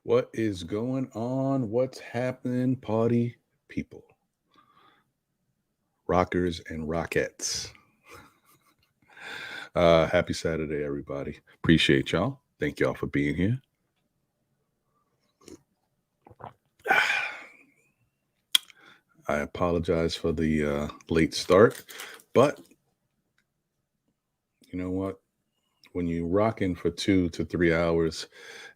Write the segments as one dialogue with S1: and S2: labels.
S1: What is going on? What's happening, party people, rockers and rockettes? Happy Saturday, everybody. Appreciate y'all. Thank y'all for being here. I apologize for the late start, but you know what? When you rocking for 2 to 3 hours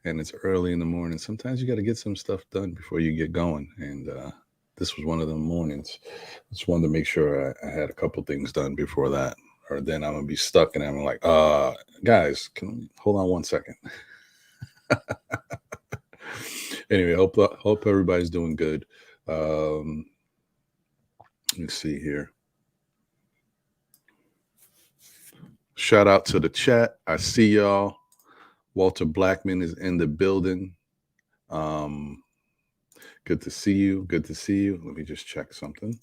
S1: and it's early in the morning, sometimes you got to get some stuff done before you get going. And this was one of the mornings. Just wanted to make sure I had a couple things done before that, or then I'm gonna be stuck and I'm like, guys, can we hold on 1 second? Anyway, hope everybody's doing good. Let's see here. Shout out to the chat. I see y'all. Walter Blackman is in the building. Good to see you. Good to see you. Let me just check something.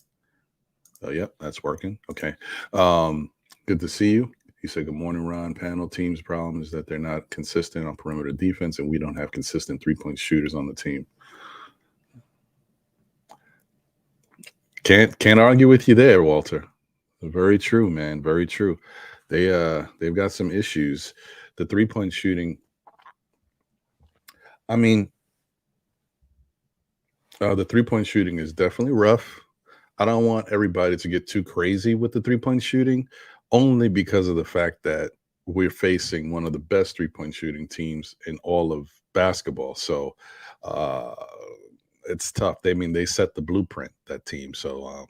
S1: Oh, yep, that's working. Okay. Good to see you. He said, good morning, Ron. Panel team's problem is that they're not consistent on perimeter defense, and we don't have consistent three-point shooters on the team. Can't argue with you there, Walter. Very true, man. Very true. They've got some issues. The three-point shooting. I mean, the three-point shooting is definitely rough. I don't want everybody to get too crazy with the three-point shooting, only because of the fact that we're facing one of the best three-point shooting teams in all of basketball. So it's tough. They set the blueprint, that team. So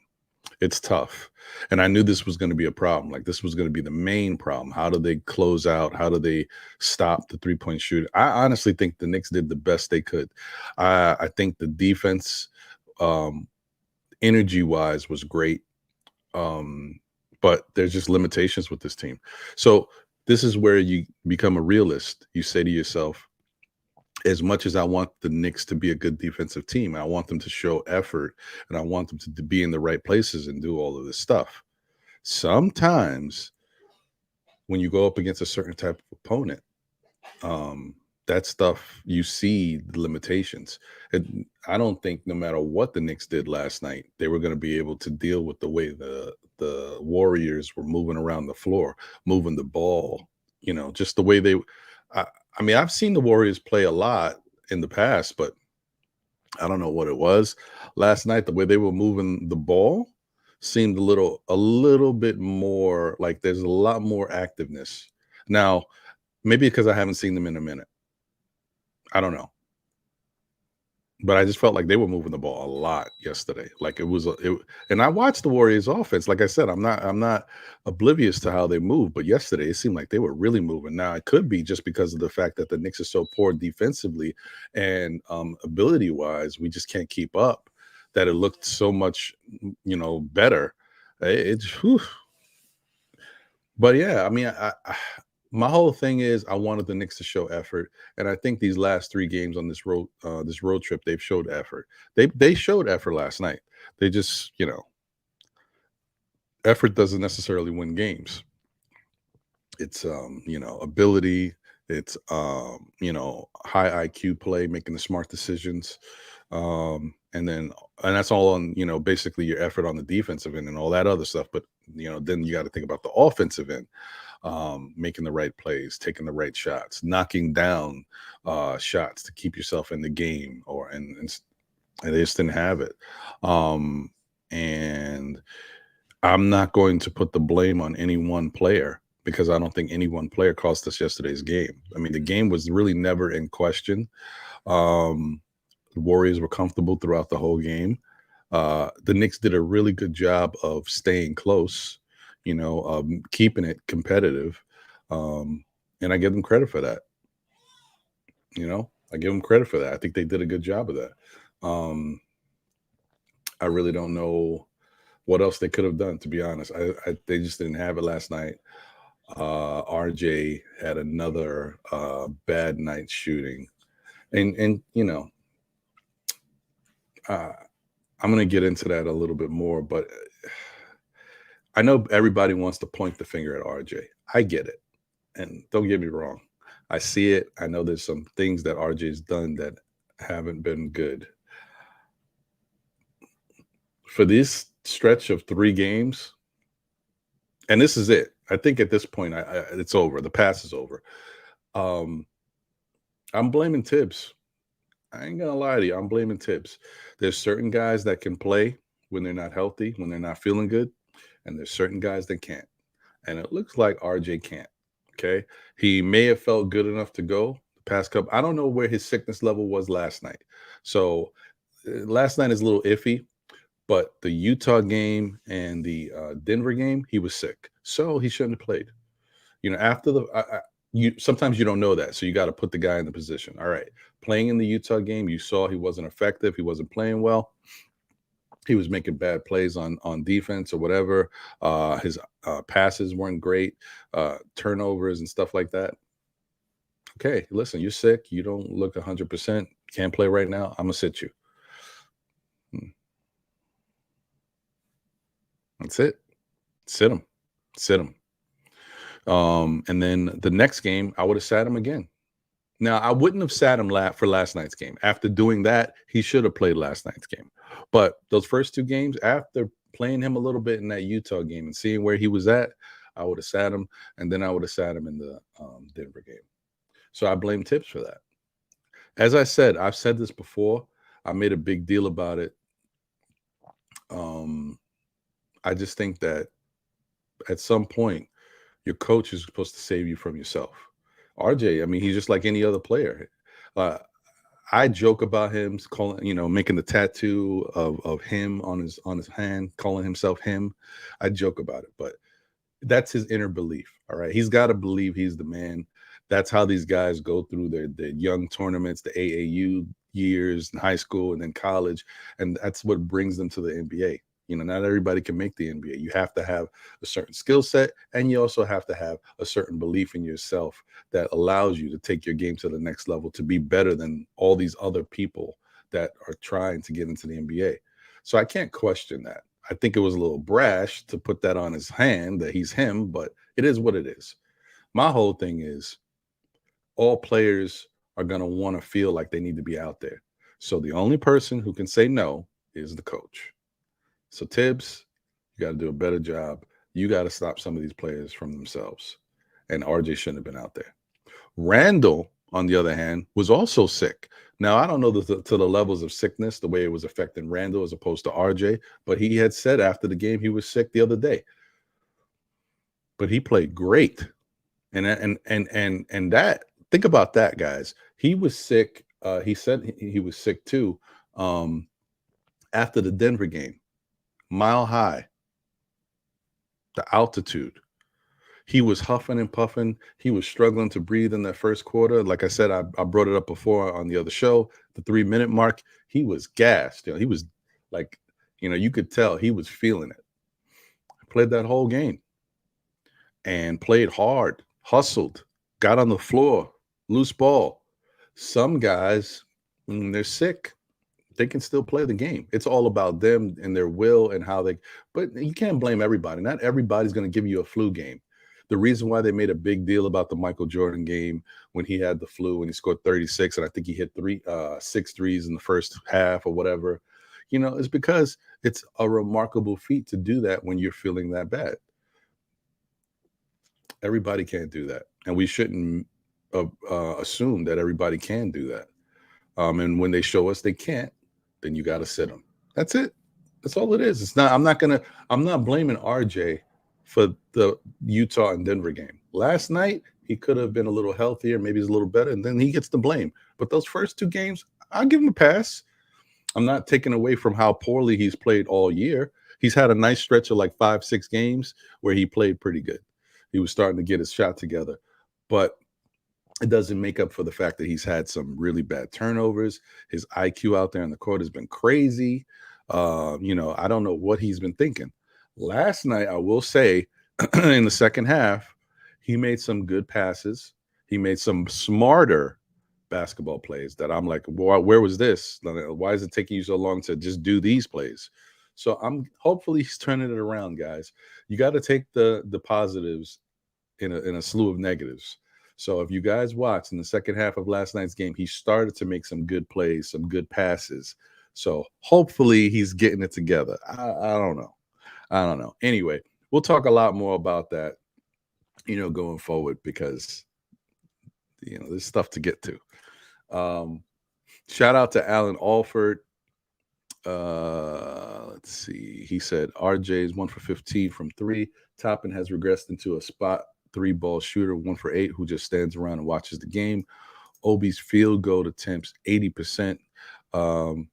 S1: it's tough. And I knew this was going to be a problem. Like, this was going to be the main problem. How do they close out? How do they stop the three-point shooting? I honestly think the Knicks did the best they could. I think the defense, energy-wise, was great. But there's just limitations with this team. So this is where you become a realist. You say to yourself, as much as I want the Knicks to be a good defensive team, I want them to show effort, and I want them to be in the right places and do all of this stuff. Sometimes when you go up against a certain type of opponent, that stuff, you see the limitations. And I don't think no matter what the Knicks did last night, they were going to be able to deal with the way the Warriors were moving around the floor, moving the ball, just the way they I mean, I've seen the Warriors play a lot in the past, but I don't know what it was last night. The way they were moving the ball seemed a little bit more like there's a lot more activeness. Now, maybe because I haven't seen them in a minute. I don't know. But I just felt like they were moving the ball a lot yesterday. Like and I watched the Warriors offense. Like I said, I'm not oblivious to how they move, but yesterday it seemed like they were really moving. Now, it could be just because of the fact that the Knicks are so poor defensively and ability wise, we just can't keep up, that it looked so much, better. But yeah, I mean, my whole thing is I wanted the Knicks to show effort, and I think these last 3 games on this road trip, they've showed effort. They showed effort last night. They just, effort doesn't necessarily win games. It's ability. It's high IQ play, making the smart decisions, and that's all on basically your effort on the defensive end and all that other stuff. But then you got to think about the offensive end. Making the right plays, taking the right shots, knocking down shots to keep yourself in the game, and they just didn't have it. And I'm not going to put the blame on any one player, because I don't think any one player cost us yesterday's game. I mean, the game was really never in question. The Warriors were comfortable throughout the whole game. The Knicks did a really good job of staying close, keeping it competitive. And I give them credit for that. I give them credit for that. I think they did a good job of that. I really don't know what else they could have done, to be honest. They just didn't have it last night. RJ had another bad night shooting. And I'm going to get into that a little bit more, but I know everybody wants to point the finger at RJ. I get it. And don't get me wrong. I see it. I know there's some things that RJ's done that haven't been good. For this stretch of 3 games, and this is it. I think at this point, it's over. The pass is over. I'm blaming Tibbs. I ain't gonna lie to you. I'm blaming Tibbs. There's certain guys that can play when they're not healthy, when they're not feeling good, and there's certain guys that can't. And it looks like RJ can't. Okay. He may have felt good enough to go the past couple. I don't know where his sickness level was last night. So last night is a little iffy, but the Utah game and the Denver game, he was sick. So he shouldn't have played. You know, after the you sometimes you don't know that, so you got to put the guy in the position. All right, playing in the Utah game, you saw he wasn't effective. He wasn't playing well. He was making bad plays on defense or whatever. His passes weren't great, turnovers and stuff like that. Okay, listen, you're sick. You don't look 100%. Can't play right now. I'm gonna sit you. That's it. Sit him. Sit him. And then the next game, I would have sat him again. Now, I wouldn't have sat him for last night's game. After doing that, he should have played last night's game. But those first 2 games, after playing him a little bit in that Utah game and seeing where he was at, I would have sat him, and then I would have sat him in the Denver game. So I blame Tibbs for that. As I said, I've said this before. I made a big deal about it. I just think that at some point, your coach is supposed to save you from yourself. RJ, I mean, he's just like any other player. I joke about him calling, making the tattoo of him on his hand, calling himself him. I joke about it, but that's his inner belief. All right, he's got to believe he's the man. That's how these guys go through their young tournaments, the AAU years in high school and then college, and that's what brings them to the NBA. Not everybody can make the NBA. You have to have a certain skill set, and you also have to have a certain belief in yourself that allows you to take your game to the next level, to be better than all these other people that are trying to get into the NBA. So I can't question that. I think it was a little brash to put that on his hand that he's him, but it is what it is. My whole thing is all players are going to want to feel like they need to be out there. So the only person who can say no is the coach. So Tibbs, you got to do a better job. You got to stop some of these players from themselves. And RJ shouldn't have been out there. Randall, on the other hand, was also sick. Now, I don't know to the levels of sickness, the way it was affecting Randall as opposed to RJ, but he had said after the game he was sick the other day. But he played great. And that, think about that, guys. He was sick. He said he was sick too after the Denver game. Mile high, the altitude. He was huffing and puffing. He was struggling to breathe in that first quarter. Like I said, I brought it up before on the other show, the 3-minute mark. He was gassed. He was like, you could tell he was feeling it. Played that whole game and played hard, hustled, got on the floor, loose ball. Some guys, when they're sick, they can still play the game. It's all about them and their will and how but you can't blame everybody. Not everybody's going to give you a flu game. The reason why they made a big deal about the Michael Jordan game when he had the flu and he scored 36, and I think he hit 6 threes in the first half or whatever, is because it's a remarkable feat to do that when you're feeling that bad. Everybody can't do that. And we shouldn't assume that everybody can do that. And when they show us they can't, then you got to sit them. That's it. That's all it is. It's not. I'm not blaming RJ for the Utah and Denver game. Last night he could have been a little healthier, maybe he's a little better, and then he gets the blame. But those first 2 games, I'll give him a pass. I'm not taking away from how poorly he's played all year. He's had a nice stretch of like 5-6 games where he played pretty good. He was starting to get his shot together, but it doesn't make up for the fact that he's had some really bad turnovers. His IQ out there on the court has been crazy. I don't know what he's been thinking. Last night, I will say, in the second half, he made some good passes. He made some smarter basketball plays that I'm like, where was this? Why is it taking you so long to just do these plays? So hopefully he's turning it around, guys. You got to take the positives in a slew of negatives. So if you guys watched in the second half of last night's game, he started to make some good plays, some good passes. So hopefully he's getting it together. I don't know. I don't know. Anyway, we'll talk a lot more about that, going forward, because there's stuff to get to. Shout out to Alan Alford. Let's see. He said RJ is 1 for 15 from 3. Toppin has regressed into a spot 3-ball shooter, 1 for 8, who just stands around and watches the game. Obi's field goal attempts 80%. Obi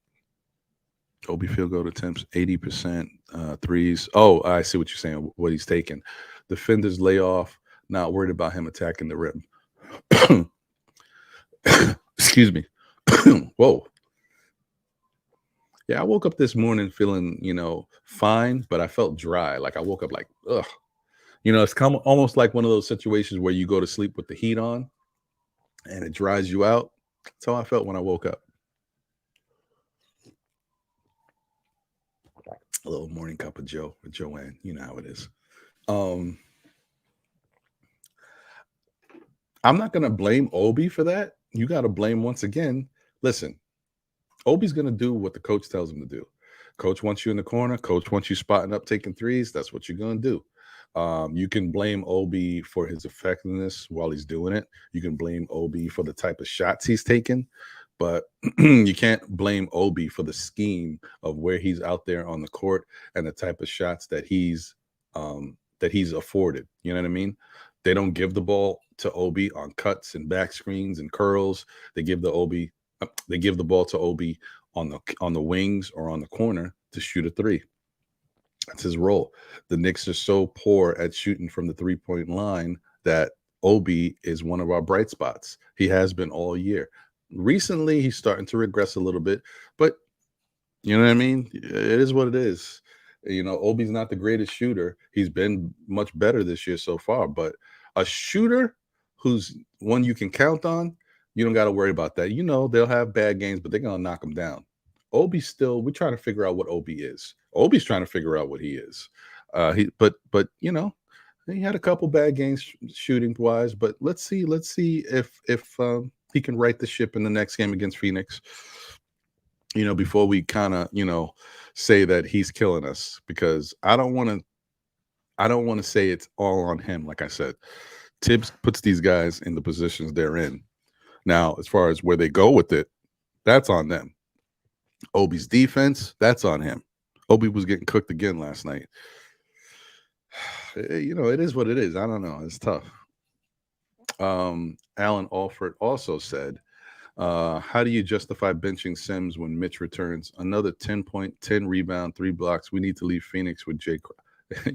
S1: field goal attempts 80%. Threes. Oh, I see what you're saying. What he's taking. Defenders lay off. Not worried about him attacking the rim. Excuse me. Whoa. Yeah, I woke up this morning feeling, fine, but I felt dry. Like I woke up like, ugh. It's almost like one of those situations where you go to sleep with the heat on and it dries you out. That's how I felt when I woke up. A little morning cup of Joe with Joanne. You know how it is. I'm not going to blame Obi for that. You got to blame, once again. Listen, Obi's going to do what the coach tells him to do. Coach wants you in the corner. Coach wants you spotting up, taking threes. That's what you're going to do. You can blame Obi for his effectiveness while he's doing it. You can blame Obi for the type of shots he's taking, but you can't blame Obi for the scheme of where he's out there on the court and the type of shots that he's afforded. You know what I mean? They don't give the ball to Obi on cuts and back screens and curls. They give the ball to Obi on the wings or on the corner to shoot a 3. That's his role. The Knicks are so poor at shooting from the 3-point line that Obi is one of our bright spots. He has been all year. Recently, he's starting to regress a little bit, but you know what I mean? It is what it is. Obi's not the greatest shooter. He's been much better this year so far, but a shooter who's one you can count on, you don't got to worry about that. They'll have bad games, but they're going to knock him down. Obi's still, we're trying to figure out what Obi is. Obi's trying to figure out what he is. But he had a couple bad games shooting wise, but let's see if he can right the ship in the next game against Phoenix. Before we kind of, say that he's killing us, because I don't want to say it's all on him. Like I said, Tibbs puts these guys in the positions they're in. Now, as far as where they go with it, that's on them. Obi's defense, that's on him. Obi was getting cooked again last night. It is what it is. I don't know. It's tough. Alan Alford also said, how do you justify benching Sims when Mitch returns? Another 10 point, 10 rebound, 3 blocks. We need to leave Phoenix with Jay.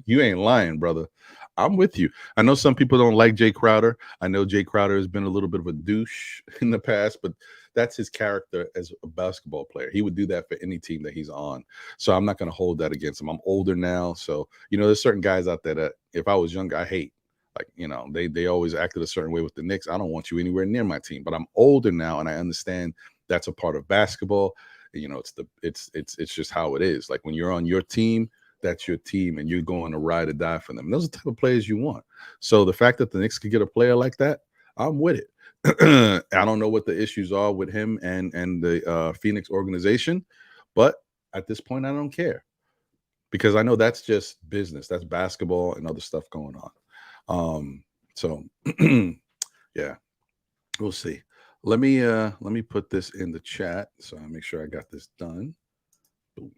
S1: You ain't lying, brother. I'm with you. I know some people don't like Jay Crowder. I know Jay Crowder has been a little bit of a douche in the past, but that's his character as a basketball player. He would do that for any team that he's on. So I'm not going to hold that against him. I'm older now. So, there's certain guys out there that if I was younger, I hate. Like, they always acted a certain way with the Knicks. I don't want you anywhere near my team. But I'm older now, and I understand that's a part of basketball. It's just how it is. Like when you're on your team, that's your team, and you're going to ride or die for them. Those are the type of players you want. So the fact that the Knicks could get a player like that, I'm with it. I don't know what the issues are with him and the Phoenix organization, but at this point, I don't care, because I know that's just business. That's basketball and other stuff going on. So yeah, we'll see. Let me put this in the chat so I make sure I got this done. Boom.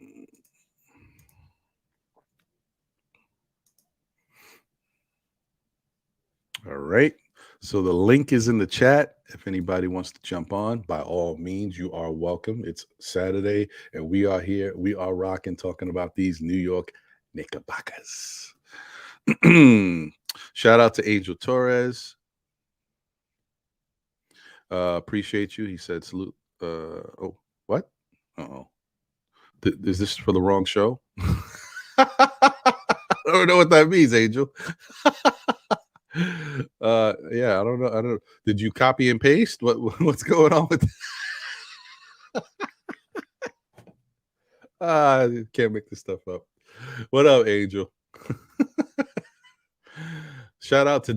S1: All right. So the link is in the chat. If anybody wants to jump on, by all means, you are welcome. It's Saturday, and we are here. We are rocking, talking about these New York Knickerbockers. Shout out to Angel Torres. Appreciate you. He said salute. Oh, what? Uh-oh. Is this for the wrong show? I don't know what that means, Angel. Yeah, I don't know. Did you copy and paste? What's going on with I can't make this stuff up. What up, Angel? Shout out to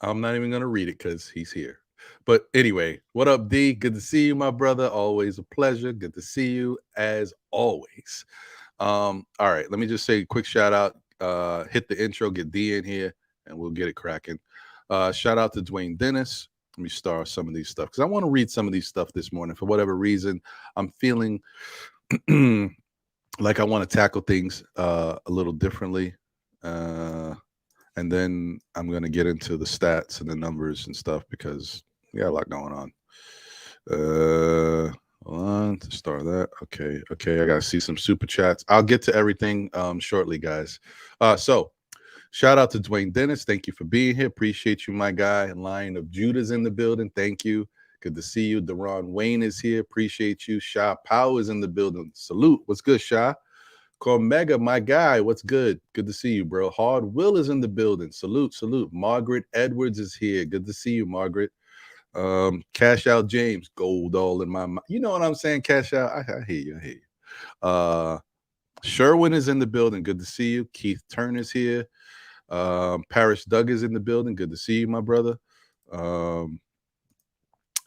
S1: I'm not even gonna read it because he's here. But anyway, what up, D? Good to see you, my brother. Always a pleasure. Good to see you as always. All right, let me just say a quick shout out. Hit the intro, get D in here, and we'll get it cracking. Shout out to Dwayne Dennis. Let me star some of these stuff because I want to read some of these stuff this morning. For whatever reason, I'm feeling like I want to tackle things a little differently. And then I'm going to get into the stats and the numbers and stuff because we got a lot going on. Hold on to start that. Okay. I got to see some super chats. I'll get to everything shortly, guys. So shout out to Dwayne Dennis. Thank you for being here. Appreciate you, my guy. Lion of Judah's in the building. Thank you. Good to see you. Deron Wayne is here. Appreciate you. Sha Powell is in the building. Salute. What's good, Sha? Cormega, my guy, what's good? Good to see you, bro. Hard Will is in the building. Salute. Margaret Edwards is here. Good to see you, Margaret. Cash Out James, gold all in my mind. You know what I'm saying? Cash Out. I hear you. Sherwin is in the building. Good to see you. Keith Turner's here. Parrish Doug is in the building. Good to see you, my brother.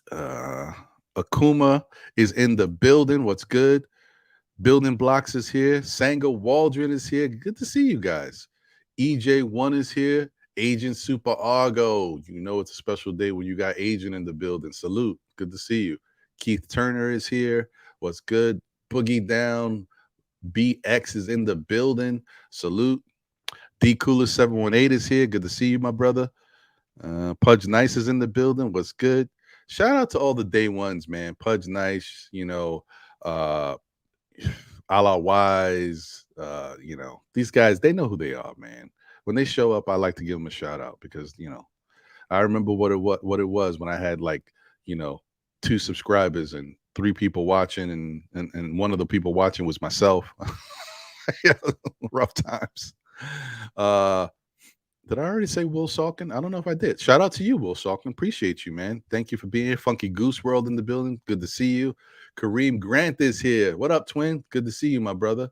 S1: Akuma is in the building. What's good? Building Blocks is here. Sanga Waldron is here. Good to see you guys. EJ1 is here. Agent Super Argo. You know it's a special day when you got Agent in the building. Salute. Good to see you. Keith Turner is here. What's good? Boogie Down. BX is in the building. Salute. D Cooler 718 is here. Good to see you, my brother. Pudge Nice is in the building. What's good? Shout out to all the day ones, man. Pudge Nice, a la Wise, these guys, they know who they are, man. When they show up, I like to give them a shout out because, I remember what it was when I had 2 subscribers and 3 people watching and one of the people watching was myself. Rough times. Did I already say Will Salkin? I don't know if I did. Shout out to you, Will Salkin. Appreciate you, man. Thank you for being here. Funky Goose World in the building. Good to see you. Kareem Grant is here. What up, twin? Good to see you, my brother.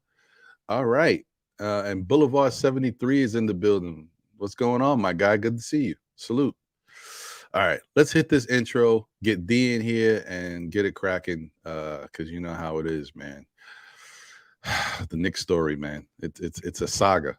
S1: All right. And Boulevard 73 is in the building. What's going on, my guy? Good to see you. Salute. All right. Let's hit this intro, get D in here, and get it cracking because you know how it is, man. The Knicks story, man. It's a saga.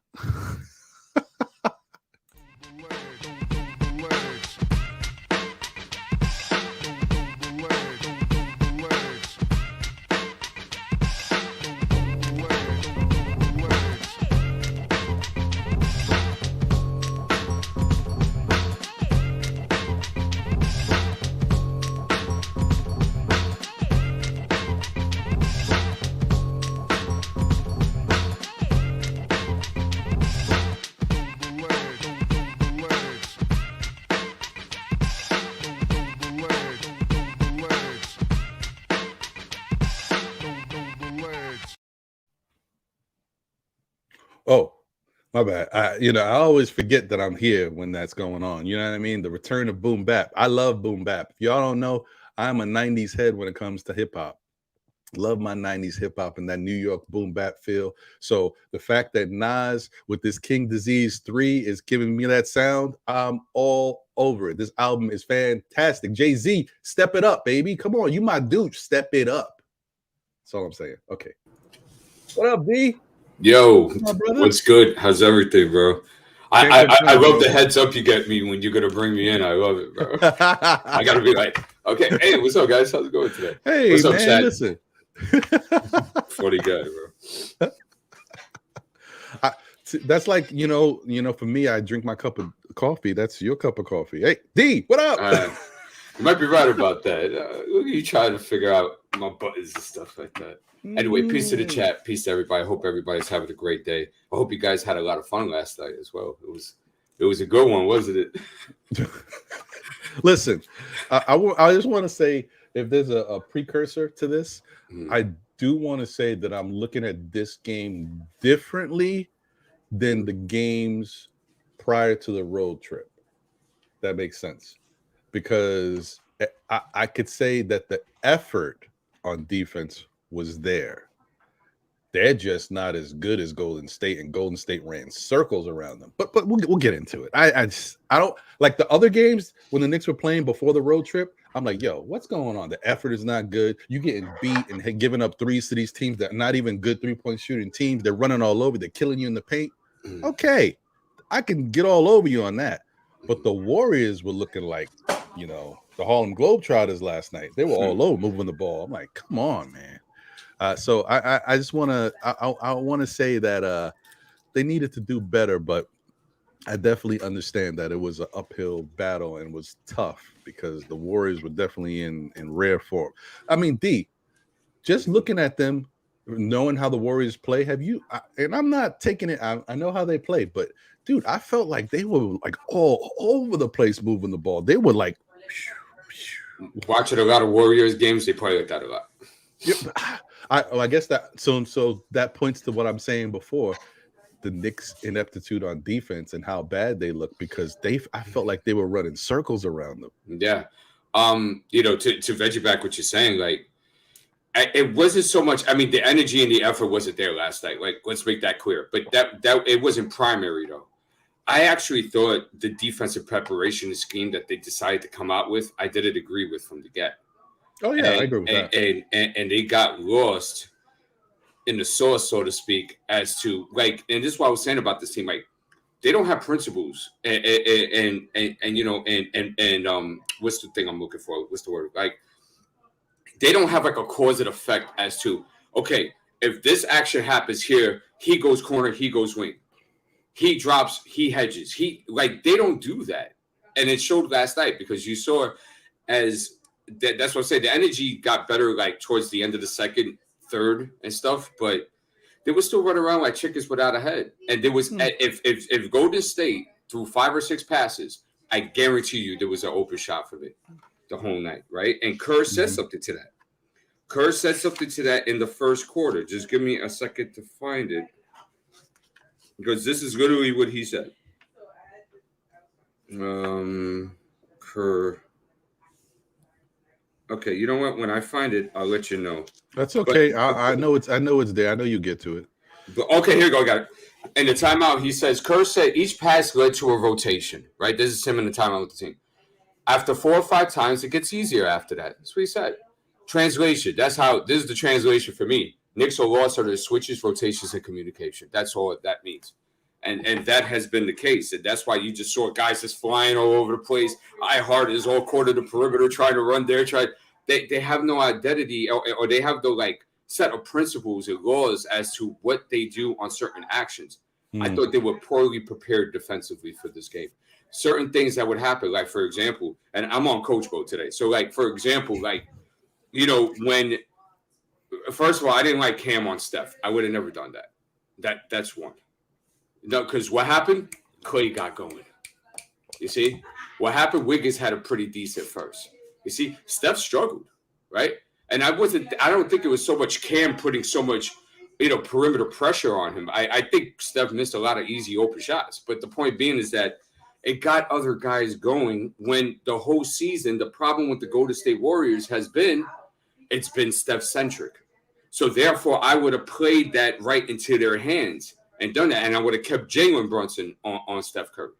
S1: Oh, my bad. I always forget that I'm here when that's going on. You know what I mean? The return of boom bap. I love boom bap. If y'all don't know, I'm a 90s head when it comes to hip hop. Love my 90s hip hop and that New York boom bap feel. So the fact that Nas with this King Disease 3 is giving me that sound, I'm all over it. This album is fantastic. Jay-Z, step it up, baby. Come on, you my dude. Step it up. That's all I'm saying. Okay. What up, B?
S2: Yo, what's good? How's everything, bro? I love the heads up you get me when you're gonna bring me in. I love it, bro. I gotta be like, okay, hey, what's up, guys? How's it going today?
S1: Hey,
S2: what's up,
S1: man,
S2: Chad?
S1: Listen.
S2: Funny guy, bro.
S1: That's like for me, I drink my cup of coffee. That's your cup of coffee. Hey, D, what up?
S2: You might be right about that. You trying to figure out my buttons and stuff like that. Anyway, peace to the chat. Peace to everybody. I hope everybody's having a great day. I hope you guys had a lot of fun last night as well. It was a good one, wasn't it?
S1: Listen, I just want to say, if there's a precursor to this, I do want to say that I'm looking at this game differently than the games prior to the road trip. That makes sense. Because I could say that the effort on defense was there. They're just not as good as Golden State, and Golden State ran circles around them. But we'll get into it. I don't like the other games when the Knicks were playing before the road trip. I'm like, yo, what's going on? The effort is not good. You getting beat and giving up threes to these teams that are not even good 3-point shooting teams. They're running all over. They're killing you in the paint. Okay, I can get all over you on that. But the Warriors were looking like, you know, the Harlem Globetrotters last night. They were all over moving the ball. I'm like, come on, man. So I just want to I want to say that they needed to do better, but I definitely understand that it was an uphill battle and was tough because the Warriors were definitely in rare form. I mean, D, just looking at them, knowing how the Warriors play, have you? And I'm not taking it. I know how they play, but dude, I felt like they were like all over the place moving the ball. They were like
S2: watching a lot of Warriors games. They play like that a lot.
S1: Yep. I guess that so that points to what I'm saying before, the Knicks' ineptitude on defense and how bad they look because I felt like they were running circles around them.
S2: Yeah. You know, to veggie back what you're saying, like it wasn't so much. I mean, the energy and the effort wasn't there last night. Like, let's make that clear. But that it wasn't primary though. I actually thought the defensive preparation scheme that they decided to come out with, I didn't agree with from the get.
S1: Oh yeah, I agree with that.
S2: And they got lost in the sauce, so to speak, as to like, and this is what I was saying about this team. Like, they don't have principles, and you know, and what's the thing I'm looking for? What's the word? Like, they don't have like a cause and effect as to, okay, if this action happens here, he goes corner, he goes wing, he drops, he hedges, they don't do that, and it showed last night because you saw that's what I'm saying. The energy got better like towards the end of the second, third, and stuff, but they would still run around like chickens without a head. And there was if Golden State threw 5 or 6 passes, I guarantee you there was an open shot for me the whole night, right? And Kerr said something to that. Kerr said something to that in the first quarter. Just give me a second to find it because this is literally what he said. Kerr. Okay, you know what? When I find it, I'll let you know.
S1: That's okay. I know it's there. I know you get to it.
S2: But okay, here we go. Got it. In the timeout, he says, Kerr said each pass led to a rotation, right? This is him in the timeout with the team. After 4 or 5 times, it gets easier after that. That's what he said. Translation. This is the translation for me. Knicks or lost are the switches, rotations, and communication. That's all that means. And that has been the case. And that's why you just saw guys just flying all over the place. Hart is all quarter the perimeter trying to run there. They have no identity or they have no like set of principles and laws as to what they do on certain actions. I thought they were poorly prepared defensively for this game. Certain things that would happen, like for example, and I'm on coach mode today. So like, for example, like, you know, when, first of all, I didn't like Cam on Steph. I would have never done that. That's one. No, because what happened? Clay got going. You see? What happened? Wiggins had a pretty decent first. You see? Steph struggled, right? And I don't think it was so much Cam putting so much, you know, perimeter pressure on him. I think Steph missed a lot of easy open shots. But the point being is that it got other guys going when the whole season, the problem with the Golden State Warriors has been, it's been Steph-centric. So therefore, I would have played that right into their hands and done that, and I would have kept Jalen Brunson on Steph Curry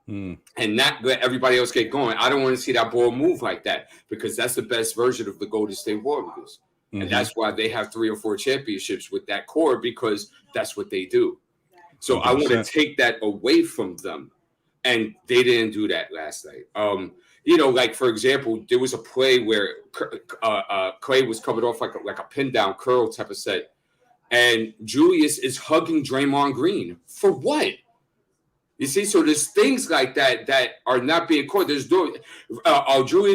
S2: and not let everybody else get going. I don't want to see that ball move like that because that's the best version of the Golden State Warriors. And that's why they have 3 or 4 championships with that core because that's what they do. So 100%. I want to take that away from them, and they didn't do that last night. You know, like, for example, there was a play where Clay was coming off like a pin-down curl type of set, and Julius is hugging Draymond Green. For what? You see, so there's things like that that are not being caught. There's Julius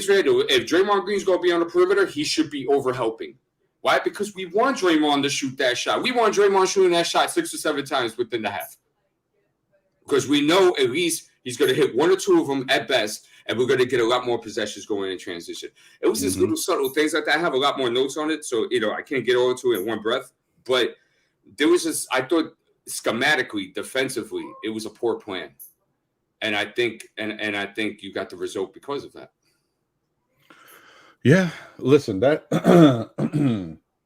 S2: Randle, if Draymond Green's going to be on the perimeter, he should be over-helping. Why? Because we want Draymond to shoot that shot. We want Draymond shooting that shot 6 or 7 times within the half. Because we know at least he's going to hit 1 or 2 of them at best, and we're going to get a lot more possessions going in transition. It was just little subtle things like that. I have a lot more notes on it, so, you know, I can't get all into it in one breath. But there was just, I thought schematically, defensively, it was a poor plan. And I think I think you got the result because of that.
S1: Yeah, listen, that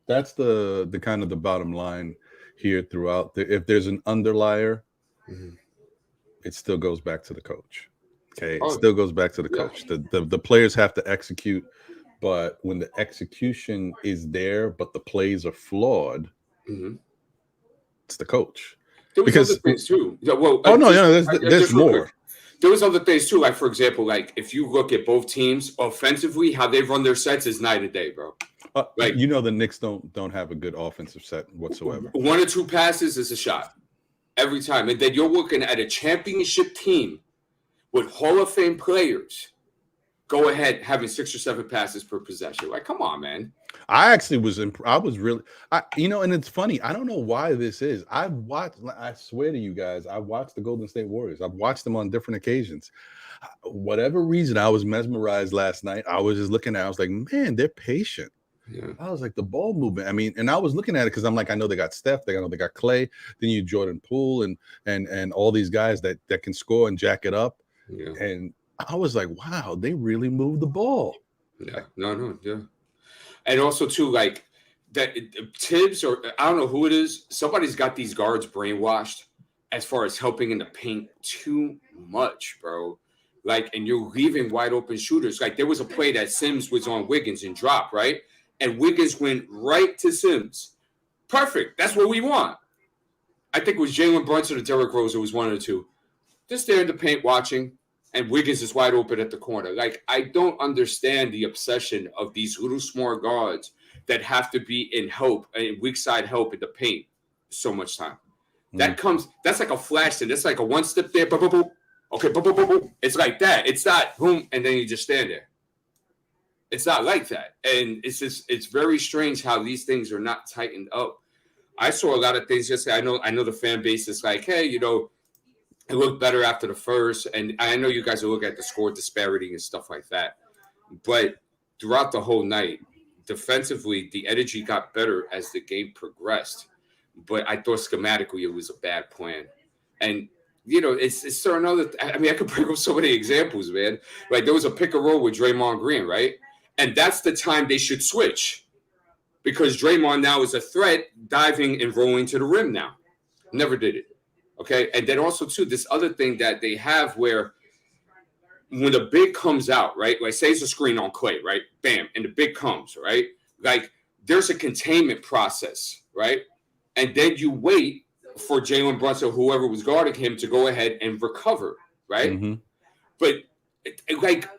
S1: that's the kind of the bottom line here throughout. If there's an underlier,
S2: Mhm.
S1: it still goes back to the coach. Okay, it
S2: Oh,
S1: still goes back to the
S2: yeah.
S1: coach. The players have to execute, but when the execution is there, but the plays are flawed,
S2: Mhm.
S1: it's the coach.
S2: There was other
S1: Because
S2: things too. Yeah, well,
S1: oh no,
S2: just,
S1: no, there's
S2: just real quick.
S1: more.
S2: There was other things too. Like for example, like if you look at both teams offensively, how they run their sets is night and day, bro. Like
S1: You know, the Knicks don't have a good offensive set whatsoever.
S2: 1 or 2 passes is a shot every time, and then you're looking at a championship team with Hall of Fame players. Go ahead, having 6 or 7 passes per possession. Like, come on, man.
S1: I actually was I was really and it's funny. I don't know why this is. I've watched, I swear to you guys, I watched the Golden State Warriors. I've watched them on different occasions. Whatever reason, I was mesmerized last night. I was just looking at it, I was like, man, they're patient.
S2: Yeah.
S1: I was like, the ball movement. I mean, and I was looking at it because I'm like, I know they got Steph, they got Clay, then you Jordan Poole and all these guys that can score and jack it up.
S2: Yeah.
S1: And I was like, wow, they really moved the ball.
S2: Yeah. No, yeah. And also too, like that Tibbs, or I don't know who it is, somebody's got these guards brainwashed as far as helping in the paint too much, bro. Like, and you're leaving wide open shooters. Like there was a play that Sims was on Wiggins and dropped, right? And Wiggins went right to Sims. Perfect. That's what we want. I think it was Jalen Brunson or Derrick Rose. It was one of the two. Just there in the paint watching, and Wiggins is wide open at the corner. Like, I don't understand the obsession of these little small guards that have to be in weak side help in the paint so much time. That's like a flash thing. That's like a one step there, boop, boop, boop. Okay, boop, boop, boop, boop. It's like that. It's not boom, and then you just stand there. It's not like that. And it's very strange how these things are not tightened up. I saw a lot of things yesterday. I know the fan base is like, hey, it looked better after the first. And I know you guys are looking at the score disparity and stuff like that. But throughout the whole night, defensively, the energy got better as the game progressed. But I thought schematically it was a bad plan. And it's certain other. I mean, I could bring up so many examples, man. Like there was a pick and roll with Draymond Green, right? And that's the time they should switch, because Draymond now is a threat, diving and rolling to the rim now. Never did it. Okay, and then also too, this other thing that they have where when the big comes out, right? Like say it's a screen on Clay, right? Bam, and the big comes, right? Like there's a containment process, right? And then you wait for Jalen Brunson, whoever was guarding him, to go ahead and recover, right?
S1: Mm-hmm.
S2: But like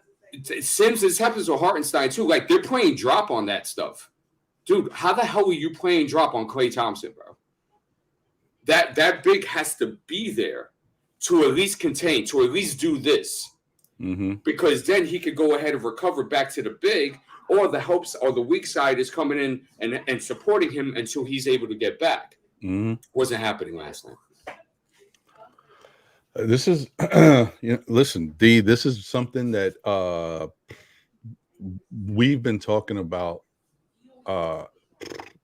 S2: Sims, this happens to Hartenstein too. Like they're playing drop on that stuff, dude. How the hell are you playing drop on Klay Thompson, bro? That big has to be there to at least contain, to at least do this, because then he could go ahead and recover back to the big, or the helps or the weak side is coming in and supporting him until he's able to get back. Wasn't happening last night.
S1: This is listen, D, this is something that we've been talking about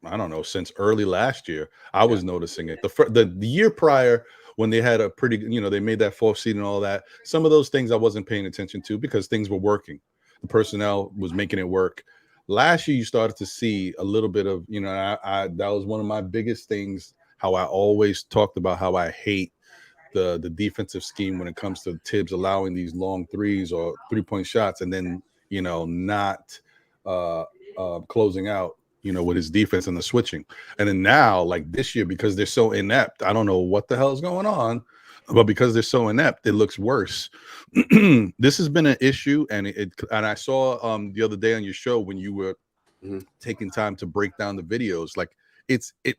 S1: I don't know, since early last year. I was noticing it. The year prior, when they had a pretty, they made that 4th seed and all that, some of those things I wasn't paying attention to because things were working. The personnel was making it work. Last year, you started to see a little bit of, that was one of my biggest things, how I always talked about how I hate the defensive scheme when it comes to Tibbs allowing these long threes or 3-point shots and then, not closing out, with his defense and the switching. And then now, like this year, because they're so inept, I don't know what the hell is going on, but because they're so inept, it looks worse. This has been an issue, and I saw the other day on your show when you were taking time to break down the videos, like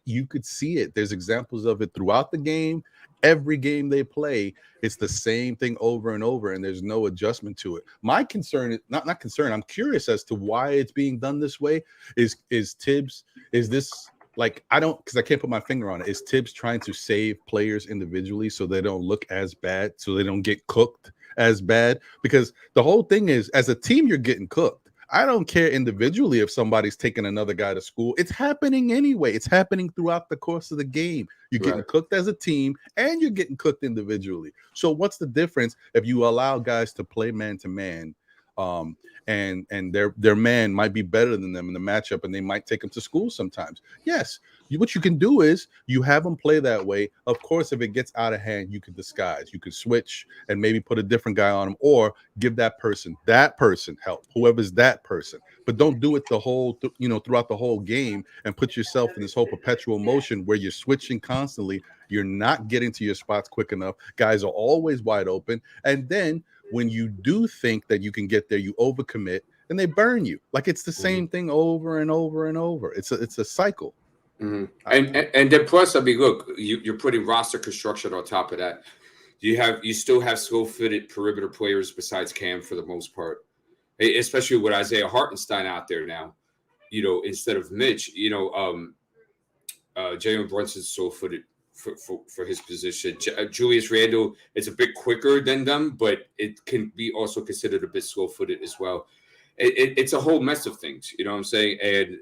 S1: you could see it. There's examples of it throughout the game. Every game they play, it's the same thing over and over, and there's no adjustment to it. My concern is not concern. I'm curious as to why it's being done this way. Is Tibbs? Is this like because I can't put my finger on it. Is Tibbs trying to save players individually so they don't look as bad, so they don't get cooked as bad? Because the whole thing is, as a team, you're getting cooked. I don't care individually if somebody's taking another guy to school. It's happening anyway. It's happening throughout the course of the game. You're getting cooked as a team and you're getting cooked individually. So what's the difference if you allow guys to play man to man And their man might be better than them in the matchup, and they might take them to school sometimes. Yes, what you can do is you have them play that way. Of course, if it gets out of hand, you can disguise, you can switch and maybe put a different guy on them, or give that person help, whoever's that person. But don't do it the whole, throughout the whole game, and put yourself in this whole perpetual motion where you're switching constantly. You're not getting to your spots quick enough. Guys are always wide open, and then when you do think that you can get there, you overcommit and they burn you. Like it's the same thing over and over and over. It's a cycle.
S2: And then plus, I mean, look, you're putting roster construction on top of that. You still have slow-footed perimeter players besides Cam for the most part, especially with Isaiah Hartenstein out there now. Instead of Mitch, Jalen Brunson's slow-footed for his position. Julius Randle is a bit quicker than them, but it can be also considered a bit slow-footed as well. It's a whole mess of things, you know what I'm saying? And,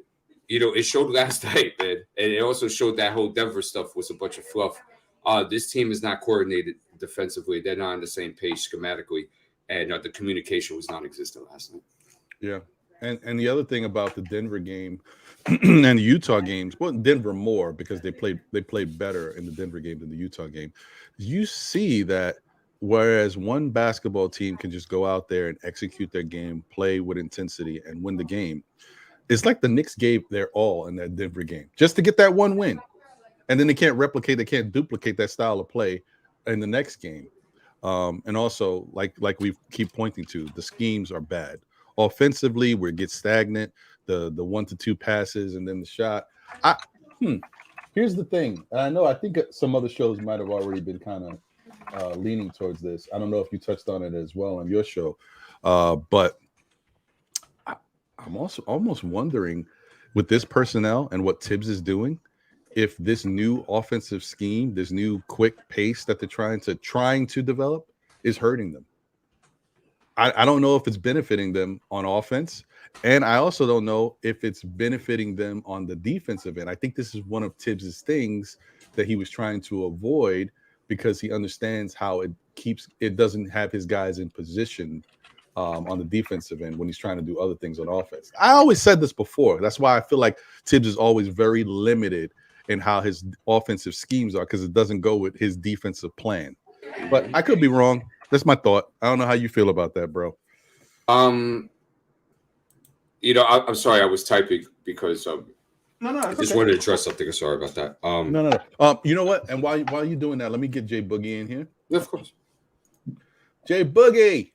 S2: it showed last night, man. And it also showed that whole Denver stuff was a bunch of fluff. This team is not coordinated defensively. They're not on the same page schematically. And the communication was non-existent last night.
S1: Yeah. And the other thing about the Denver game and the Utah games, well, Denver more because they played better in the Denver game than the Utah game. You see that whereas one basketball team can just go out there and execute their game, play with intensity, and win the game, it's like the Knicks gave their all in that Denver game just to get that one win. And then they can't duplicate that style of play in the next game. And also, like we keep pointing to, the schemes are bad. Offensively, where it gets stagnant, the 1-2 passes and then the shot. Here's the thing. And I think some other shows might have already been kind of leaning towards this. I don't know if you touched on it as well on your show. But I'm also almost wondering with this personnel and what Tibbs is doing, if this new offensive scheme, this new quick pace that they're trying to develop is hurting them. I don't know if it's benefiting them on offense, and I also don't know if it's benefiting them on the defensive end. I think this is one of Tibbs's things that he was trying to avoid because he understands how it doesn't have his guys in position on the defensive end when he's trying to do other things on offense. I always said this before. That's why I feel like Tibbs is always very limited in how his offensive schemes are because it doesn't go with his defensive plan. But I could be wrong. That's my thought. I don't know how you feel about that, bro.
S2: I'm sorry, I was typing because I just wanted to address something. Sorry about that.
S1: No. You know what? And while you're doing that, let me get Jay Boogie in here.
S2: Yeah, of course.
S1: Jay Boogie.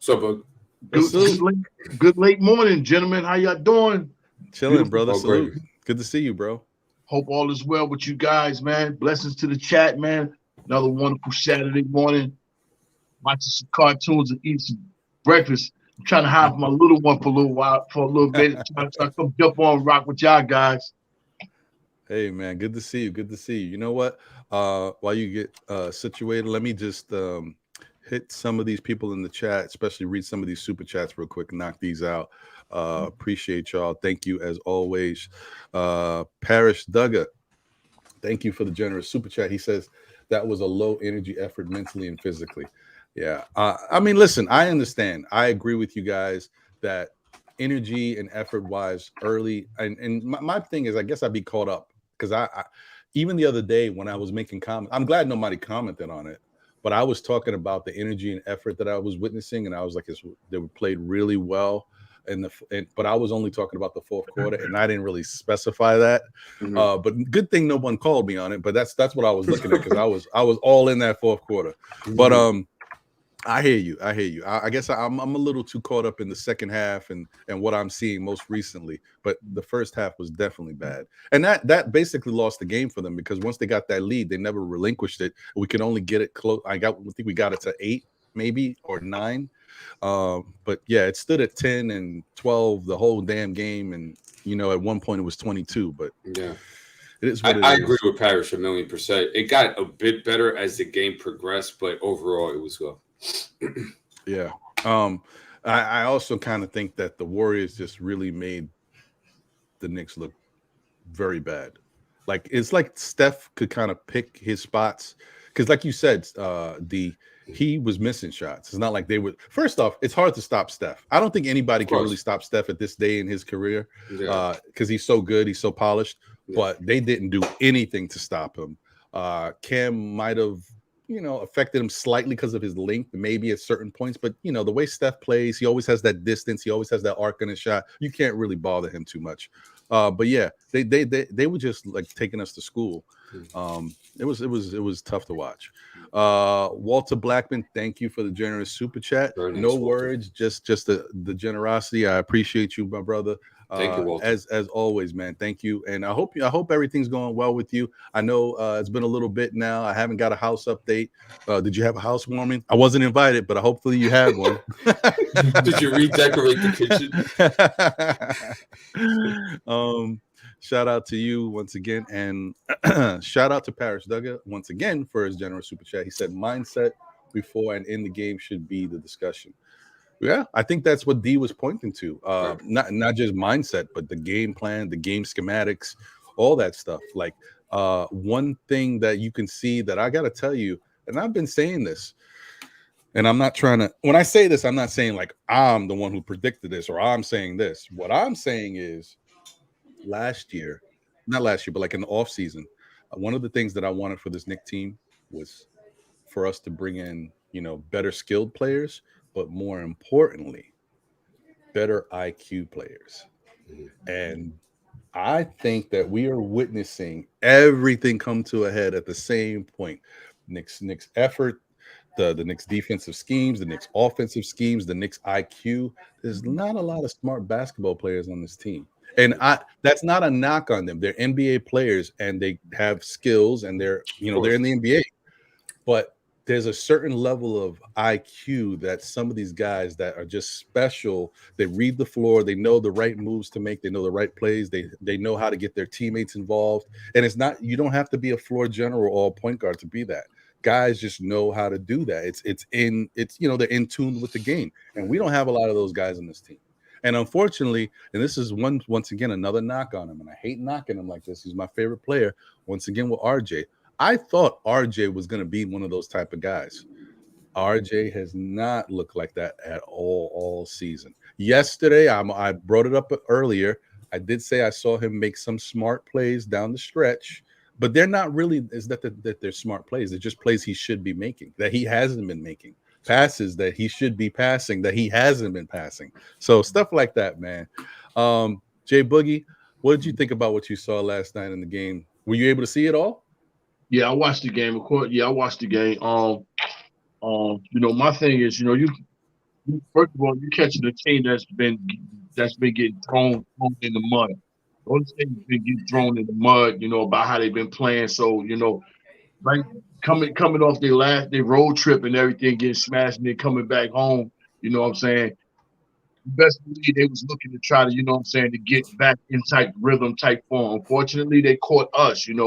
S2: So, Boog.
S3: Good late morning, gentlemen. How y'all doing?
S1: Chilling, brother. Salute. Good to see you, bro.
S3: Hope all is well with you guys, man. Blessings to the chat, man. Another wonderful Saturday morning. Watching some cartoons and eating some breakfast. I'm trying to hide my little one for a little bit. Trying to come jump on and rock with y'all guys.
S1: Hey, man. Good to see you. Good to see you. You know what? While you get situated, let me just hit some of these people in the chat, especially read some of these super chats real quick and knock these out. Appreciate y'all. Thank you as always. Parrish Duggar, thank you for the generous super chat. He says that was a low energy effort mentally and physically. Yeah. I mean, listen, I understand. I agree with you guys that energy and effort wise early. And my thing is, I guess I'd be caught up because I even the other day when I was making comments, I'm glad nobody commented on it, but I was talking about the energy and effort that I was witnessing. And I was like, they were played really well. But I was only talking about the fourth quarter, and I didn't really specify that. But good thing no one called me on it. But that's what I was looking at because I was all in that fourth quarter. But I hear you. I guess I'm a little too caught up in the second half and what I'm seeing most recently. But the first half was definitely bad, and that basically lost the game for them because once they got that lead, they never relinquished it. We could only get it close. I think we got it to 8 maybe or 9. But yeah, it stood at 10 and 12 the whole damn game, and at one point it was 22. But
S2: yeah,
S1: it is what
S2: I agree with Parrish 1,000,000%. It got a bit better as the game progressed, but overall it was low.
S1: Yeah. I also kind of think that the Warriors just really made the Knicks look very bad. Like it's like Steph could kind of pick his spots. because like you said, he was missing shots. It's not like they would. First off, it's hard to stop Steph. I don't think anybody can really stop Steph at this day in his career because he's so good, he's so polished. But they didn't do anything to stop him. Cam might have, affected him slightly because of his length, maybe at certain points. But the way Steph plays, he always has that distance. He always has that arc in his shot. You can't really bother him too much. But yeah, they were just like taking us to school. It was tough to watch. Walter Blackman, thank you for the generous super chat. No words, just the generosity. I appreciate you, my brother.
S2: Thank you, Walter.
S1: As always, man. Thank you, and I hope everything's going well with you. I know it's been a little bit now. I haven't got a house update. Did you have a housewarming? I wasn't invited, but hopefully you had one.
S2: Did you redecorate the kitchen?
S1: Shout out to you once again, and shout out to Paris Duggar once again for his generous super chat. He said, "Mindset before and in the game should be the discussion." Yeah, I think that's what D was pointing to. Not just mindset, but the game plan, the game schematics, all that stuff. Like one thing that you can see that I got to tell you, and I've been saying this, and I'm not trying to, when I say this, I'm not saying like I'm the one who predicted this or I'm saying this. What I'm saying is not last year, but like in the off season, one of the things that I wanted for this Knicks team was for us to bring in, better skilled players, but more importantly, better IQ players. And I think that we are witnessing everything come to a head at the same point. Knicks effort, the Knicks defensive schemes, the Knicks offensive schemes, the Knicks IQ. There's not a lot of smart basketball players on this team. And that's not a knock on them. They're NBA players and they have skills and they're in the NBA. But there's a certain level of IQ that some of these guys that are just special, they read the floor, they know the right moves to make, they know the right plays, they know how to get their teammates involved. And it's not, you don't have to be a floor general or a point guard to be that. Guys just know how to do that. They're in tune with the game. And we don't have a lot of those guys on this team. And unfortunately, and this is once again another knock on him, and I hate knocking him like this. He's my favorite player. Once again with RJ. I thought RJ was going to be one of those type of guys. RJ has not looked like that at all season. Yesterday, I brought it up earlier. I did say I saw him make some smart plays down the stretch, but they're not really that they're smart plays. They're just plays he should be making that he hasn't been making. Passes that he should be passing that he hasn't been passing. So stuff like that, man. Jay Boogie, what did you think about what you saw last night in the game? Were you able to see it all?
S3: Yeah, I watched the game. Of course, I watched the game. My thing is, you first of all, you catching a team that's been getting thrown in the mud. All the teams been getting thrown in the mud, about how they've been playing. So, like coming off their road trip and everything, getting smashed and then coming back home, you know what I'm saying? Best believe they was looking to try to, to get back in type rhythm, type form. Unfortunately, they caught us, and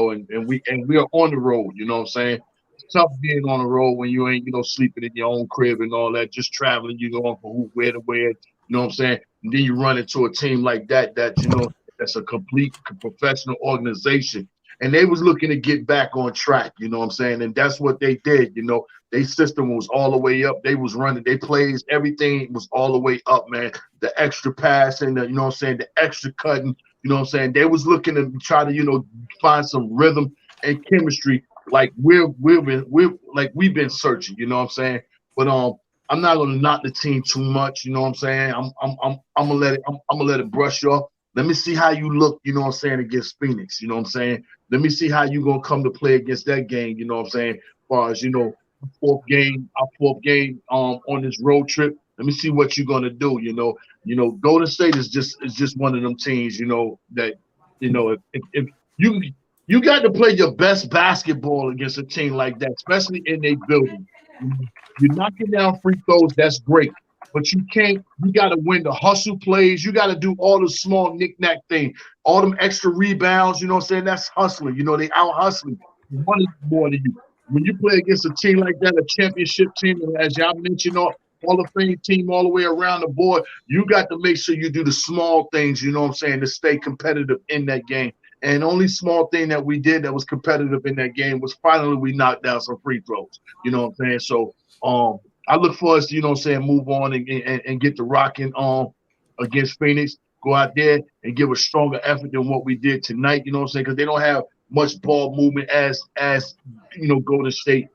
S3: we are on the road, you know what I'm saying? It's tough being on the road when you ain't, sleeping in your own crib and all that, just traveling, going from where to where, you know what I'm saying? And then you run into a team like that, that's a complete professional organization. And they was looking to get back on track, you know what I'm saying? And that's what they did, Their system was all the way up. They was running, they plays, everything was all the way up, man. The extra passing, the extra cutting, you know what I'm saying? They was looking to try to, find some rhythm and chemistry like we've been searching, you know what I'm saying? But I'm not gonna knock the team too much, you know what I'm saying? I'm gonna let it brush off. Let me see how you look, you know what I'm saying, against Phoenix, you know what I'm saying? Let me see how you gonna come to play against that game, you know what I'm saying? As far as, our fourth game on this road trip. Let me see what you're gonna do. Golden State is just one of them teams, that if you got to play your best basketball against a team like that, especially in a building. You're knocking down free throws, that's great. But you got to win the hustle plays. You got to do all the small knick-knack things, all them extra rebounds, you know what I'm saying? That's hustling. They out hustling. One is more than you. When you play against a team like that, a championship team, and as y'all mentioned, Hall of Fame team all the way around the board, you got to make sure you do the small things, you know what I'm saying, to stay competitive in that game. And only small thing that we did that was competitive in that game was finally we knocked down some free throws. You know what I'm saying? So I look for us, you know what I'm saying, move on and get the rocking against Phoenix. Go out there and give a stronger effort than what we did tonight, you know what I'm saying? Because they don't have much ball movement as you know, Golden State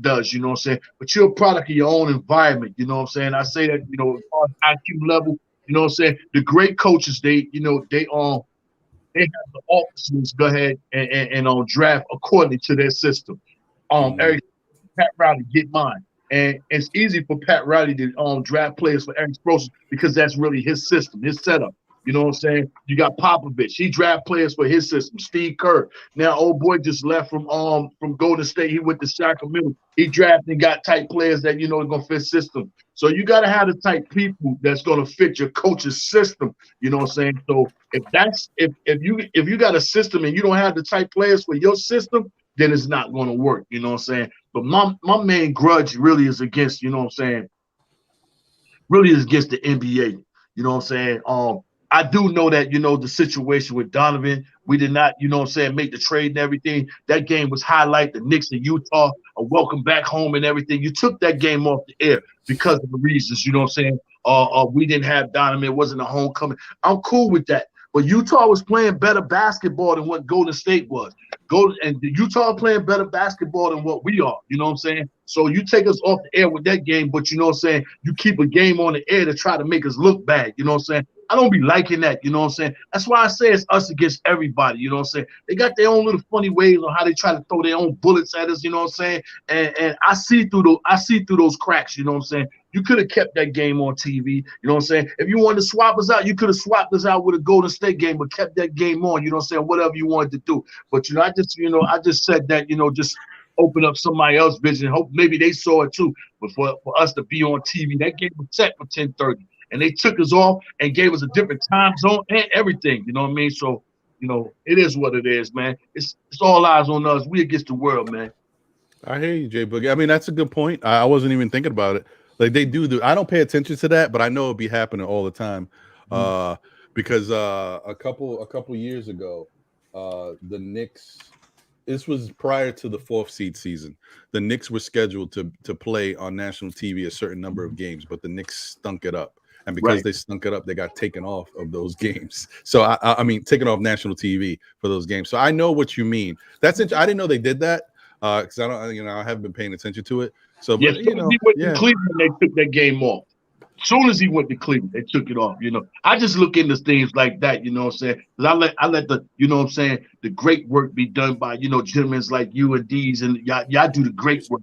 S3: does, you know what I'm saying? But you're a product of your own environment, you know what I'm saying? I say that, you know, on IQ level, you know what I'm saying? The great coaches, they have the officers go ahead and draft accordingly to their system. Eric Pat Riley, get mine. And it's easy for Pat Riley to draft players for Eric Spoelstra because that's really his system, his setup. You know what I'm saying? You got Popovich. He draft players for his system. Steve Kerr. Now, old boy just left from Golden State. He went to Sacramento. He drafted and got type players that you know are gonna fit system. So you gotta have the type people that's gonna fit your coach's system. You know what I'm saying? So if you got a system and you don't have the type players for your system, then it's not gonna work. You know what I'm saying? But my main grudge really is against, you know what I'm saying, really is against the NBA. You know what I'm saying? I do know that, you know, the situation with Donovan, we did not, you know what I'm saying, make the trade and everything. That game was highlight, the Knicks in Utah, a welcome back home and everything. You took that game off the air because of the reasons, you know what I'm saying? We didn't have Donovan. It wasn't a homecoming. I'm cool with that. But Utah was playing better basketball than what Golden State was. And Utah playing better basketball than what we are. You know what I'm saying? So you take us off the air with that game, but you know what I'm saying? You keep a game on the air to try to make us look bad. You know what I'm saying? I don't be liking that. You know what I'm saying? That's why I say it's us against everybody. You know what I'm saying? They got their own little funny ways on how they try to throw their own bullets at us. You know what I'm saying? And I see through those cracks. You know what I'm saying? You could have kept that game on TV. You know what I'm saying? If you wanted to swap us out, you could have swapped us out with a Golden State game, but kept that game on. You know what I'm saying? Whatever you wanted to do. But I just said that, just open up somebody else's vision. Hope maybe they saw it too. But for us to be on TV, that game was set for 10:30. And they took us off and gave us a different time zone and everything. You know what I mean? So, it is what it is, man. It's all eyes on us. We against the world, man.
S1: I hear you, Jay Boogie. I mean, that's a good point. I wasn't even thinking about it. Like they do. I don't pay attention to that, but I know it'll be happening all the time. Because a couple years ago, the Knicks. This was prior to the 4th seed season. The Knicks were scheduled to play on national TV a certain number of games, but the Knicks stunk it up. And because they stunk it up, they got taken off of those games. So I mean, taken off national TV for those games. So I know what you mean. That's I didn't know they did that because I don't, I haven't been paying attention to it. So,
S3: but, he went to Cleveland, they took that game off. As soon as he went to Cleveland, they took it off. I just look into things like that. You know what I'm saying? Because I let the, you know what I'm saying, the great work be done by, gentlemen like you and D's, and y'all do the great work.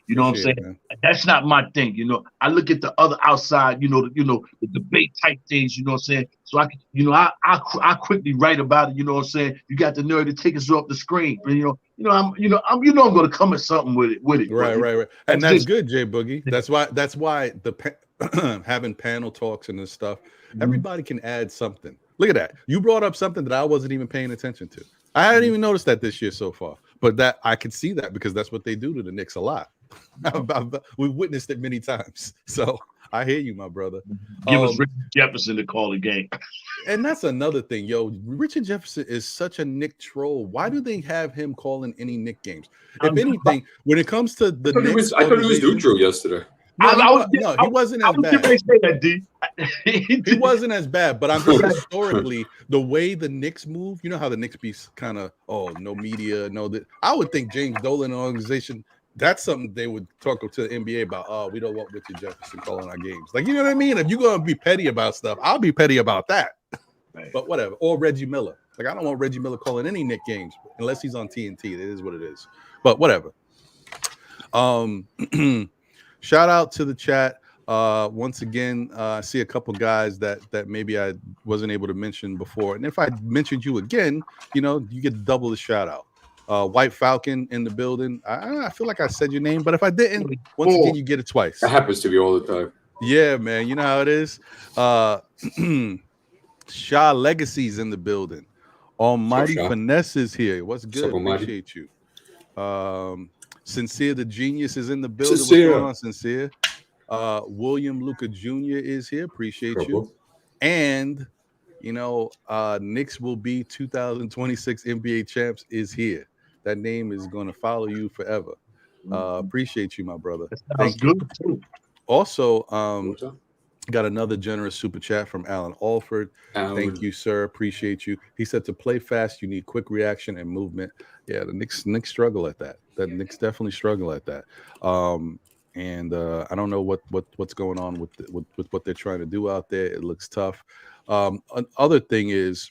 S3: You know what I'm saying? Man. That's not my thing. I look at the other outside. The debate type things. You know what I'm saying? So I quickly write about it. You know what I'm saying? You got the nerve to take us off the screen. I'm going to come at something with it.
S1: Right. And that's good, Jay Boogie. That's why the having panel talks and this stuff, everybody can add something. Look at that. You brought up something that I wasn't even paying attention to. I hadn't even noticed that this year so far, but that I could see that because that's what they do to the Knicks a lot. We've witnessed it many times. So I hear you, my brother.
S3: Give us Richard Jefferson to call the game.
S1: And that's another thing, yo. Richard Jefferson is such a Knick troll. Why do they have him calling any Knick games? If anything, when it comes to the Knicks,
S2: I thought he was neutral yesterday.
S1: No, he wasn't as bad. He wasn't as bad, but I'm just historically the way the Knicks move. You know how the Knicks be kind of no media, no that. I would think James Dolan and organization. That's something they would talk to the NBA about. Oh, we don't want Richard Jefferson calling our games. Like, you know what I mean? If you're gonna be petty about stuff, I'll be petty about that. Right. But whatever. Or Reggie Miller. Like, I don't want Reggie Miller calling any Knick games unless he's on TNT. It is what it is. But whatever. Shout out to the chat. Once again, I see a couple guys that maybe I wasn't able to mention before. And if I mentioned you again, you get double the shout out. White Falcon in the building. I feel like I said your name, but if I didn't, once again, you get it twice.
S2: That happens to me all the time.
S1: Yeah, man. You know how it is. Shaw Legacy's in the building. Almighty Finesse is here. What's good? Appreciate you. Sincere the Genius is in the building.
S2: Sincere.
S1: What's going on, Sincere? William Luca Jr. is here. Appreciate you. And Knicks will be 2026 NBA champs is here. That name is going to follow you forever. Appreciate you, my brother.
S3: That sounds
S1: Thank you.
S3: good too.
S1: Also, got another generous super chat from Alan Alford.
S2: Alan.
S1: Thank you, sir. Appreciate you. He said to play fast, you need quick reaction and movement. Yeah, the Knicks struggle at that. The Knicks definitely struggle at that. And I don't know what's going on with what they're trying to do out there. It looks tough. Other thing is,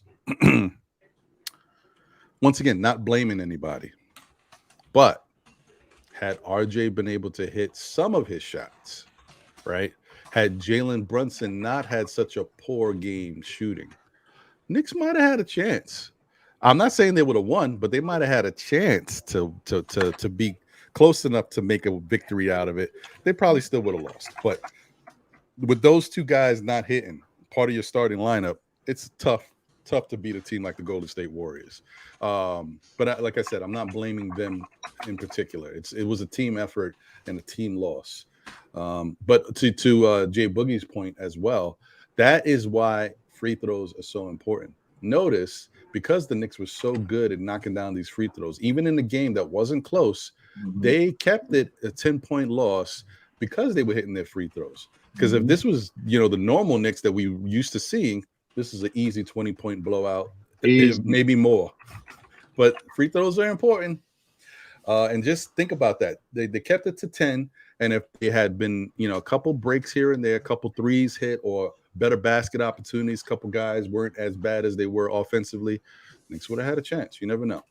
S1: once again, not blaming anybody, but had RJ been able to hit some of his shots, right? Had Jalen Brunson not had such a poor game shooting, Knicks might have had a chance. I'm not saying they would have won, but they might have had a chance to be close enough to make a victory out of it. They probably still would have lost. But with those two guys not hitting part of your starting lineup, it's tough to beat a team like the Golden State Warriors. But like I said, I'm not blaming them in particular. It was a team effort and a team loss. But to Jay Boogie's point as well, that is why free throws are so important. Notice, because the Knicks were so good at knocking down these free throws, even in a game that wasn't close, they kept it a 10-point loss because they were hitting their free throws. Because if this was, the normal Knicks that we used to seeing, this is an easy 20-point blowout, maybe more. But free throws are important. And just think about that. They kept it to 10. And if they had been, a couple breaks here and there, a couple threes hit or better basket opportunities, a couple guys weren't as bad as they were offensively, Knicks would have had a chance. You never know.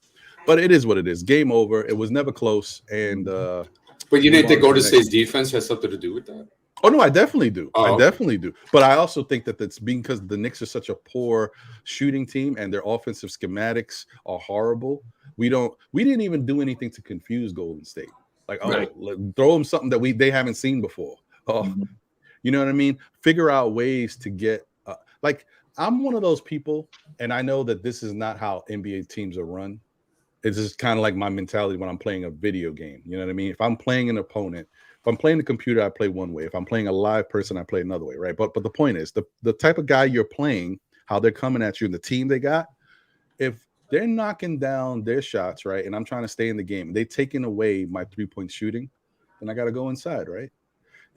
S1: But it is what it is. Game over. It was never close. And
S2: but you didn't think Golden State's defense has something to do with that?
S1: Oh, no, I definitely do.
S2: Oh,
S1: I definitely do. But I also think that that's because the Knicks are such a poor shooting team and their offensive schematics are horrible. We didn't even do anything to confuse Golden State. Like, throw them something that they haven't seen before. You know what I mean? Figure out ways to get I'm one of those people, and I know that this is not how NBA teams are run. It's just kind of like my mentality when I'm playing a video game. You know what I mean? If I'm playing an opponent, if I'm playing the computer, I play one way. If I'm playing a live person, I play another way, right? But the point is, the type of guy you're playing, how they're coming at you, and the team they got, if they're knocking down their shots, right, and I'm trying to stay in the game, they're taking away my three-point shooting, then I got to go inside, right?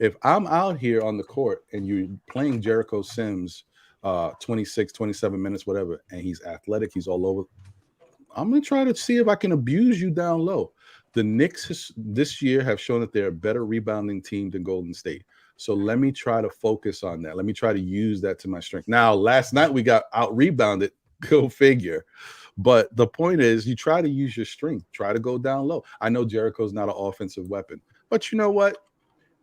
S1: If I'm out here on the court and you're playing Jericho Sims 26, 27 minutes, whatever, and he's athletic, he's all over, I'm going to try to see if I can abuse you down low. The Knicks this year have shown that they're a better rebounding team than Golden State. So let me try to focus on that. Let me try to use that to my strength. Now, last night we got out-rebounded. Go figure. But the point is, you try to use your strength. Try to go down low. I know Jericho's not an offensive weapon. But you know what?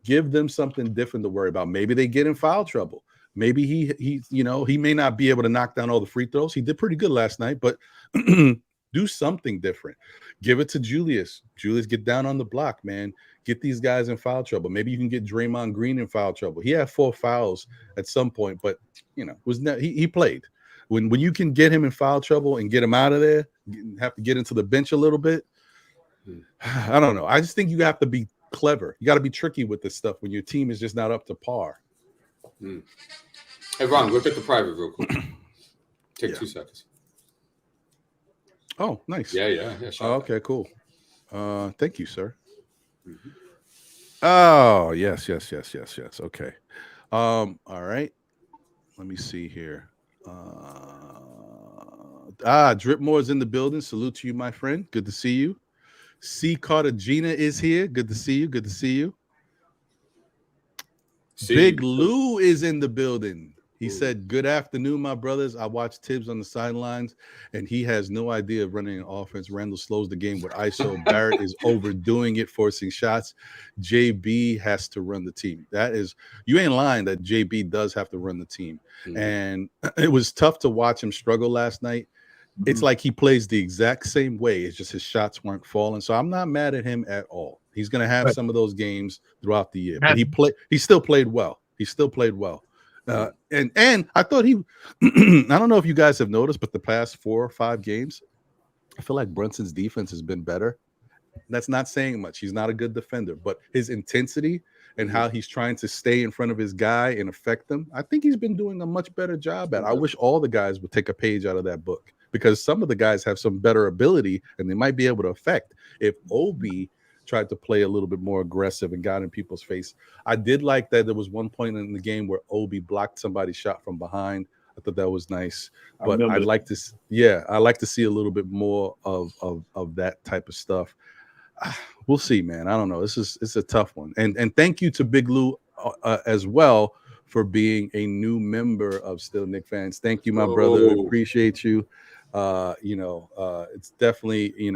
S1: Give them something different to worry about. Maybe they get in foul trouble. Maybe he may not be able to knock down all the free throws. He did pretty good last night, but do something different. Give it to Julius. Julius, get down on the block, man. Get these guys in foul trouble. Maybe you can get Draymond Green in foul trouble. He had 4 fouls at some point, but he played. When you can get him in foul trouble and get him out of there, have to get into the bench a little bit. I don't know. I just think you have to be clever. You got to be tricky with this stuff when your team is just not up to par.
S2: Hey, Ron, look at the private real quick. Take 2 seconds.
S1: Oh, nice.
S2: Yeah.
S1: Okay, cool. Thank you, sir. Oh, yes. Okay. All right. Let me see here. Dripmore's in the building. Salute to you, my friend. Good to see you. C. Cartagena is here. Good to see you. Big Lou is in the building. He said, "Good afternoon, my brothers. I watched Tibbs on the sidelines, and he has no idea of running an offense. Randall slows the game with ISO. Barrett is overdoing it, forcing shots. JB has to run the team." You ain't lying that JB does have to run the team. And it was tough to watch him struggle last night. It's like he plays the exact same way. It's just his shots weren't falling. So I'm not mad at him at all. He's going to have some of those games throughout the year. But he still played well. And I thought I don't know if you guys have noticed, but the past 4 or 5 games, I feel like Brunson's defense has been better. That's not saying much. He's not a good defender, but his intensity and how he's trying to stay in front of his guy and affect them. I think he's been doing a much better job at it. I wish all the guys would take a page out of that book, because some of the guys have some better ability and they might be able to affect. If Obi tried to play a little bit more aggressive and got in people's face. I did like that there was one point in the game where Obi blocked somebody's shot from behind. I thought that was nice, but I'd like to, I like to see a little bit more of that type of stuff. We'll see, man. I don't know. It's a tough one. And thank you to Big Lou as well for being a new member of Still Knick Fans. Thank you, my brother. Appreciate you. It's definitely,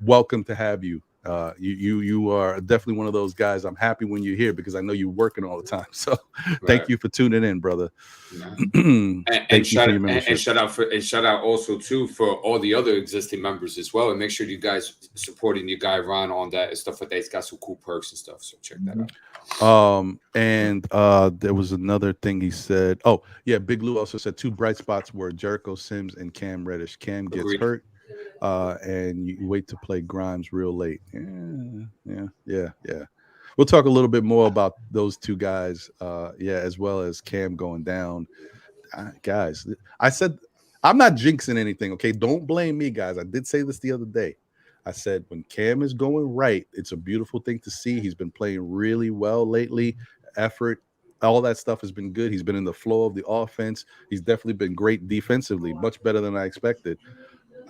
S1: welcome to have you. You are definitely one of those guys. I'm happy when you're here because I know you're working all the time. So thank you for tuning in, brother.
S2: and shout out also too for all the other existing members as well. And make sure you guys supporting your guy Ron on that and stuff like that. He's got some cool perks and stuff. So check that out.
S1: There was another thing he said. Oh yeah, Big Lou also said 2 bright spots were Jericho Sims and Cam Reddish. Cam gets hurt. And you wait to play Grimes real late. Yeah. We'll talk a little bit more about those 2 guys, as well as Cam going down. Guys, I said I'm not jinxing anything, okay? Don't blame me, guys. I did say this the other day. I said when Cam is going right, it's a beautiful thing to see. He's been playing really well lately. Effort, all that stuff has been good. He's been in the flow of the offense. He's definitely been great defensively, much better than I expected.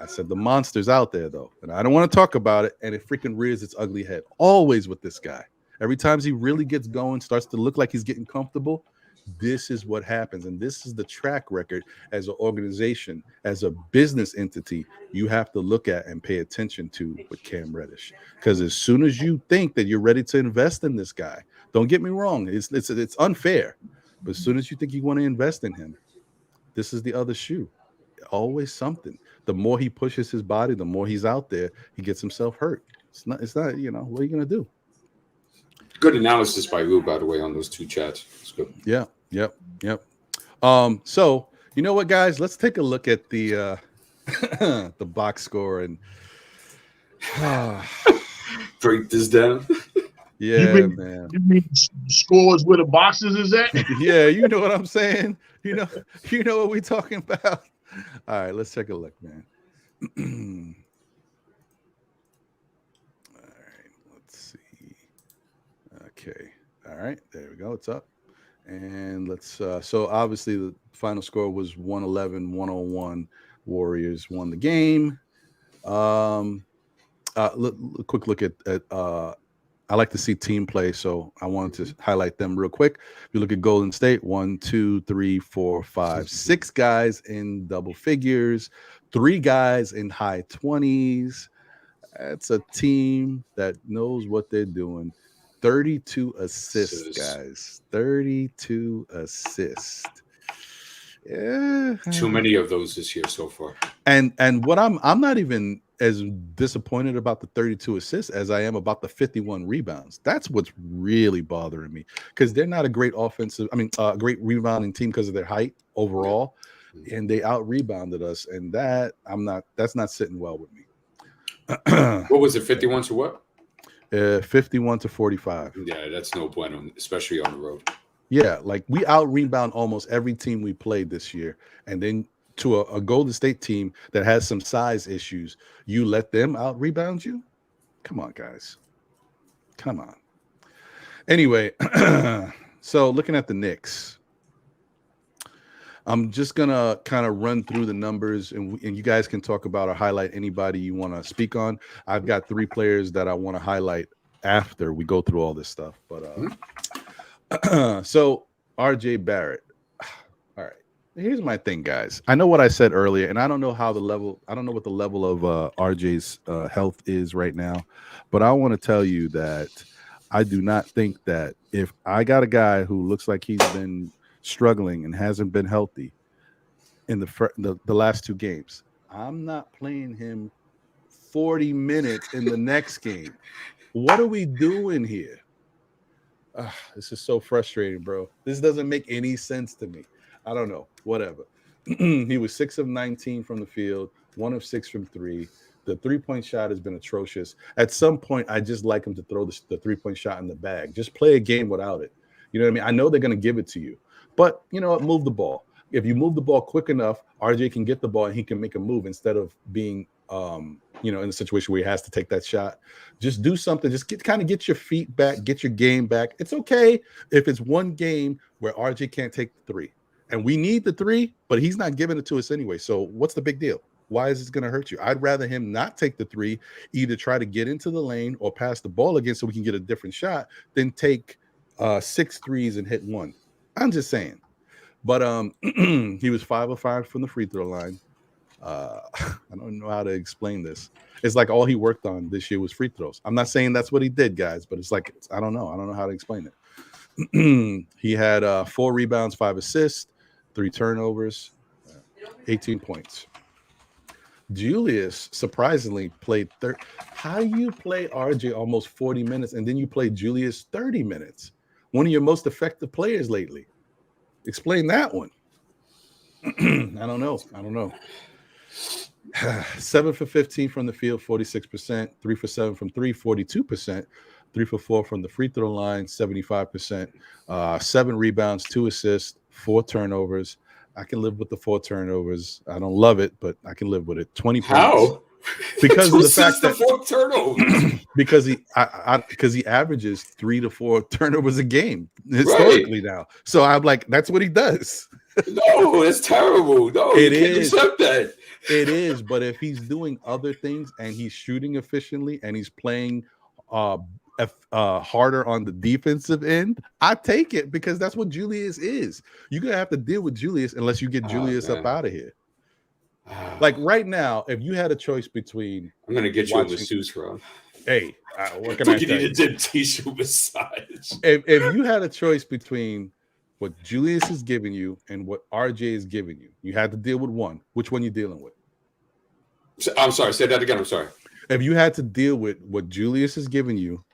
S1: I said the monster's out there, though, and I don't want to talk about it, and it freaking rears its ugly head. Always with this guy. Every time he really gets going, starts to look like he's getting comfortable, this is what happens, and this is the track record as an organization, as a business entity, you have to look at and pay attention to with Cam Reddish. Because as soon as you think that you're ready to invest in this guy, don't get me wrong, it's unfair, but as soon as you think you want to invest in him, this is the other shoe. Always something. The more he pushes his body, the more he's out there, he gets himself hurt. It's not, what are you going to do?
S2: Good analysis by Lou, by the way, on those 2 chats. It's good.
S1: Yeah. Yep. So you know what, guys? Let's take a look at the the box score and
S2: break this down.
S1: Yeah, man.
S3: You mean scores where the boxes is at?
S1: Yeah, you know what I'm saying. You know what we're talking about. All right, let's take a look, man. All right, let's see. Okay, all right, there we go. It's up, and let's. So obviously the final score was 111-101. Warriors won the game. Quick look at I like to see team play, so I wanted to highlight them real quick. If you look at Golden State, 1, 2, 3, 4, 5, 6 guys in double figures, 3 guys in high 20s. That's a team that knows what they're doing. 32 assists, guys. 32 assists. Yeah.
S2: Too many of those this year so far.
S1: And what I'm not even as disappointed about the 32 assists as I am about the 51 rebounds. That's what's really bothering me, because they're not a great great rebounding team because of their height overall, and they out rebounded us, and that's not sitting well with me.
S2: What was it, 51 to what?
S1: 51 to 45.
S2: Yeah, that's no bueno, especially on the road.
S1: Yeah, like we out rebound almost every team we played this year, and then to a Golden State team that has some size issues, you let them out rebound you? Come on, guys. Come on. Anyway, so looking at the Knicks, I'm just gonna kind of run through the numbers, and you guys can talk about or highlight anybody you want to speak on. I've got 3 players that I want to highlight after we go through all this stuff. But so RJ Barrett. All right. Here's my thing, guys. I know what I said earlier, and I don't know what the level of RJ's health is right now, but I want to tell you that I do not think that if I got a guy who looks like he's been struggling and hasn't been healthy in the last 2 games, I'm not playing him 40 minutes in the next game. What are we doing here? This is so frustrating, bro. This doesn't make any sense to me. I don't know. Whatever. He was 6 of 19 from the field, 1 of 6 from 3, The 3-point shot has been atrocious. At some point, I just like him to throw the 3-point shot in the bag. Just play a game without it. You know what I mean? I know they're going to give it to you, but you know what? Move the ball. If you move the ball quick enough, RJ can get the ball and he can make a move instead of being, in a situation where he has to take that shot. Just do something. Just get your feet back, get your game back. It's okay if it's one game where RJ can't take the 3, and we need the 3, but he's not giving it to us anyway. So what's the big deal? Why is this going to hurt you? I'd rather him not take the 3, either try to get into the lane or pass the ball again so we can get a different shot than take 6 threes and hit 1. I'm just saying. But he was 5 of 5 from the free throw line. I don't know how to explain this. It's like all he worked on this year was free throws. I'm not saying that's what he did, guys, but it's like I don't know. I don't know how to explain it. He had 4 rebounds, 5 assists, 3 turnovers, 18 points. Julius surprisingly played 30. How do you play RJ almost 40 minutes and then you play Julius 30 minutes? One of your most effective players lately. Explain that one. I don't know. 7 for 15 from the field, 46%. 3 for 7 from 3, 42%. 3 for 4 from the free throw line, 75%. 7 rebounds, 2 assists, 4 turnovers. I can live with the 4 turnovers. I don't love it, but I can live with it. 20 points.
S2: How?
S1: Because of the fact that
S2: 4 turnovers.
S1: because he averages 3 to 4 turnovers a game historically now. So I'm like, that's what he does.
S2: No, it's terrible. No,
S1: It
S2: you can't
S1: is.
S2: accept that.
S1: It is, but if he's doing other things and he's shooting efficiently and he's playing harder on the defensive end, I take it because that's what Julius is. You're gonna have to deal with Julius unless you get Julius up out of here. Like right now, if you had a choice between,
S2: I'm gonna get you a masseuse, Ron.
S1: Hey, what can I
S2: You
S1: tell
S2: need
S1: you?
S2: a tissue massage.
S1: If you had a choice between what Julius is giving you and what RJ is giving you, you had to deal with one. Which one you dealing with?
S2: I'm sorry. Say that again. I'm sorry.
S1: If you had to deal with what Julius is giving you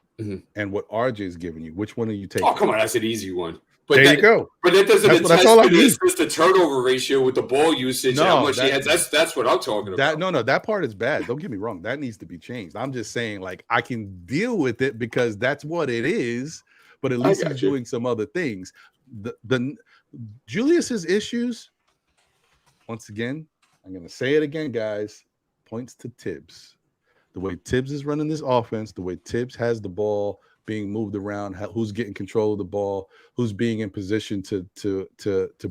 S1: and what RJ is giving you, which one are you taking?
S2: Oh, come on. That's an easy one. But
S1: there you go.
S2: But that doesn't
S1: that's all I need.
S2: It's the turnover ratio with the ball usage and how much he has. That's what I'm talking about.
S1: No, that part is bad. Don't get me wrong. That needs to be changed. I'm just saying, like, I can deal with it because that's what it is. But at least he's doing some other things. The Julius's issues, once again, I'm going to say it again, guys, points to Tibbs. The way Tibbs is running this offense, the way Tibbs has the ball being moved around, who's getting control of the ball, who's being in position to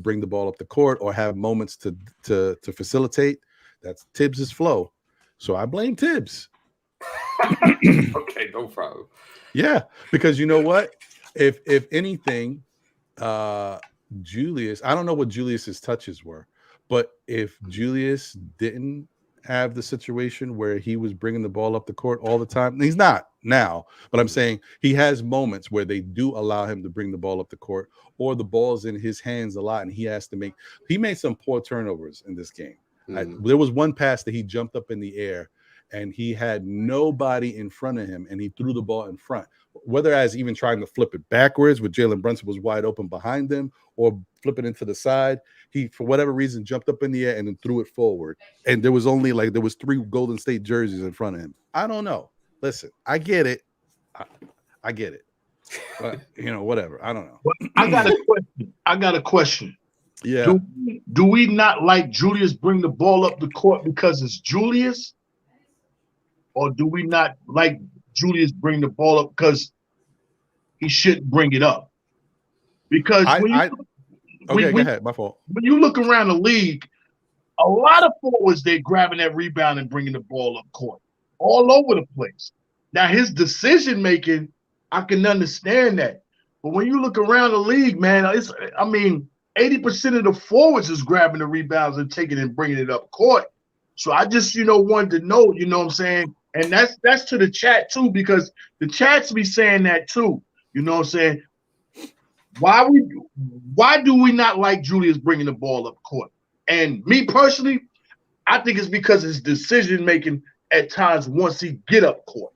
S1: bring the ball up the court or have moments to facilitate. That's Tibbs's flow. So I blame Tibbs.
S2: Okay, no problem.
S1: Yeah, because you know what? If anything, Julius, I don't know what Julius's touches were, but if Julius didn't have the situation where he was bringing the ball up the court all the time, he's not now, but I'm saying he has moments where they do allow him to bring the ball up the court or the ball's in his hands a lot and he made some poor turnovers in this game. There was one pass that he jumped up in the air and he had nobody in front of him and he threw the ball in front, whether as even trying to flip it backwards with Jalen Brunson was wide open behind him or flip it into the side. He, for whatever reason, jumped up in the air and then threw it forward. And there was 3 Golden State jerseys in front of him. I don't know. Listen, I get it. I get it. But, whatever. I don't know.
S3: I got a question.
S1: Yeah.
S3: Do we not like Julius bring the ball up the court because it's Julius? Or do we not like Julius bring the ball up because he shouldn't bring it up? Because
S1: go ahead. My fault.
S3: When you look around the league, a lot of forwards, they're grabbing that rebound and bringing the ball up court all over the place. Now, his decision making, I can understand that. But when you look around the league, man, 80% of the forwards is grabbing the rebounds and taking it and bringing it up court. So I just, wanted to know, what I'm saying? And that's to the chat too, because the chats be saying that too. You know what I'm saying? Why do we not like Julius bringing the ball up court? And me personally, I think it's because his decision making at times once he get up court.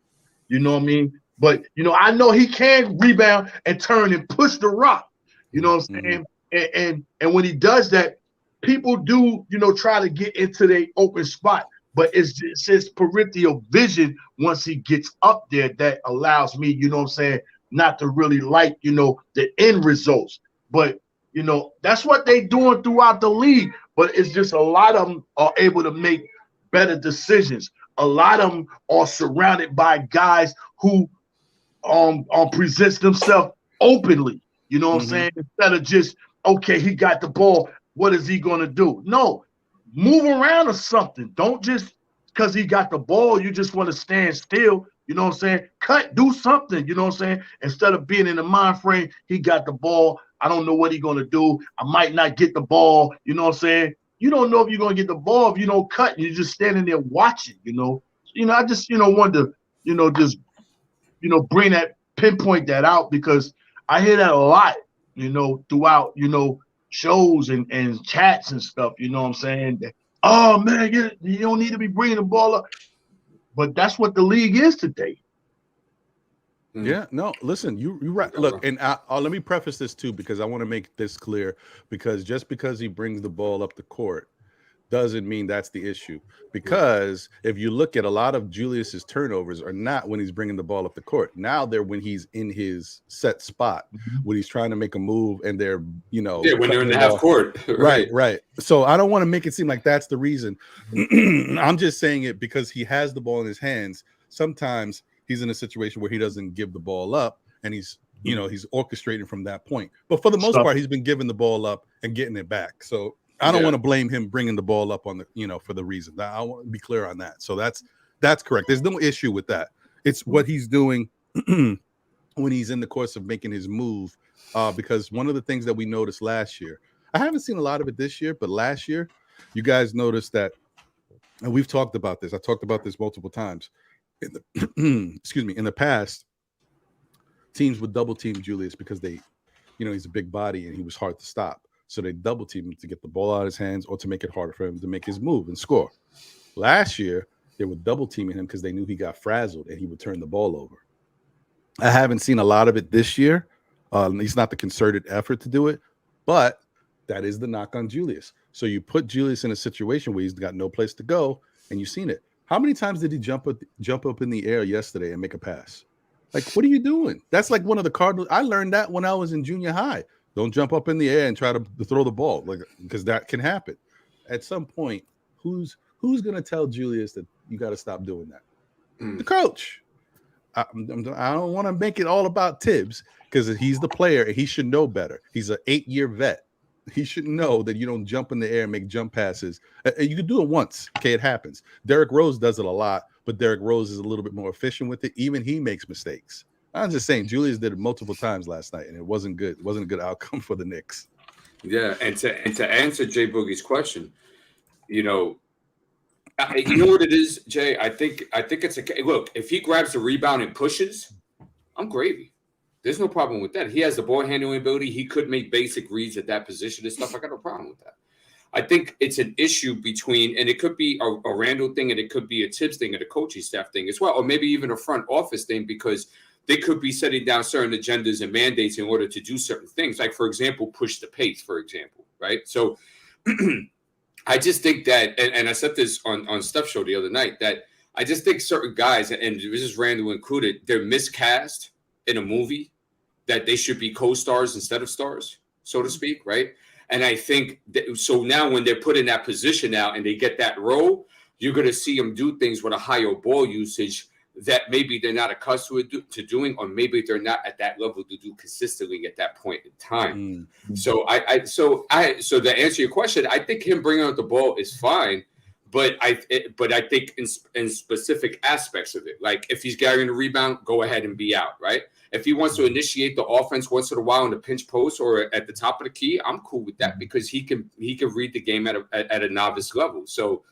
S3: You know what I mean? But I know he can rebound and turn and push the rock. You know what I'm saying? And when he does that, people do try to get into their open spot. but it's his peripheral vision once he gets up there that allows me, you know what I'm saying, not to really like, you know, the end results. But, you know, that's what they doing throughout the league. But it's just a lot of them are able to make better decisions. A lot of them are surrounded by guys who presents themselves openly. You know what I'm saying? Instead of just, okay, he got the ball, what is he going to do? No, move around or something. Don't just because he got the ball, you just want to stand still. You know what I'm saying? Cut, do something. You know what I'm saying? Instead of being in the mind frame, he got the ball. I don't know what he's going to do. I might not get the ball. You know what I'm saying? You don't know if you're going to get the ball if you don't cut. You're just standing there watching, you know. You know, I just, you know, wanted to, you know, just, you know, pinpoint that out because I hear that a lot, you know, throughout, you know, shows and chats and stuff, you know what I'm saying? That, oh, man, you don't need to be bringing the ball up. But that's what the league is today.
S1: Yeah, no, listen, you're right. Look, and let me preface this too, because I want to make this clear, because just because he brings the ball up the court doesn't mean that's the issue. Because if you look at a lot of Julius's turnovers are not when he's bringing the ball up the court. Now they're when he's in his set spot, when he's trying to make a move and they're, you know,
S2: when they're in the half court.
S1: Right. So I don't want to make it seem like that's the reason. I'm just saying it because he has the ball in his hands. Sometimes he's in a situation where he doesn't give the ball up and he's, you know, he's orchestrating from that point. But for the most part, he's been giving the ball up and getting it back. So I don't want to blame him bringing the ball up on the, you know, for the reason. I want to be clear on that. So that's correct. There's no issue with that. It's what he's doing when he's in the course of making his move. Because one of the things that we noticed last year, I haven't seen a lot of it this year, but last year, you guys noticed that, and we've talked about this. I talked about this multiple times. In the excuse me, in the past, teams would double team Julius because they, you know, he's a big body and he was hard to stop. So they double team him to get the ball out of his hands or to make it harder for him to make his move and score. Last year, they were double teaming him because they knew he got frazzled and he would turn the ball over. I haven't seen a lot of it this year. At least not the concerted effort to do it, but that is the knock on Julius. So you put Julius in a situation where he's got no place to go, and you've seen it. How many times did he jump up in the air yesterday and make a pass? Like, what are you doing? That's like one of the Cardinals. I learned that when I was in junior high. Don't jump up in the air and try to throw the ball, like, because that can happen. At some point, who's going to tell Julius that you got to stop doing that? The coach. I don't want to make it all about Tibbs because he's the player and he should know better. He's an 8-year vet. He should know that you don't jump in the air and make jump passes. You can do it once. Okay, it happens. Derrick Rose does it a lot, but Derrick Rose is a little bit more efficient with it. Even he makes mistakes. I'm just saying, Julius did it multiple times last night, and it wasn't good. It wasn't a good outcome for the Knicks.
S2: Yeah, and to answer Jay Boogie's question, you know what it is, Jay. I think it's look. If he grabs the rebound and pushes, I'm gravy. There's no problem with that. He has the ball handling ability. He could make basic reads at that position and stuff. I got no problem with that. I think it's an issue between, and it could be a Randall thing, and it could be a Tibbs thing, and a coaching staff thing as well, or maybe even a front office thing, because they could be setting down certain agendas and mandates in order to do certain things. Like, for example, push the pace, for example, right? So I just think that, and I said this on Stuff Show the other night, that I just think certain guys, and this is Randall included, they're miscast in a movie that they should be co-stars instead of stars, so to speak, right? And I think that, so now when they're put in that position now and they get that role, you're going to see them do things with a higher ball usage that maybe they're not accustomed to doing, or maybe they're not at that level to do consistently at that point in time. So so to answer your question, I think him bringing out the ball is fine, but I think in specific aspects of it, like if he's carrying the rebound, go ahead and be out, right? If he wants to initiate the offense once in a while in the pinch post or at the top of the key, I'm cool with that because he can read the game at a novice level. So.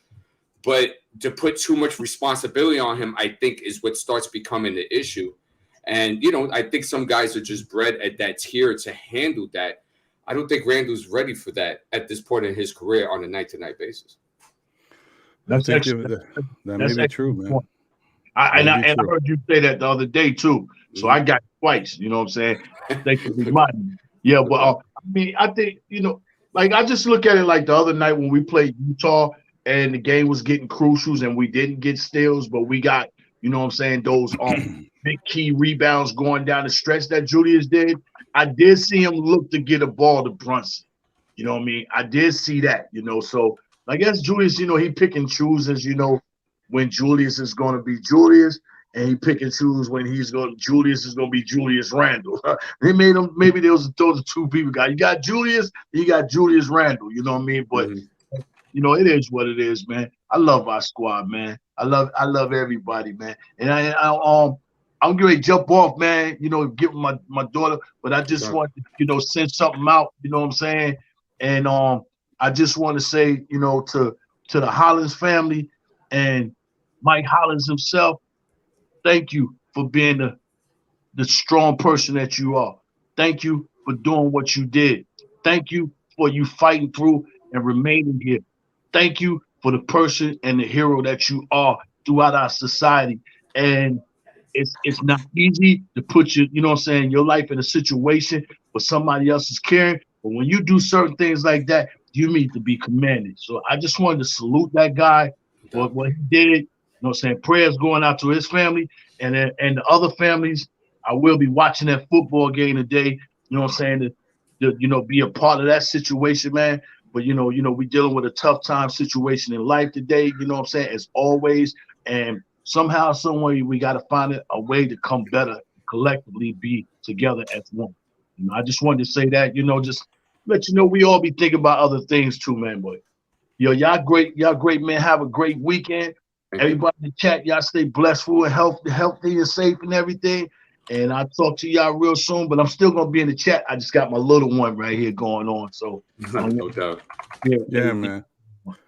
S2: But to put too much responsibility on him, I think, is what starts becoming the issue. And, you know, I think some guys are just bred at that tier to handle that. I don't think Randall's ready for that at this point in his career on a night-to-night basis.
S3: That may be true, man. I heard you say that the other day, too. So I got twice, you know what I'm saying? Thank you for reminding me. Yeah, but I mean, I think, you know, like I just look at it like the other night when we played Utah. and the game was getting crucials, and we didn't get steals, but we got, you know what I'm saying, those big key rebounds going down the stretch that Julius did. I did see him look to get a ball to Brunson. You know what I mean? I did see that, you know. So I guess Julius, you know, he pick and chooses, you know, when Julius is going to be Julius, and he pick and choose when Julius is going to be Julius Randle. They made him, maybe those are two people guys. You got Julius, you got Julius Randle, you know what I mean? But you know, it is what it is, man. I love our squad, man. I love everybody, man. And I'm going to jump off, man, you know, give my daughter, but I just want to, you know, send something out, you know what I'm saying? And I just want to say, you know, to the Hollins family and Mike Hollins himself, thank you for being the strong person that you are. Thank you for doing what you did. Thank you for you fighting through and remaining here. Thank you for the person and the hero that you are throughout our society. And it's not easy to put you know what I'm saying, your life in a situation where somebody else is caring. But when you do certain things like that, you need to be commended. So I just wanted to salute that guy for what he did. You know what I'm saying? Prayers going out to his family and the other families. I will be watching that football game today. You know what I'm saying? To you know, be a part of that situation, man. But you know, we dealing with a tough time situation in life today. You know what I'm saying? As always, and somehow, some way, we got to find a way to come better, collectively be together as one. You know, I just wanted to say that. You know, just let you know we all be thinking about other things too, man. But yo, y'all great, man. Have a great weekend. Everybody in the chat, y'all stay blessed, full and healthy and safe and everything. And I'll talk to y'all real soon, but I'm still going to be in the chat. I just got my little one right here going on. So,
S2: no doubt.
S1: Yeah, man.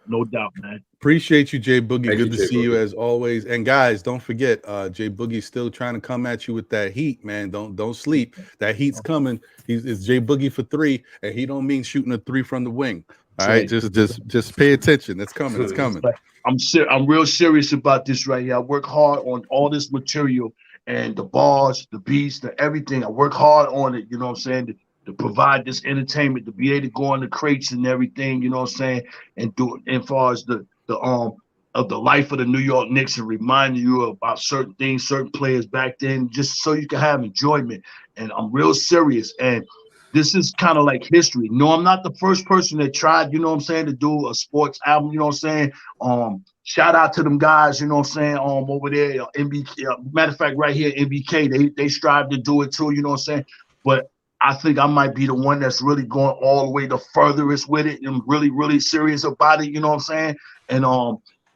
S3: No doubt, man.
S1: Appreciate you, Jay Boogie.
S2: Thank
S1: Good
S2: you,
S1: to
S2: Jay
S1: see you
S2: Boogie.
S1: as always. And guys, don't forget, Jay Boogie's still trying to come at you with that heat, man. Don't sleep. That heat's coming. It's Jay Boogie for 3, and he don't mean shooting a 3 from the wing. All right, just pay attention. It's coming. It's coming.
S3: I'm real serious about this right here. I work hard on all this material and the bars, the beats, the everything. I work hard on it, you know what I'm saying, to provide this entertainment, to be able to go on the crates and everything, you know what I'm saying, and do it as far as the of the life of the New York Knicks and remind you about certain things, certain players back then, just so you can have enjoyment. And I'm real serious. And this is kind of like history. No, I'm not the first person that tried, you know what I'm saying, to do a sports album, you know what I'm saying. Shout out to them guys, you know what I'm saying, over there, MBK. Matter of fact, right here, MBK, they strive to do it too, you know what I'm saying. But I think I might be the one that's really going all the way the furthest with it and really, really serious about it, you know what I'm saying.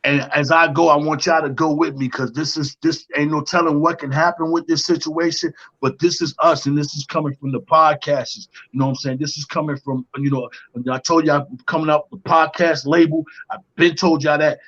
S3: And as I go, I want y'all to go with me, because this ain't no telling what can happen with this situation, but this is us, and this is coming from the podcasters. You know what I'm saying? This is coming from, you know, I told y'all I'm coming up with the podcast label. I've been told y'all that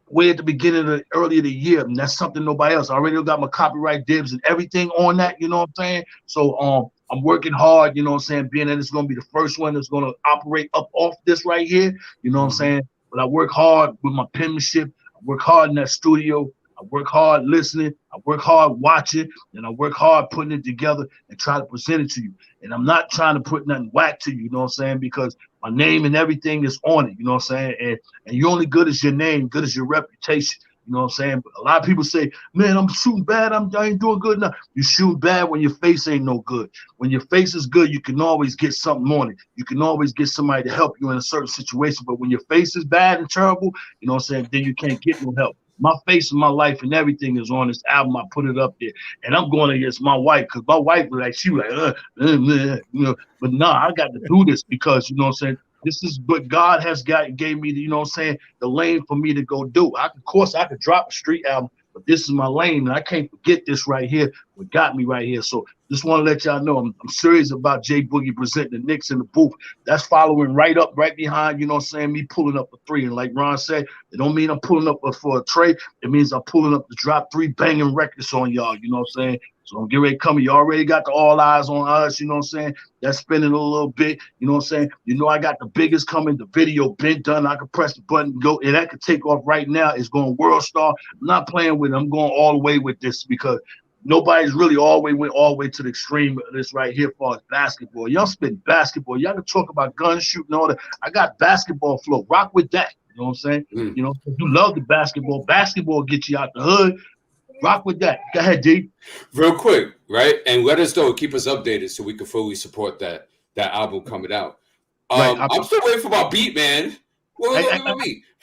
S3: way at the beginning of earlier the year, and that's something nobody else. I already got my copyright dibs and everything on that, you know what I'm saying? So I'm working hard, you know what I'm saying, being that it's going to be the first one that's going to operate up off this right here, you know what I'm saying? But I work hard with my penmanship. I work hard in that studio. I work hard listening. I work hard watching. And I work hard putting it together and try to present it to you. And I'm not trying to put nothing whack to you know what I'm saying? Because my name and everything is on it, you know what I'm saying? And you're only good as your name, good as your reputation. You know what I'm saying? But a lot of people say, man, I'm shooting bad. I ain't doing good enough. You shoot bad when your face ain't no good. When your face is good, you can always get something on it. You can always get somebody to help you in a certain situation. But when your face is bad and terrible, you know what I'm saying, then you can't get no help. My face and my life and everything is on this album. I put it up there. And I'm going against my wife, because my wife was like, she was like, you know. But no, I got to do this because, you know what I'm saying, this is what God has gave me, you know what I'm saying, the lane for me to go do. Of course, I could drop a street album, but this is my lane, and I can't forget this right here, what got me right here. So just want to let y'all know I'm serious about Jay Boogie presenting the Knicks in the booth. That's following right behind, you know what I'm saying, me pulling up a 3. And like Ron said, it don't mean I'm pulling up for a trade. It means I'm pulling up to drop 3 banging records on y'all, you know what I'm saying? So I'm getting ready to come. You already got the all eyes on us, you know what I'm saying? That's spinning a little bit, you know what I'm saying? You know I got the biggest coming, the video been done. I can press the button and go, and that could take off right now. It's going World Star. I'm not playing with it. I'm going all the way with this, because nobody's really went all the way to the extreme of this right here as far as basketball. Y'all spit basketball. Y'all can talk about gun shooting, all that. I got basketball flow. Rock with that. You know what I'm saying?
S2: Mm.
S3: You know, you love the basketball. Basketball gets you out the hood. Rock with that. Go ahead, D.
S2: Real quick, right? And let us know, keep us updated so we can fully support that album coming out.
S3: Right.
S2: I'm still waiting for my beat, man.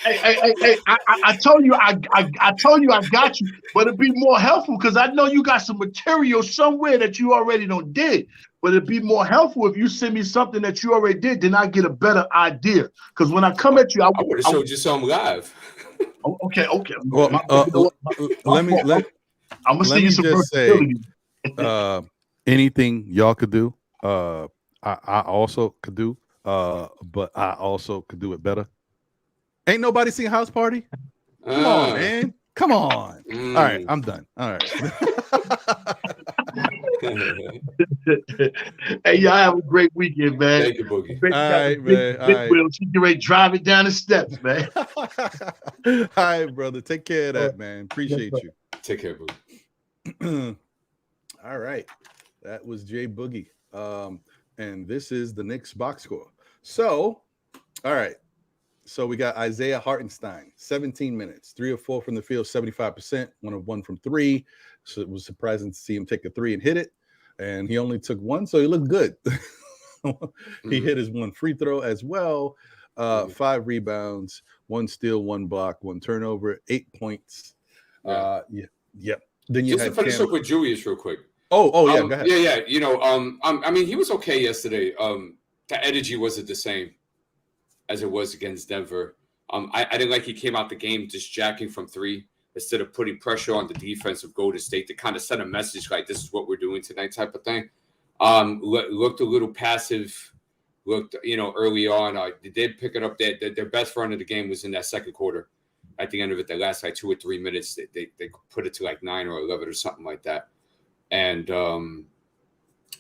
S3: I told you I told you I got you, but it'd be more helpful because I know you got some material somewhere that you already done did. But it'd be more helpful if you send me something that you already did, then I get a better idea. Because when I come at you,
S2: I would have showed you something live.
S3: Okay.
S1: Well, I'm gonna
S3: see you some versatility.
S1: Anything y'all could do, I also could do, but I also could do it better. Ain't nobody seen House Party? Come on, man. Come on. All right, I'm done. All right.
S3: Hey, y'all have a great weekend, man.
S2: Thank you, Boogie.
S1: All right, man. All right.
S3: You can ready to drive it down the steps, man.
S1: All right, brother. Take care of that, man. Appreciate you.
S2: Take care, Boogie.
S1: All right. That was Jay Boogie. And this is the Knicks box score. So, all right. So we got Isaiah Hartenstein, 17 minutes, 3 of 4 from the field, 75%, 1 of 1 from 3. So it was surprising to see him take a 3 and hit it. And he only took 1, so he looked good. He hit his 1 free throw as well. 5 rebounds, 1 steal, 1 block, 1 turnover, 8 points. Then you
S2: just to finish up with Julius real quick.
S1: Oh yeah, go ahead.
S2: Yeah. You know, I mean, he was okay yesterday. The energy wasn't the same as it was against Denver. I didn't like he came out the game just jacking from 3 instead of putting pressure on the defense of Golden State to kind of send a message like this is what we're doing tonight type of thing. Looked a little passive. Looked, early on. They did pick it up. Their best run of the game was in that second quarter. At the end of it, the last 2 or 3 minutes, they put it to 9 or 11 or something like that. And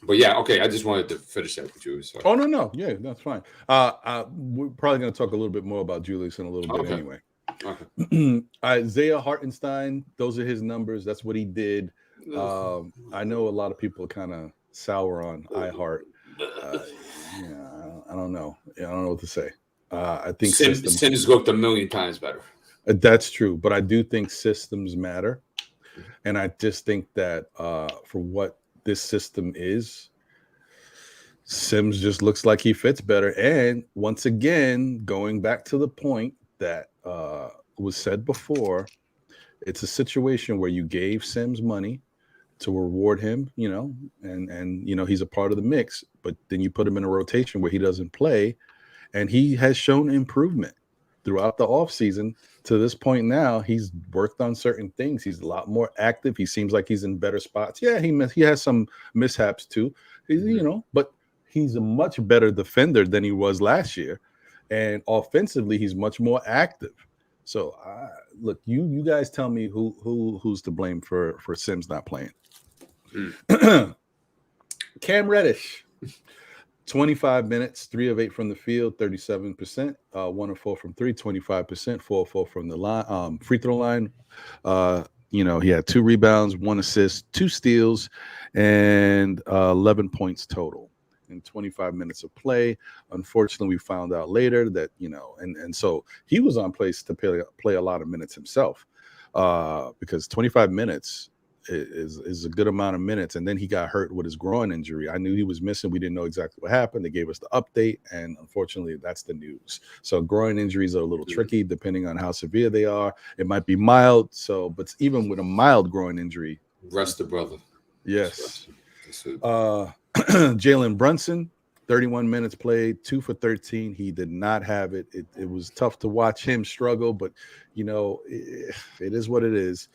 S2: but yeah, okay. I just wanted to finish that with you. Sorry.
S1: Oh no, yeah, that's fine. We're probably going to talk a little bit more about Julius in a little bit anyway. Okay. Isaiah Hartenstein, those are his numbers. That's what he did. I know a lot of people kind of sour on iHeart. I don't know. I don't know what to say. I think
S2: Sims looked a million times better.
S1: That's true, but I do think systems matter, and I just think that for what this system is, Sims just looks like he fits better. And once again, going back to the point that was said before, it's a situation where you gave Sims money to reward him, and he's a part of the mix, but then you put him in a rotation where he doesn't play, and he has shown improvement throughout the offseason to this point. Now he's worked on certain things. He's a lot more active. He seems like he's in better spots. Yeah, he has some mishaps too, but he's a much better defender than he was last year, and offensively he's much more active. So look, you guys tell me who's to blame for Sims not playing. Cam Reddish, 25 minutes, 3 of 8 from the field, 37%, 1 of 4 from 3, 25%, 4 of 4 from the line, free throw line. He had 2 rebounds, 1 assist, 2 steals, and 11 points total in 25 minutes of play. Unfortunately, we found out later that, and so he was on pace to play a lot of minutes himself, because 25 minutes is a good amount of minutes. And then he got hurt with his groin injury. I knew he was missing. We didn't know exactly what happened. They gave us the update, and unfortunately that's the news. So groin injuries are a little tricky depending on how severe they are. It might be mild. But even with a mild groin injury,
S2: rest the brother.
S1: Yes. Jalen Brunson, 31 minutes played, 2 for 13. He did not have it. It was tough to watch him struggle, but it is what it is.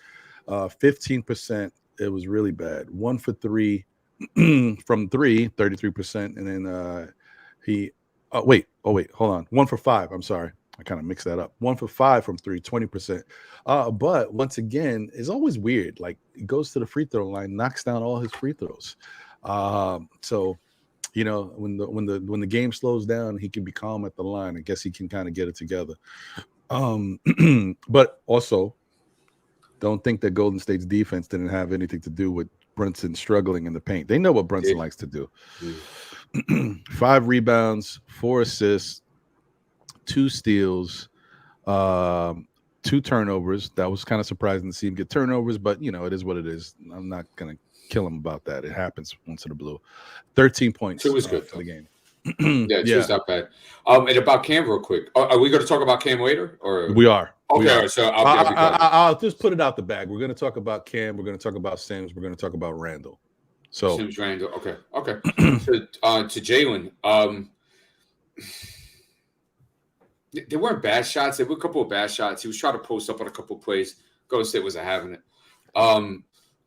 S1: 15%. It was really bad. 1 for 3 from 3, 33%. And then hold on. 1 for 5. I'm sorry. I kind of mixed that up. 1 for 5 from 3, 20%. But once again, it's always weird. Like, he goes to the free throw line, knocks down all his free throws. So when the game slows down, he can be calm at the line. I guess he can kind of get it together. But also, don't think that Golden State's defense didn't have anything to do with Brunson struggling in the paint. They know what Brunson likes to do. 5 rebounds, 4 assists, 2 steals, 2 turnovers. That was kind of surprising to see him get turnovers, but it is what it is. I'm not gonna kill him about that. It happens once in a blue. 13 points.
S2: 2 was good
S1: for the game.
S2: Yeah, 2 was not bad. And about Cam, real quick. Are we going to talk about Cam later, or
S1: we are?
S2: Okay,
S1: we are.
S2: All right, so I'll
S1: just put it out the bag. We're going to talk about Cam. We're going to talk about Sims. We're going to talk about Randall. So
S2: Sims, Randall. Okay. To Jalen, there weren't bad shots. There were a couple of bad shots. He was trying to post up on a couple of plays. Golden State wasn't having it.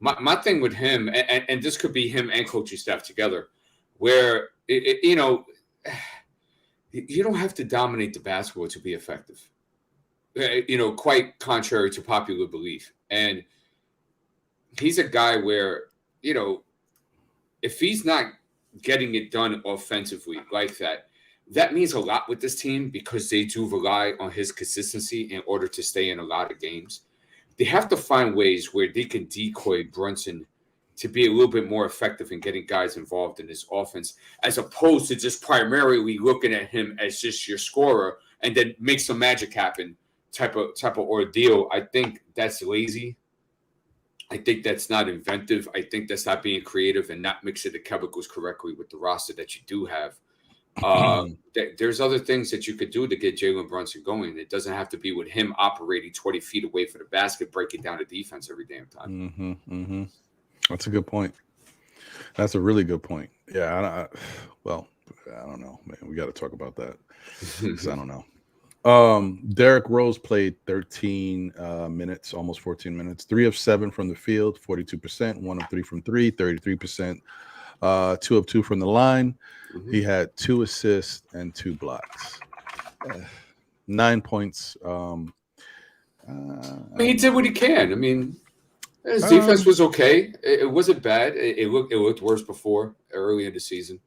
S2: My thing with him, and this could be him and coaching staff together, where you don't have to dominate the basketball to be effective. Quite contrary to popular belief. And he's a guy where, if he's not getting it done offensively like that, that means a lot with this team, because they do rely on his consistency in order to stay in a lot of games. They have to find ways where they can decoy Brunson to be a little bit more effective in getting guys involved in this offense, as opposed to just primarily looking at him as just your scorer and then make some magic happen type of ordeal. I think that's lazy. I think that's not inventive. I think that's not being creative and not mixing the chemicals correctly with the roster that you do have. There's other things that you could do to get Jalen Brunson going. It doesn't have to be with him operating 20 feet away from the basket, breaking down the defense every damn time.
S1: That's a good point. That's a really good point. Yeah. I don't know, man. We got to talk about that, because I don't know. Derrick Rose played 13 minutes, almost 14 minutes. 3 of 7 from the field, 42%. 1 of 3 from 3, 33%. 2 of 2 from the line. He had 2 assists and 2 blocks. 9 points.
S2: He did what he can. I mean, his defense was okay. It wasn't bad. It looked worse before, early in the season.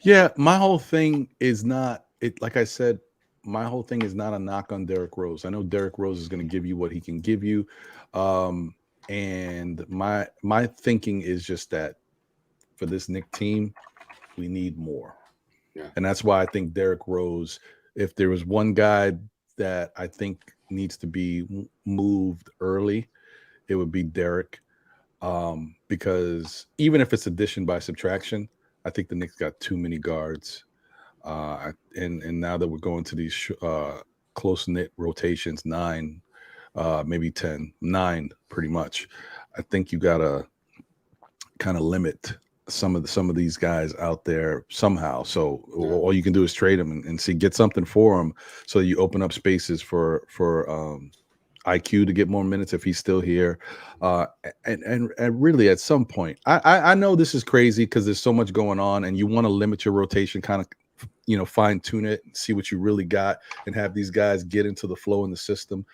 S1: Yeah, my whole thing is not it. Like I said, my whole thing is not a knock on Derrick Rose. I know Derrick Rose is going to give you what he can give you, and my thinking is just that for this Knicks team, we need more.
S2: Yeah.
S1: And that's why I think Derrick Rose, if there was one guy that I think needs to be moved early, it would be Derrick, because even if it's addition by subtraction, I think the Knicks got too many guards. And now that we're going to these close-knit rotations, 9, maybe 10, 9 pretty much, I think you got to kind of limit some of these guys out there somehow. So all you can do is trade them and see, get something for them, so you open up spaces for IQ to get more minutes if he's still here. And really at some point, I know this is crazy because there's so much going on and you want to limit your rotation, kind of fine tune it, see what you really got, and have these guys get into the flow in the system.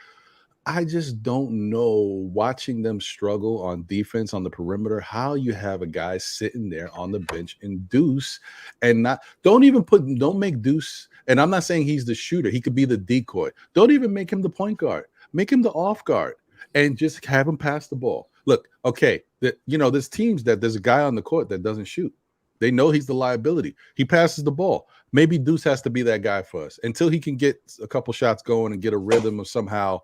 S1: I just don't know, watching them struggle on defense on the perimeter, how you have a guy sitting there on the bench in Deuce and don't make Deuce. And I'm not saying he's the shooter. He could be the decoy. Don't even make him the point guard. Make him the off guard and just have him pass the ball. Look, okay, there's teams that there's a guy on the court that doesn't shoot. They know he's the liability. He passes the ball. Maybe Deuce has to be that guy for us until he can get a couple shots going and get a rhythm of somehow.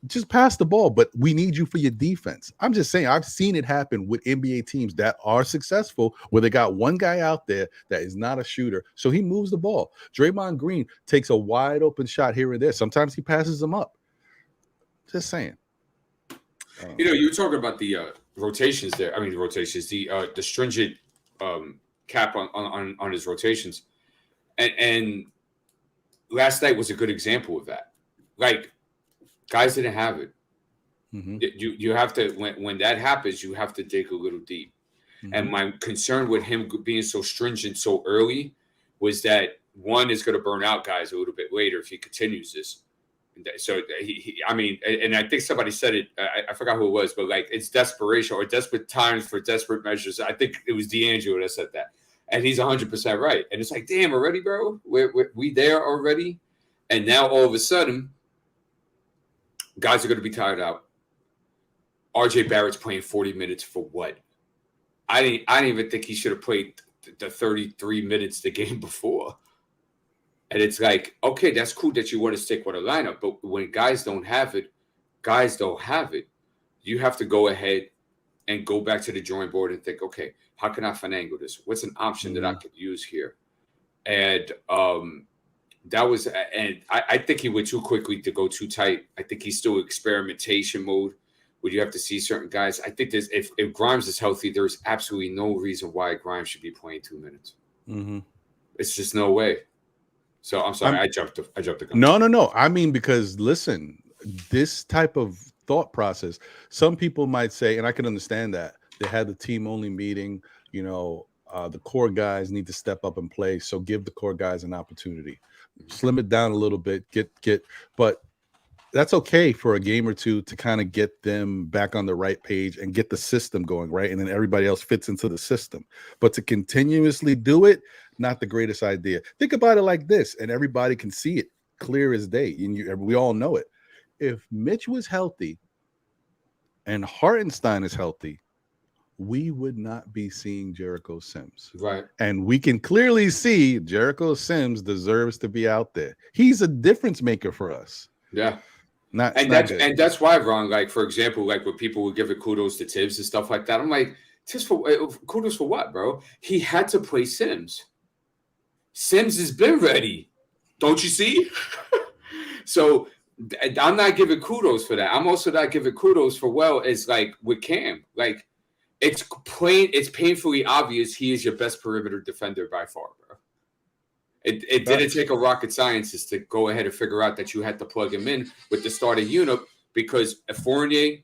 S1: Just pass the ball, but we need you for your defense. I'm just saying, I've seen it happen with NBA teams that are successful where they got one guy out there that is not a shooter, so he moves the ball. Draymond Green takes a wide open shot here and there. Sometimes he passes them up. Just saying.
S2: You were talking about the rotations there. I mean, the stringent cap on his rotations, and last night was a good example of that. Like, guys didn't have it. Mm-hmm. You have to, when that happens, you have to dig a little deep. Mm-hmm. And my concern with him being so stringent so early was that one is going to burn out guys a little bit later if he continues this. So and I think somebody said it. I forgot who it was, but like, it's desperation or desperate times for desperate measures. I think it was D'Angelo that said that, and he's 100% right. And it's like, damn, already, bro, we there already, and now all of a sudden, guys are going to be tired out. RJ Barrett's playing 40 minutes for what? I didn't even think he should have played the 33 minutes the game before. And it's like, okay, that's cool that you want to stick with a lineup, but when guys don't have it, you have to go ahead and go back to the drawing board and think, okay, how can I finagle this? What's an option that I could use here? And that was, and I think he went too quickly to go too tight. I think he's still experimentation mode where you have to see certain guys. I think there's, if Grimes is healthy, there's absolutely no reason why Grimes should be playing 2 minutes. It's just no way. So I'm sorry, I jumped the gun.
S1: No. I mean, because listen, this type of thought process, some people might say, and I can understand that, they had the team only meeting, you know, the core guys need to step up and play. So give the core guys an opportunity. Slim it down a little bit, but that's okay for a game or two to kind of get them back on the right page and get the system going, right? And then everybody else fits into the system. But to continuously do it, not the greatest idea. Think about it like this, and everybody can see it clear as day, and we all know it. If Mitch was healthy and Hartenstein is healthy, we would not be seeing Jericho Sims.
S2: Right.
S1: And we can clearly see Jericho Sims deserves to be out there. He's a difference maker for us.
S2: Yeah.
S1: And
S2: that's why, Ron, like, for example, like when people would give it kudos to Tibbs and stuff like that, I'm like, kudos for what, bro? He had to play Sims. Sims has been ready. Don't you see? So I'm not giving kudos for that. I'm also not giving kudos for, well, it's like with Cam. Like, it's painfully obvious he is your best perimeter defender by far, bro. It didn't take a rocket scientist to go ahead and figure out that you had to plug him in with the starting unit, because Fournier,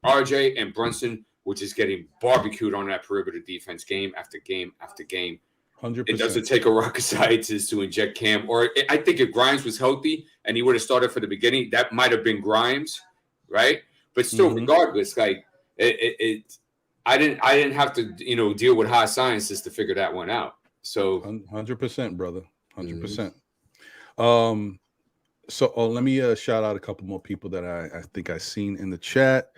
S2: RJ, and Brunson were just getting barbecued on that perimeter defense game after game after game.
S1: 100%.
S2: It doesn't take a rocket scientist to inject Cam. Or I think if Grimes was healthy and he would have started for the beginning, that might have been Grimes, right? But still, regardless, like I didn't have to, you know, deal with high sciences to figure that one out. So
S1: 100%, brother, 100%. So let me shout out a couple more people that I think I seen in the chat.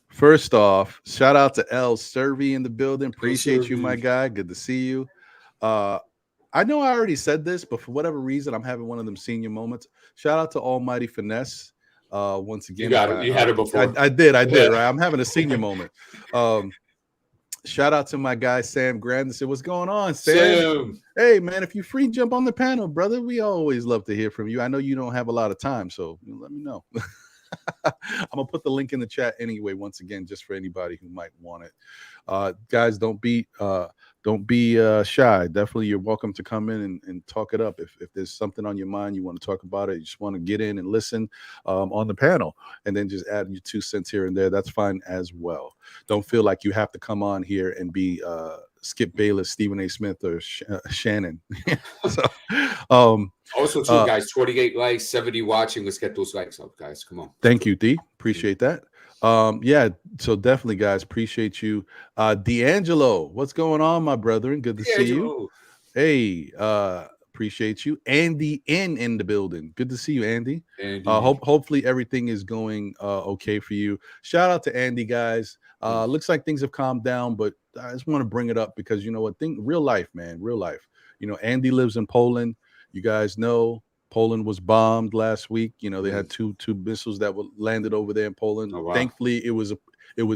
S1: First off, shout out to L Servi in the building. Appreciate you, my guy. Good to see you. I know I already said this, but for whatever reason, I'm having one of them senior moments. Shout out to Almighty Finesse. Once again,
S2: you got it. You had it before.
S1: I did. Right. I'm having a senior moment. Shout out to my guy Sam Grandison. What's going on, Sam? Hey man, if you're free, jump on the panel, brother. We always love to hear from you. I know you don't have a lot of time, so let me know. I'm gonna put the link in the chat anyway, once again, just for anybody who might want it. Guys, don't be shy. Definitely, you're welcome to come in and talk it up. If there's something on your mind, you want to talk about it, you just want to get in and listen on the panel, and then just add your 2 cents here and there. That's fine as well. Don't feel like you have to come on here and be Skip Bayless, Stephen A. Smith, or Shannon. So,
S2: also, too, guys, 28 likes, 70 watching. Let's get those likes up, guys. Come on.
S1: Thank you, D. Appreciate that. Yeah, so definitely, guys, appreciate you. D'Angelo, what's going on, my brethren? Good to see you. Hey, appreciate you. Andy in the building. Good to see you, Andy. Hopefully everything is going okay for you. Shout out to Andy, guys. Looks like things have calmed down, but I just want to bring it up because you know what? Real life, man, real life. You know, Andy lives in Poland. You guys know Poland was bombed last week. You know, they had two missiles that were landed over there in Poland. Oh, wow. Thankfully, it was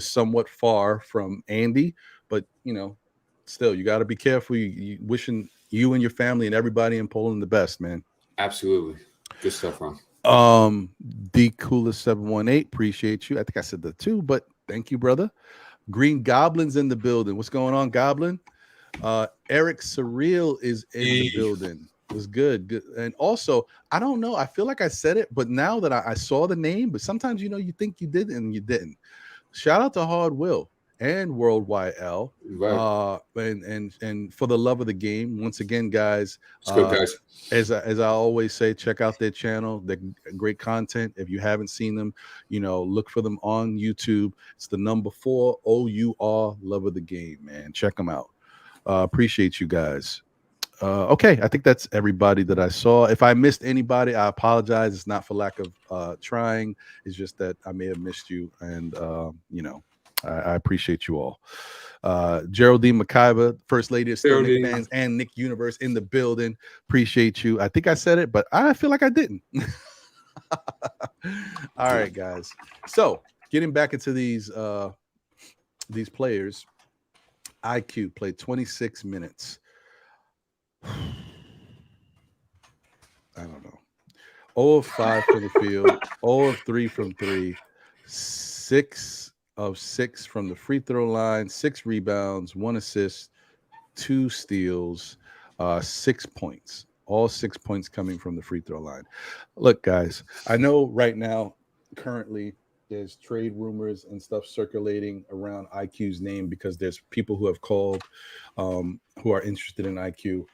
S1: somewhat far from Andy, but you know, still, you got to be careful. You wishing you and your family and everybody in Poland the best, man.
S2: Absolutely, good stuff, Ron.
S1: D Coolest 718, appreciate you. I think I said that too, but thank you, brother. Green Goblin's in the building. What's going on, Goblin? Eric Surreal is in the building. It was good. And also, I don't know. I feel like I said it, but now that I saw the name, but sometimes, you know, you think you did and you didn't. Shout out to Hard Will and Worldwide L. Right. And for the love of the game. Once again, guys,
S2: good, guys.
S1: As I always say, check out their channel. They're great content. If you haven't seen them, you know, look for them on YouTube. It's the number 4 OUR, love of the game, man. Check them out. Appreciate you guys. Okay, I think that's everybody that I saw. If I missed anybody, I apologize. It's not for lack of trying. It's just that I may have missed you, and you know, I appreciate you all. Geraldine McIver, First Lady of Still Nick Fans and Nick Universe in the building. Appreciate you. I think I said it, but I feel like I didn't. All right, guys. So getting back into these players, IQ played 26 minutes. I don't know. 0 of 5 from the field, 0 of 3 from 3, 6 of 6 from the free throw line, 6 rebounds, 1 assist, 2 steals, 6 points. All 6 points coming from the free throw line. Look, guys, I know right now, currently, there's trade rumors and stuff circulating around IQ's name because there's people who have called who are interested in IQ.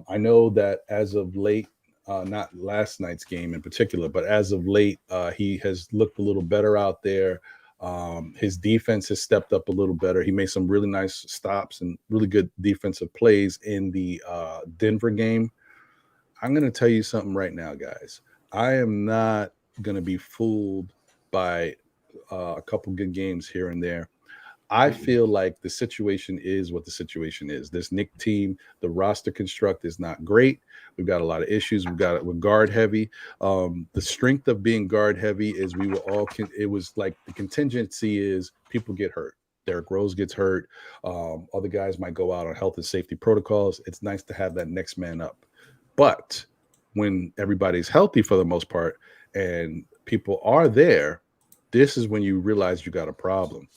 S1: I know that as of late, not last night's game in particular, but as of late, he has looked a little better out there. His defense has stepped up a little better. He made some really nice stops and really good defensive plays in the Denver game. I'm going to tell you something right now, guys. I am not going to be fooled by a couple good games here and there. I feel like the situation is what the situation is. This Knicks team, the roster construct is not great. We've got a lot of issues. We're guard heavy. The strength of being guard heavy is it was like the contingency is people get hurt. Derrick Rose gets hurt. Other guys might go out on health and safety protocols. It's nice to have that next man up. But when everybody's healthy for the most part and people are there, this is when you realize you got a problem.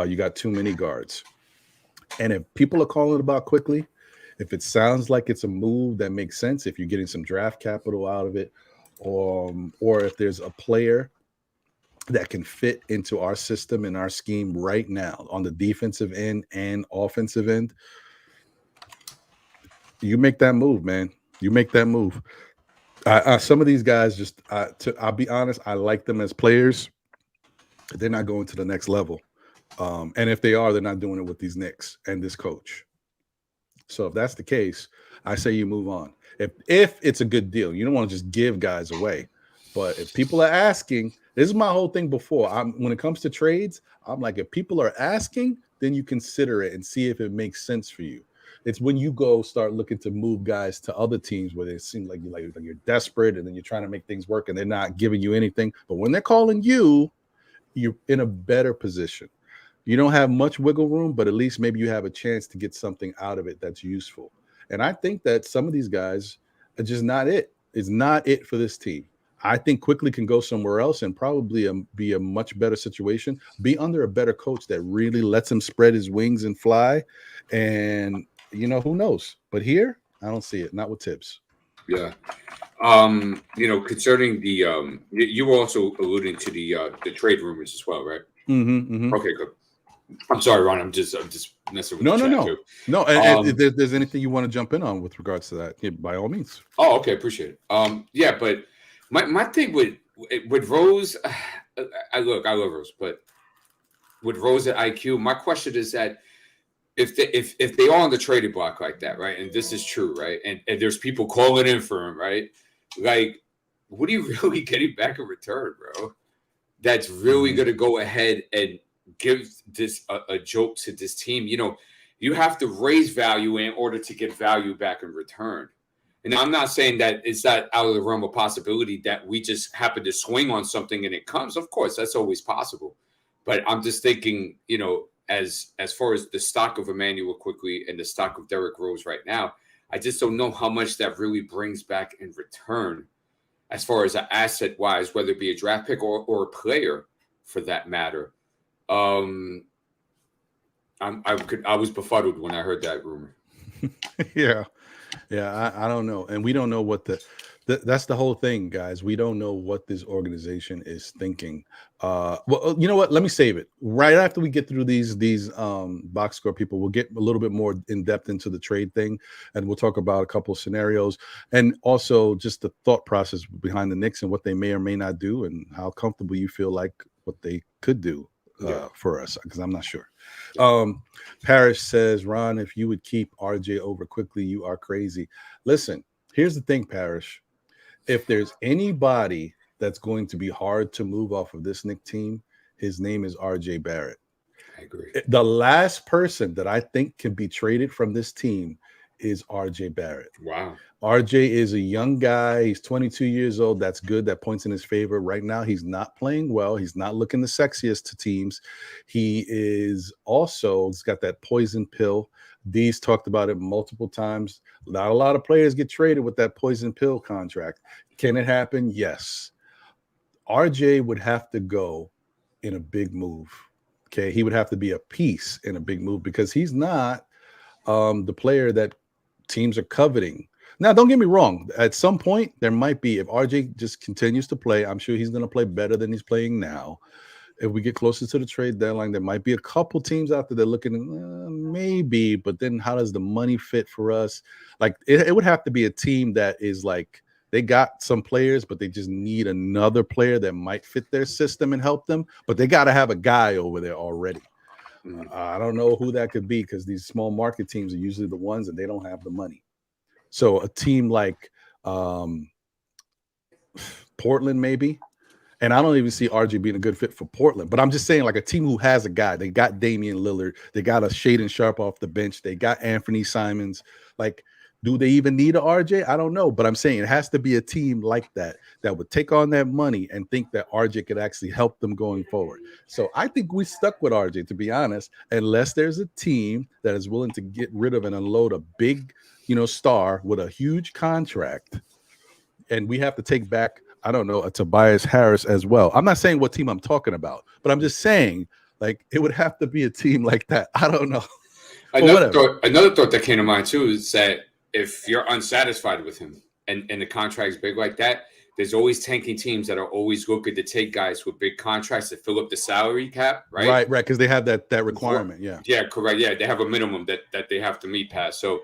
S1: You got too many guards. And if people are calling about quickly, if it sounds like it's a move that makes sense, if you're getting some draft capital out of it, or if there's a player that can fit into our system and our scheme right now on the defensive end and offensive end, you make that move, man. You make that move. Some of these guys I'll be honest, I like them as players. They're not going to the next level. And if they are, they're not doing it with these Knicks and this coach. So if that's the case, I say you move on. If it's a good deal, you don't want to just give guys away. But if people are asking, this is my whole thing before. When it comes to trades, I'm like, if people are asking, then you consider it and see if it makes sense for you. It's when you go start looking to move guys to other teams where it seems like you're desperate and then you're trying to make things work and they're not giving you anything. But when they're calling you, you're in a better position. You don't have much wiggle room, but at least maybe you have a chance to get something out of it that's useful. And I think that some of these guys are just not it. It's not it for this team. I think Quickly can go somewhere else and probably be a much better situation, be under a better coach that really lets him spread his wings and fly. And, who knows? But here, I don't see it. Not with Tibbs.
S2: Yeah. Concerning the you were also alluding to the trade rumors as well, right?
S1: Mm-hmm.
S2: Okay, good. I'm sorry, Ron. I'm just messing with
S1: No. And if there's anything you want to jump in on with regards to that, yeah, by all means.
S2: Oh, okay, appreciate it. Yeah, but my thing with Rose, I love Rose, but with Rose at IQ, my question is that if they are on the trading block like that, right, and this is true, right, and there's people calling in for him, right, like, what are you really getting back in return, bro? That's really going to go ahead and give this a joke to this team. You have to raise value in order to get value back in return. And I'm not saying that it's not out of the realm of possibility that we just happen to swing on something and it comes. Of course, that's always possible. But I'm just thinking, as far as the stock of Emmanuel Quickly and the stock of Derrick Rose right now, I just don't know how much that really brings back in return as far as an asset-wise, whether it be a draft pick or a player for that matter. I was befuddled when I heard that rumor.
S1: Yeah, I don't know, and we don't know what that's the whole thing, guys. We don't know what this organization is thinking. Well, you know what? Let me save it right after we get through these box score people. We'll get a little bit more in depth into the trade thing, and we'll talk about a couple of scenarios and also just the thought process behind the Knicks and what they may or may not do, and how comfortable you feel like what they could do for us, because I'm not sure. Parrish says, Ron, if you would keep RJ over Quickly, you are crazy. Listen, here's the thing, Parrish. If there's anybody that's going to be hard to move off of this Knicks team, his name is RJ Barrett.
S2: I agree.
S1: The last person that I think can be traded from this team is RJ Barrett.
S2: Wow.
S1: RJ is a young guy. He's 22 years old. That's good. That points in his favor. Right now, he's not playing well. He's not looking the sexiest to teams. He's got that poison pill. D's talked about it multiple times. Not a lot of players get traded with that poison pill contract. Can it happen? Yes. RJ would have to go in a big move. Okay. He would have to be a piece in a big move because he's not the player that teams are coveting. Now, don't get me wrong. At some point, there might be, if RJ just continues to play, I'm sure he's going to play better than he's playing now. If we get closer to the trade deadline, there might be a couple teams out there that are looking, maybe, but then how does the money fit for us? Like, it would have to be a team that is like, they got some players, but they just need another player that might fit their system and help them. But they got to have a guy over there already. I don't know who that could be because these small market teams are usually the ones and they don't have the money. So a team like Portland, maybe. And I don't even see RJ being a good fit for Portland. But I'm just saying, like a team who has a guy. They got Damian Lillard. They got a Shaedon Sharpe off the bench. They got Anthony Simons. Like, do they even need a RJ? I don't know. But I'm saying it has to be a team like that would take on that money and think that RJ could actually help them going forward. So I think we stuck with RJ, to be honest, unless there's a team that is willing to get rid of and unload a big, star with a huge contract. And we have to take back, I don't know, a Tobias Harris as well. I'm not saying what team I'm talking about, but I'm just saying, like, it would have to be a team like that. I don't know.
S2: Another thought that came to mind, too, is that if you're unsatisfied with him and the contract's big like that, there's always tanking teams that are always looking to take guys with big contracts to fill up the salary cap, right?
S1: Right, because they have that requirement, yeah.
S2: Yeah, correct. Yeah, they have a minimum that they have to meet past. So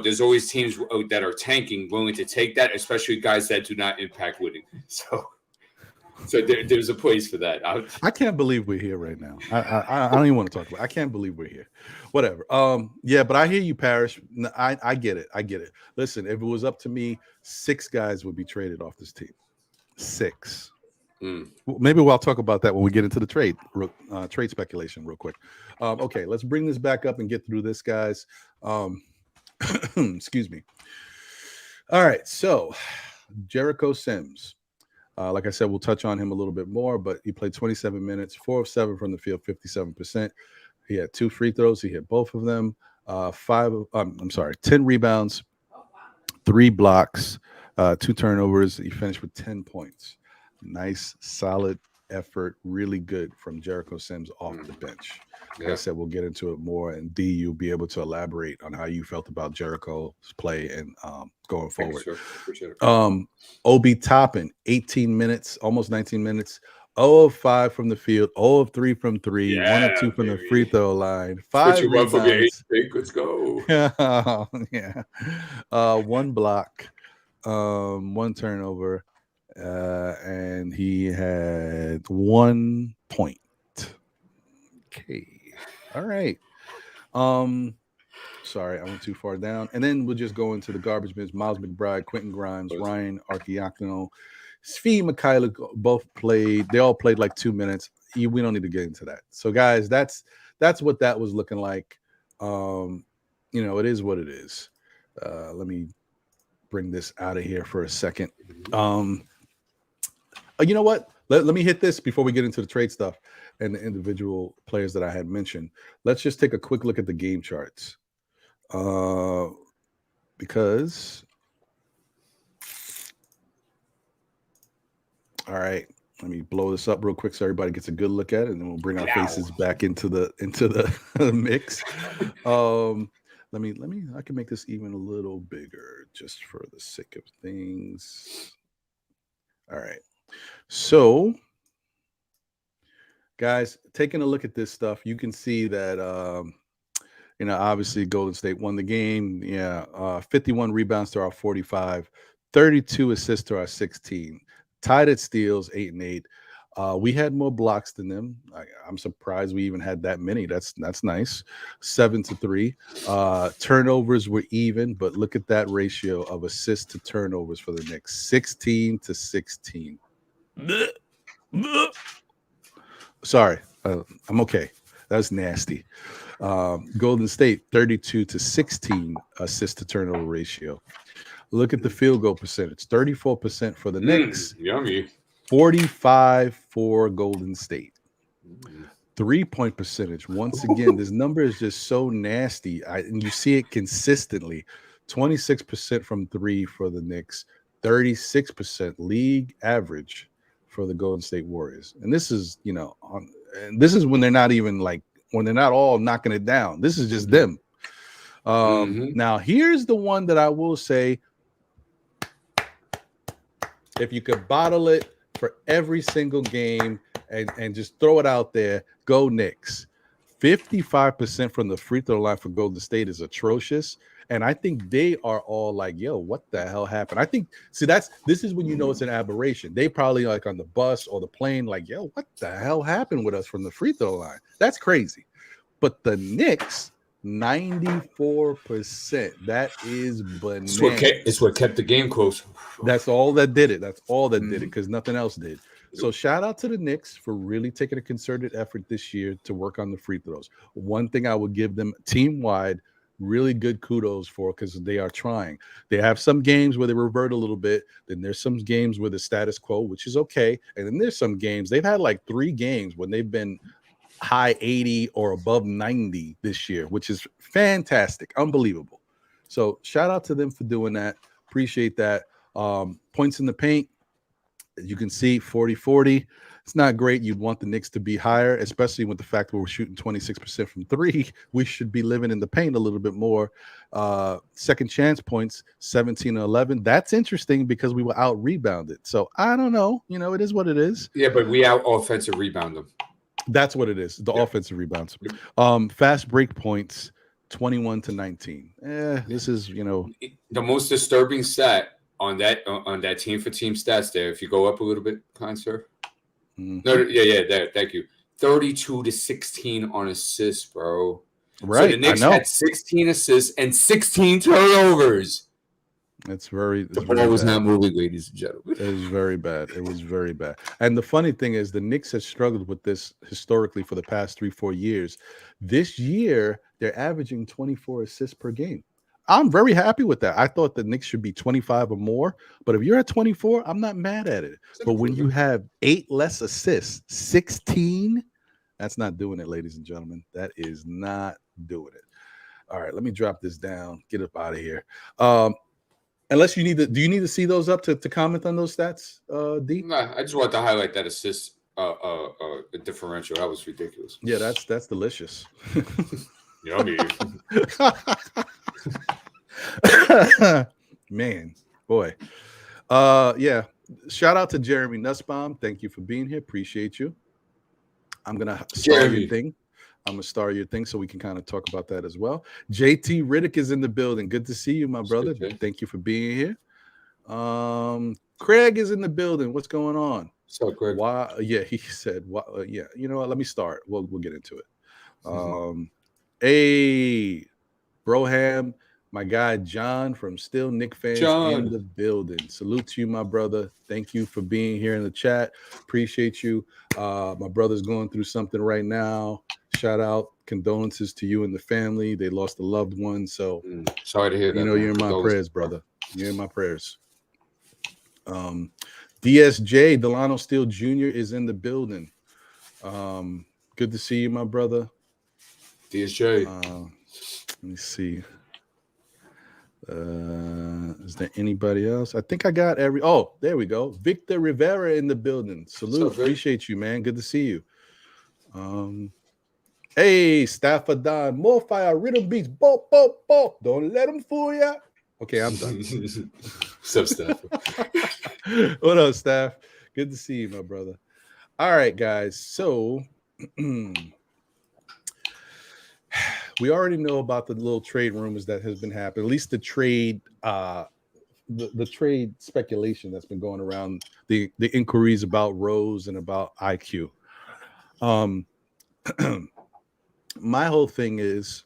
S2: there's always teams that are tanking willing to take that, especially guys that do not impact winning. So there's a place for that.
S1: I can't believe we're here right now. I don't even want to talk about it. I can't believe we're here. Whatever. Yeah, but I hear you, Parrish. I get it. Listen, if it was up to me, 6 guys would be traded off this team. 6. Maybe we'll talk about that when we get into the trade speculation real quick. Okay, let's bring this back up and get through this, guys. Excuse me. All right, so Jericho Sims. Like I said, we'll touch on him a little bit more, but he played 27 minutes, 4 of 7 from the field, 57%. He had 2 free throws. He hit both of them. 10 rebounds, 3 blocks, 2 turnovers. He finished with 10 points. Nice, solid effort. Really good from Jericho Sims off the bench. Like I said, we'll get into it more, and D, you'll be able to elaborate on how you felt about Jericho's play and going forward.
S2: Sure. Appreciate it.
S1: Obi Toppin, 18 minutes, almost 19 minutes, 0 of 5 from the field, 0 of 3 from 3, 1 of 2 from the free throw line, 5 rebounds.
S2: Let's go.
S1: Yeah. 1 block, 1 turnover, and he had 1 point. Okay. All right. Sorry, I went too far down. And then we'll just go into the garbage bins. Miles McBride, Quentin Grimes, Ryan Archiacno, Svi Mikhailuk both played. They all played like 2 minutes. We don't need to get into that. So, guys, that's what that was looking like. It is what it is. Let me bring this out of here for a second. You know what? Let me hit this before we get into the trade stuff and the individual players that I had mentioned. Let's just take a quick look at the game charts. Because all right, let me blow this up real quick so everybody gets a good look at it, and then we'll bring our faces back into the mix. Let me I can make this even a little bigger just for the sake of things. All right. So, guys, taking a look at this stuff, you can see that obviously Golden State won the game. 51 rebounds to our 45, 32 assists to our 16, tied at steals, 8 and 8. We had more blocks than them. I'm surprised we even had that many. That's nice. 7-3. Turnovers were even, but look at that ratio of assists to turnovers for the Knicks, 16-16. Sorry, I'm okay. That's nasty. Golden State 32-16 assist to turnover ratio. Look at the field goal percentage, 34% for the Knicks,
S2: Yummy.
S1: 45 for Golden State. 3-point percentage. Once again, this number is just so nasty. And you see it consistently. 26% from three for the Knicks, 36% league average for the Golden State Warriors. And this is, and this is when they're not even when they're not all knocking it down. This is just them. Now, here's the one that I will say, if you could bottle it for every single game and just throw it out there, go Knicks. 55% from the free throw line for Golden State is atrocious. And I think they are all like, yo, what the hell happened? I think, this is when you know it's an aberration. They probably on the bus or the plane, like, yo, what the hell happened with us from the free throw line? That's crazy. But the Knicks, 94%. That is bananas.
S2: It's what kept the game close.
S1: That's all that did it. That's all that did it, because nothing else did. So shout out to the Knicks for really taking a concerted effort this year to work on the free throws. One thing I would give them team-wide really good kudos for, because they are trying. They have some games where they revert a little bit. Then there's some games where the status quo, which is okay. And then there's some games, they've had 3 games when they've been high 80 or above 90 this year, which is fantastic, unbelievable. So shout out to them for doing that. Appreciate that. Points in the paint, you can see 40-40. It's not great. You'd want the Knicks to be higher, especially with the fact that we're shooting 26% from three. We should be living in the paint a little bit more. Second chance points, 17-11. That's interesting because we were out rebounded. So I don't know. It is what it is.
S2: Yeah, but we out offensive rebound them.
S1: That's what it is. The offensive rebounds. Fast break points, 21-19. This is,
S2: the most disturbing stat on that team for team stats there. If you go up a little bit, kind sir. No, there. Thank you. 32-16 on assists, bro.
S1: Right.
S2: So the Knicks had 16 assists and 16 turnovers.
S1: The
S2: ball was not moving, ladies and gentlemen.
S1: It was very bad. It was very bad. And the funny thing is, the Knicks have struggled with this historically for the past 3-4 years. This year, they're averaging 24 assists per game. I'm very happy with that. I thought the Knicks should be 25 or more, but if you're at 24, I'm not mad at it. But when you have 8 less assists, 16, that's not doing it, ladies and gentlemen. That is not doing it. All right, let me drop this down. Get up out of here. Unless you need do you need to see those up to comment on those stats, D?
S2: Nah, I just wanted to highlight that assist differential. That was ridiculous.
S1: Yeah, that's delicious.
S2: Yummy.
S1: Man, boy. Yeah. Shout out to Jeremy Nussbaum. Thank you for being here. Appreciate you. I'm gonna star your thing. I'm gonna star your thing so we can kind of talk about that as well. JT Riddick is in the building. Good to see you, my brother. Thank you for being here. Craig is in the building. What's going on?
S2: What's up, Craig?
S1: Why? Yeah, he said. Why, yeah, you know what? Let me start. We'll get into it. Hey, Broham, my guy John from Still Knick Fans in the building. Salute to you, my brother. Thank you for being here in the chat. Appreciate you. My brother's going through something right now. Shout out, condolences to you and the family. They lost a loved one. So
S2: sorry to hear that.
S1: You're in my prayers, brother. You're in my prayers. DSJ, Delano Steele Jr. is in the building. Good to see you, my brother.
S2: DSJ.
S1: Let me see. Is there anybody else? I think I got there we go. Victor Rivera in the building. Salute. Appreciate you, man. Good to see you. Hey, Stafford Don. More fire, rhythm beats. Bop, bop, bop. Don't let them fool ya. Okay, I'm done.
S2: What's up, Staff?
S1: What up, Staff? Good to see you, my brother. All right, guys. So we already know about the little trade rumors that has been happening. At least the trade, the trade speculation that's been going around, the inquiries about Rose and about IQ. My whole thing is,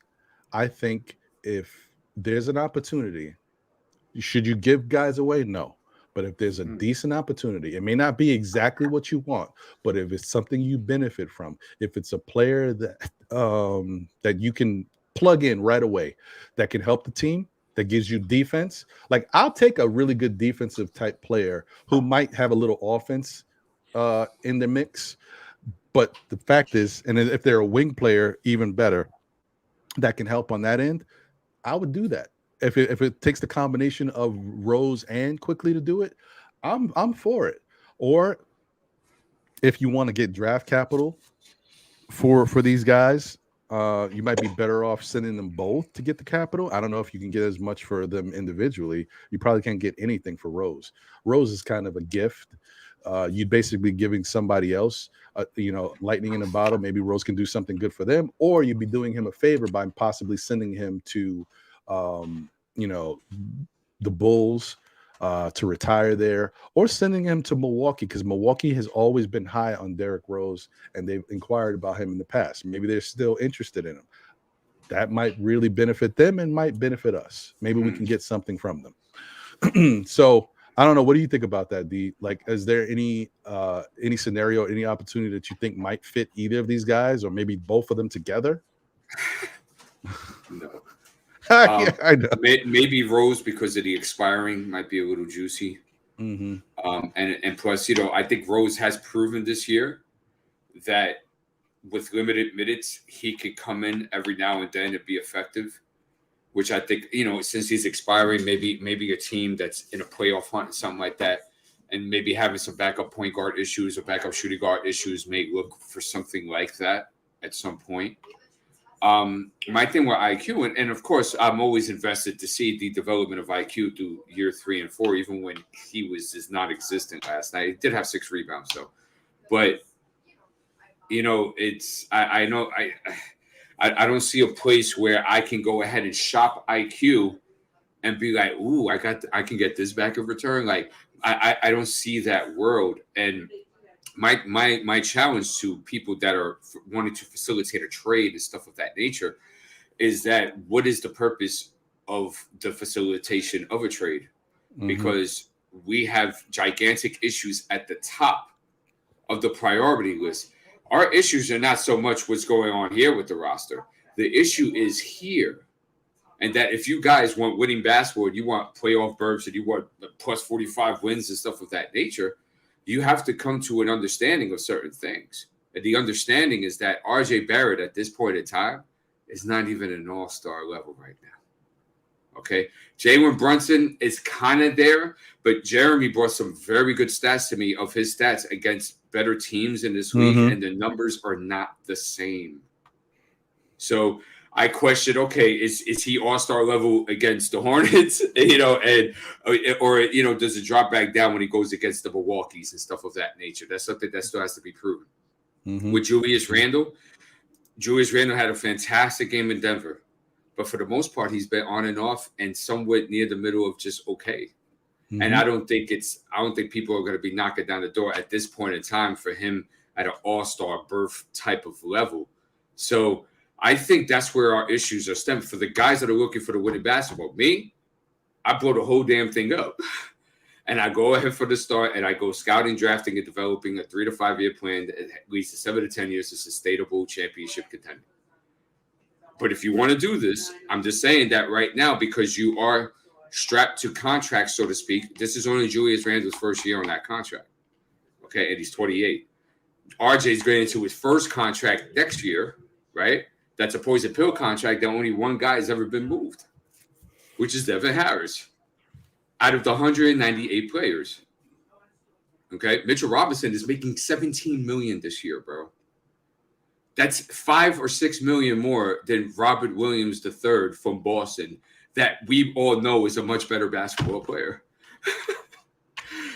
S1: I think if there's an opportunity, should you give guys away? No. But if there's a decent opportunity, it may not be exactly what you want, but if it's something you benefit from, if it's a player that that you can plug in right away, that can help the team, that gives you defense. Like, I'll take a really good defensive type player who might have a little offense in the mix. But the fact is, and if they're a wing player, even better, that can help on that end, I would do that. If it takes the combination of Rose and Quickly to do it, I'm for it. Or if you want to get draft capital for these guys, you might be better off sending them both to get the capital. I don't know if you can get as much for them individually. You probably can't get anything for Rose. Rose is kind of a gift. You'd basically giving somebody else, lightning in a bottle. Maybe Rose can do something good for them, or you'd be doing him a favor by possibly sending him to, the Bulls to retire there, or sending him to Milwaukee, because Milwaukee has always been high on Derrick Rose, and they've inquired about him in the past. Maybe they're still interested in him. That might really benefit them and might benefit us. Maybe we can get something from them. So I don't know. What do you think about that, D? Like, is there any scenario, any opportunity that you think might fit either of these guys, or maybe both of them together?
S2: No.
S1: Yeah, I know.
S2: Maybe Rose, because of the expiring, might be a little juicy.
S1: Mm-hmm.
S2: And plus, I think Rose has proven this year that with limited minutes, he could come in every now and then and be effective. Which I think, since he's expiring, maybe a team that's in a playoff hunt or something like that, and maybe having some backup point guard issues or backup shooting guard issues may look for something like that at some point. My thing with IQ, and of course, I'm always invested to see the development of IQ through year 3 and 4, even when he was just non-existent last night. He did have 6 rebounds, though. But, I don't see a place where I can go ahead and shop IQ and be like, ooh, I can get this back in return. Like, I don't see that world. And my challenge to people that are wanting to facilitate a trade and stuff of that nature is that what is the purpose of the facilitation of a trade? Mm-hmm. Because we have gigantic issues at the top of the priority list. Our issues are not so much what's going on here with the roster. The issue is here. And that if you guys want winning basketball, you want playoff berths, and you want plus 45 wins and stuff of that nature, you have to come to an understanding of certain things. And the understanding is that RJ Barrett at this point in time is not even an all-star level right now. Okay? Jalen Brunson is kind of there, but Jeremy brought some very good stats to me of his stats against better teams in this league, and the numbers are not the same. So I question, okay, is he all-star level against the Hornets, or does it drop back down when he goes against the Milwaukees and stuff of that nature? That's something that still has to be proven. Mm-hmm. With Julius Randle had a fantastic game in Denver, but for the most part, he's been on and off and somewhat near the middle of just okay. Mm-hmm. And I don't think people are going to be knocking down the door at this point in time for him at an all-star berth type of level. So I think that's where our issues are stemming for the guys that are looking for the winning basketball. Me, I blow the whole damn thing up. And I go ahead for the start, and I go scouting, drafting, and developing a 3 to 5 year plan that at least 7 to 10 years to sustainable championship contender. But if you want to do this, I'm just saying that right now, because you are strapped to contract, so to speak. This is only Julius Randle's first year on that contract. Okay, and he's 28. RJ's going into his first contract next year, right? That's a poison pill contract that only one guy has ever been moved, which is Devin Harris. Out of the 198 players, okay, Mitchell Robinson is making $17 million this year, bro. That's $5 or $6 million more than Robert Williams III from Boston, that we all know is a much better basketball player.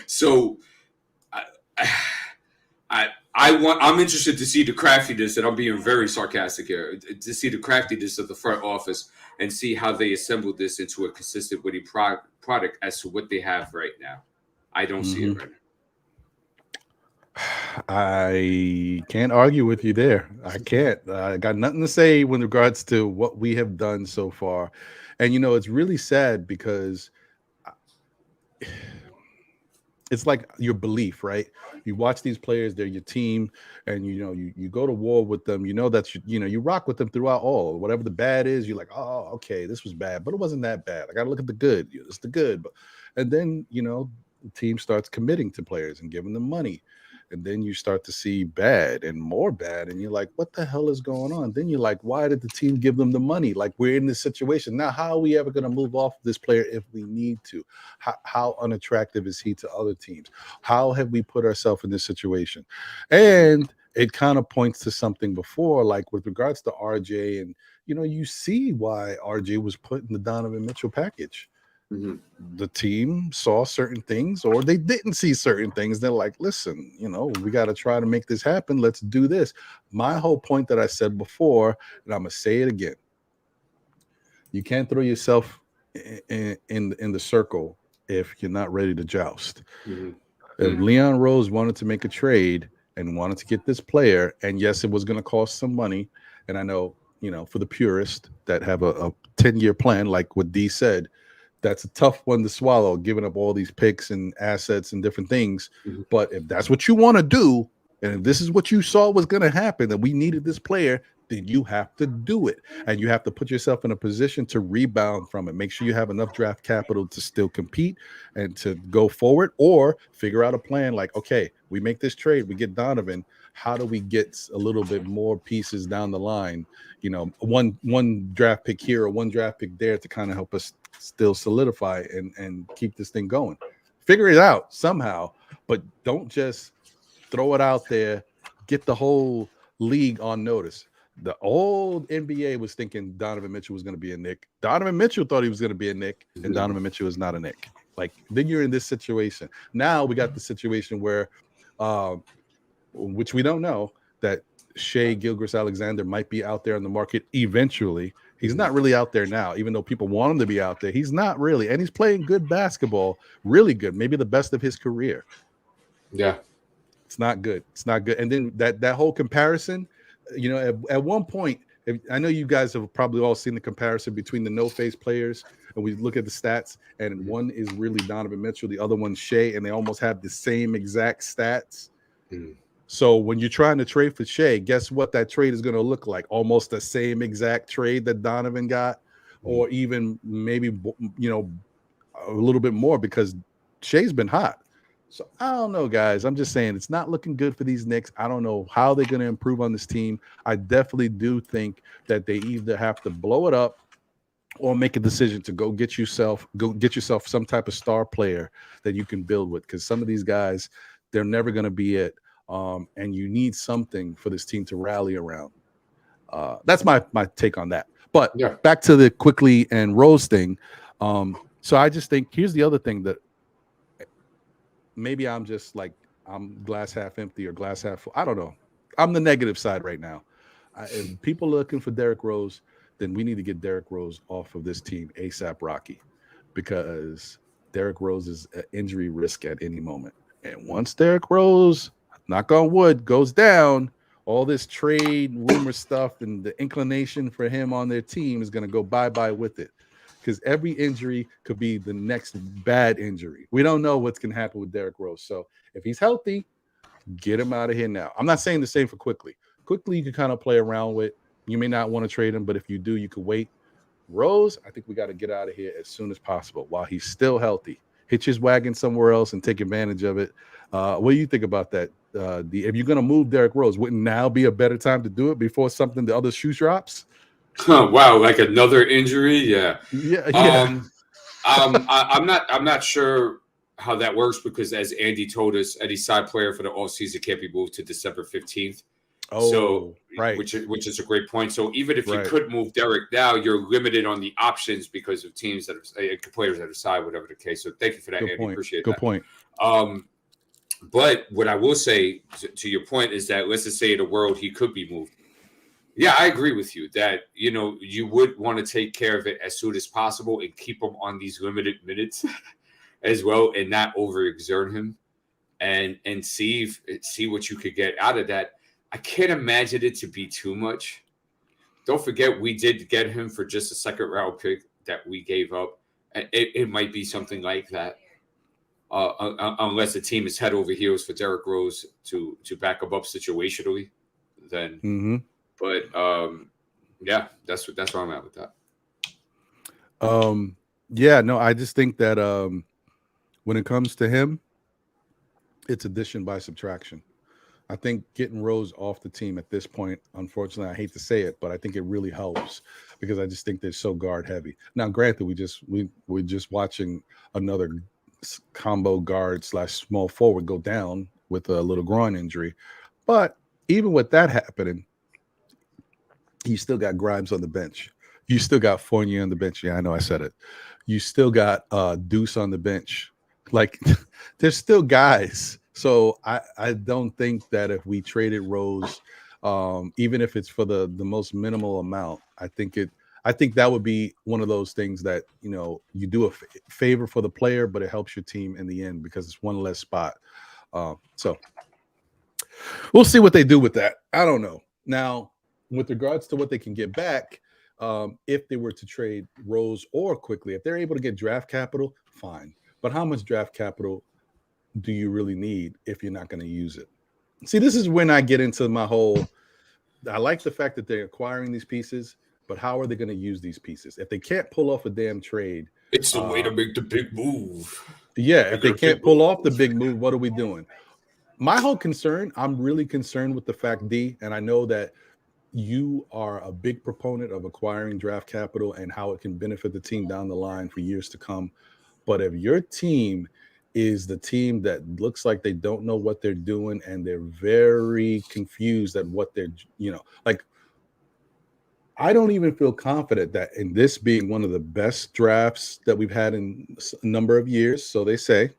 S2: So I'm interested to see the craftiness, and I'm being very sarcastic here, to see the craftiness of the front office and see how they assemble this into a consistent winning product as to what they have right now. I don't see it right now.
S1: I can't argue with you there. I can't. I got nothing to say with regards to what we have done so far. And, it's really sad because it's like your belief, right? You watch these players, they're your team, and you go to war with them. You know that you rock with them throughout all. Whatever the bad is, you're like, oh, okay, this was bad, but it wasn't that bad. I got to look at the good. It's the good, and then the team starts committing to players and giving them money. And then you start to see bad and more bad, and you're like, what the hell is going on? Then you're like, why did the team give them the money? Like, we're in this situation now. How are we ever going to move off this player if we need to? How unattractive is he to other teams? How have we put ourselves in this situation? And it kind of points to something before, like with regards to RJ, and you see why RJ was put in the Donovan Mitchell package.
S2: Mm-hmm.
S1: The team saw certain things, or they didn't see certain things. They're like, listen, we got to try to make this happen. Let's do this. My whole point that I said before, and I'm gonna say it again: you can't throw yourself in the circle if you're not ready to joust.
S2: Mm-hmm.
S1: If Leon Rose wanted to make a trade and wanted to get this player, and yes, it was going to cost some money, and I know, for the purist that have a 10-year plan, like what D said, that's a tough one to swallow, giving up all these picks and assets and different things.
S2: Mm-hmm.
S1: But if that's what you want to do, and if this is what you saw was going to happen, that we needed this player, then you have to do it. And you have to put yourself in a position to rebound from it. Make sure you have enough draft capital to still compete and to go forward, or figure out a plan like, okay, we make this trade, we get Donovan. How do we get a little bit more pieces down the line? One draft pick here or one draft pick there to kind of help us still solidify and keep this thing going. Figure it out somehow, but don't just throw it out there. Get the whole league on notice. The old NBA was thinking Donovan Mitchell was going to be a Knick. Donovan Mitchell thought he was going to be a Knick, and Donovan Mitchell is not a Knick. Like, then you're in this situation. Now we got the situation where, which we don't know, that Shea Gilgeous-Alexander might be out there on the market eventually. He's not really out there now, even though people want him to be out there. He's not really, and he's playing good basketball, really good, maybe the best of his career.
S2: Yeah,
S1: it's not good. It's not good. And then that whole comparison, at one point, I know you guys have probably all seen the comparison between the no-face players, and we look at the stats, and one is really Donovan Mitchell, the other one's Shea, and they almost have the same exact stats. So when you're trying to trade for Shea, guess what that trade is going to look like? Almost the same exact trade that Donovan got, or even maybe, a little bit more, because Shea's been hot. So I don't know, guys. I'm just saying it's not looking good for these Knicks. I don't know how they're going to improve on this team. I definitely do think that they either have to blow it up or make a decision to go get yourself some type of star player that you can build with, because some of these guys, they're never going to be it. And you need something for this team to rally around. That's my take on that. But back to the Quickly and Rose thing. So I just think here's the other thing that maybe I'm just like, I'm glass half empty or glass half full. I don't know. I'm the negative side right now. If people are looking for Derrick Rose, then we need to get Derrick Rose off of this team ASAP Rocky, because Derrick Rose is an injury risk at any moment. And once Derrick Rose, knock on wood, goes down, all this trade rumor stuff and the inclination for him on their team is going to go bye-bye with it, because every injury could be the next bad injury. We don't know what's going to happen with Derrick Rose. So if he's healthy, get him out of here now. I'm not saying the same for Quickly. Quickly, you can kind of play around with. You may not want to trade him, but if you do, you could wait. Rose, I think we got to get out of here as soon as possible while he's still healthy. Hitch his wagon somewhere else and take advantage of it. What do you think about that? If you're going to move Derrick Rose, wouldn't now be a better time to do it before the other shoe drops?
S2: Wow, like another injury? Yeah. I'm not sure how that works, because as Andy told us, any side player for the offseason can't be moved to December 15th.
S1: Right.
S2: Which is a great point. So even if you could move Derrick now, you're limited on the options because of teams that are players that are side, whatever the case. So thank you for that, Andy. Appreciate that.
S1: Good point.
S2: But what I will say to your point is that, let's just say in a world he could be moved. Yeah, I agree with you that, you would want to take care of it as soon as possible and keep him on these limited minutes as well, and not overexert him, and see what you could get out of that. I can't imagine it to be too much. Don't forget, we did get him for just a second round pick that we gave up. And it might be something like that. unless the team is head over heels for Derrick Rose to back him up situationally, then. But yeah, that's where I'm at with that.
S1: Yeah, no, I just think that when it comes to him, it's addition by subtraction. I think getting Rose off the team at this point, unfortunately, I hate to say it, but I think it really helps because I just think they're so guard heavy. Now, granted, we're just watching another combo guard / small forward go down with a little groin injury, but even with that happening, you still got Grimes on the bench. You still got Fournier on the bench. Yeah, I know I said it. You still got Deuce on the bench. Like, there's still guys. So I don't think that if we traded Rose, even if it's for the most minimal amount, I think that would be one of those things that, you know, you do a favor for the player, but it helps your team in the end because it's one less spot. So we'll see what they do with that. I don't know. Now, with regards to what they can get back, if they were to trade Rose or quickly, if they're able to get draft capital, fine. But how much draft capital do you really need if you're not going to use it? See, this is when I get into my whole, I like the fact that they're acquiring these pieces, but how are they going to use these pieces? If they can't pull off a damn trade.
S2: It's the way to make the big move.
S1: Yeah, if they can't pull off the big move, what are we doing? My whole concern, I'm really concerned with the fact, D, and I know that you are a big proponent of acquiring draft capital and how it can benefit the team down the line for years to come. But if your team is the team that looks like they don't know what they're doing and they're very confused at what they're, you know, like, I don't even feel confident that in this being one of the best drafts that we've had in a number of years, so they say,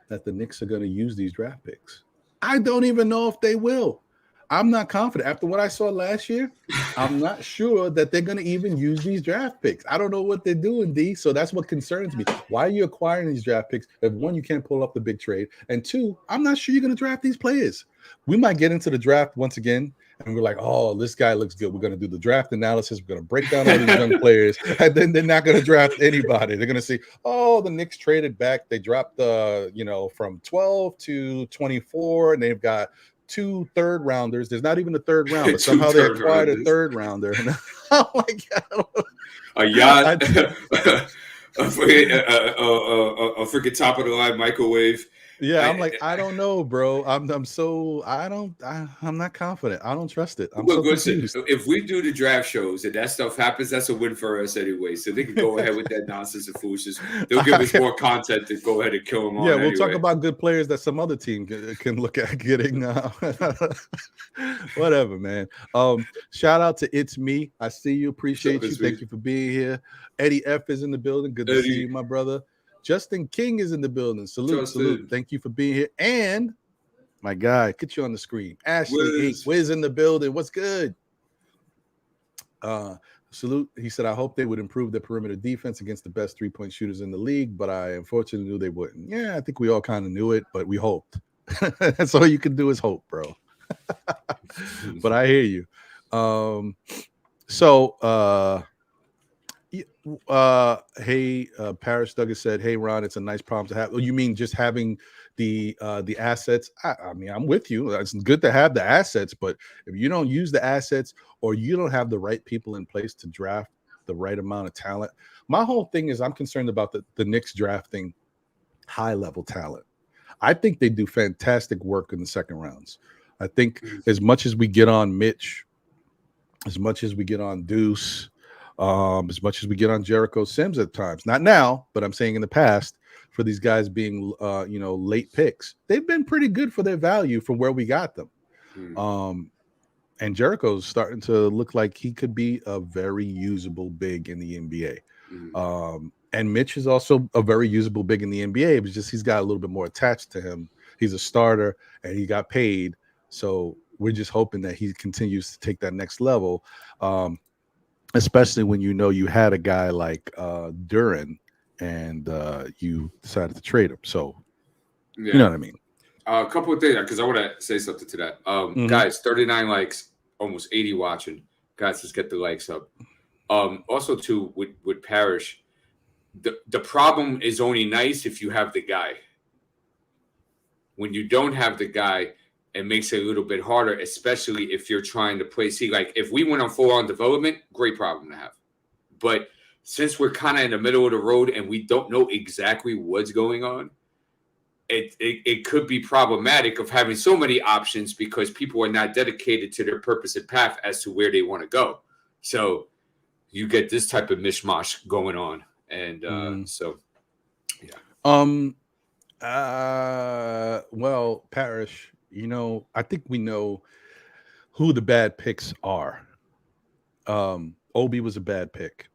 S1: that the Knicks are going to use these draft picks. I don't even know if they will. I'm not confident. After what I saw last year, I'm not sure that they're going to even use these draft picks. I don't know what they're doing, D. So that's what concerns me. Why are you acquiring these draft picks? If one, you can't pull up the big trade. And two, I'm not sure you're going to draft these players. We might get into the draft once again, and we're like, oh, this guy looks good. We're going to do the draft analysis. We're going to break down all these young players. And then they're not going to draft anybody. They're going to see, oh, the Knicks traded back. They dropped from 12 to 24, and they've got 2 third rounders. There's not even a third round, but somehow they acquired a third rounder. Oh my God.
S2: A yacht, a freaking top of the line microwave.
S1: Yeah, I'm like, I don't know, bro. I'm not confident. I don't trust it. I'm so confused.
S2: If we do the draft shows and that stuff happens, that's a win for us anyway. So they can go ahead with that nonsense and foolishness. They'll give us more content to go ahead and kill them all.
S1: Yeah, we'll talk about good players that some other team can look at getting. Whatever, man. Shout out to It's Me. I see you. Appreciate you. Thank you for being here. Eddie F is in the building. Good to see you, my brother. Justin King is in the building. Salute. Thank you for being here. And my guy, get you on the screen. Ashley Wiz in the building. What's good? Salute. He said, I hope they would improve their perimeter defense against the best three-point shooters in the league, but I unfortunately knew they wouldn't. Yeah, I think we all kind of knew it, but we hoped. That's all you can do is hope, bro. But I hear you. Paris Douglas said, hey Ron, it's a nice problem to have. Oh, you mean just having the assets? I mean, I'm with you. It's good to have the assets, but if you don't use the assets or you don't have the right people in place to draft the right amount of talent, my whole thing is I'm concerned about the Knicks drafting high level talent. I think they do fantastic work in the second rounds. I think as much as we get on Mitch, as much as we get on Deuce, as much as we get on Jericho Sims at times, not now, but I'm saying in the past, for these guys being, late picks, they've been pretty good for their value from where we got them. And Jericho's starting to look like he could be a very usable big in the NBA. And Mitch is also a very usable big in the NBA, but just he's got a little bit more attached to him. He's a starter and he got paid. So we're just hoping that he continues to take that next level. Especially when you had a guy like Duran and you decided to trade him. So, You know what I mean?
S2: A couple of things, because I want to say something to that. Guys, 39 likes, almost 80 watching. Guys, let's get the likes up. Also, too, with Parrish, the problem is only nice if you have the guy. When you don't have the guy, it makes it a little bit harder, especially if you're trying to play. See, like if we went on full-on development, great problem to have. But since we're kind of in the middle of the road and we don't know exactly what's going on, it could be problematic of having so many options because people are not dedicated to their purpose and path as to where they want to go. So you get this type of mishmash going on. And so, yeah.
S1: Well, Parrish, you know, I think we know who the bad picks are. Obi was a bad pick.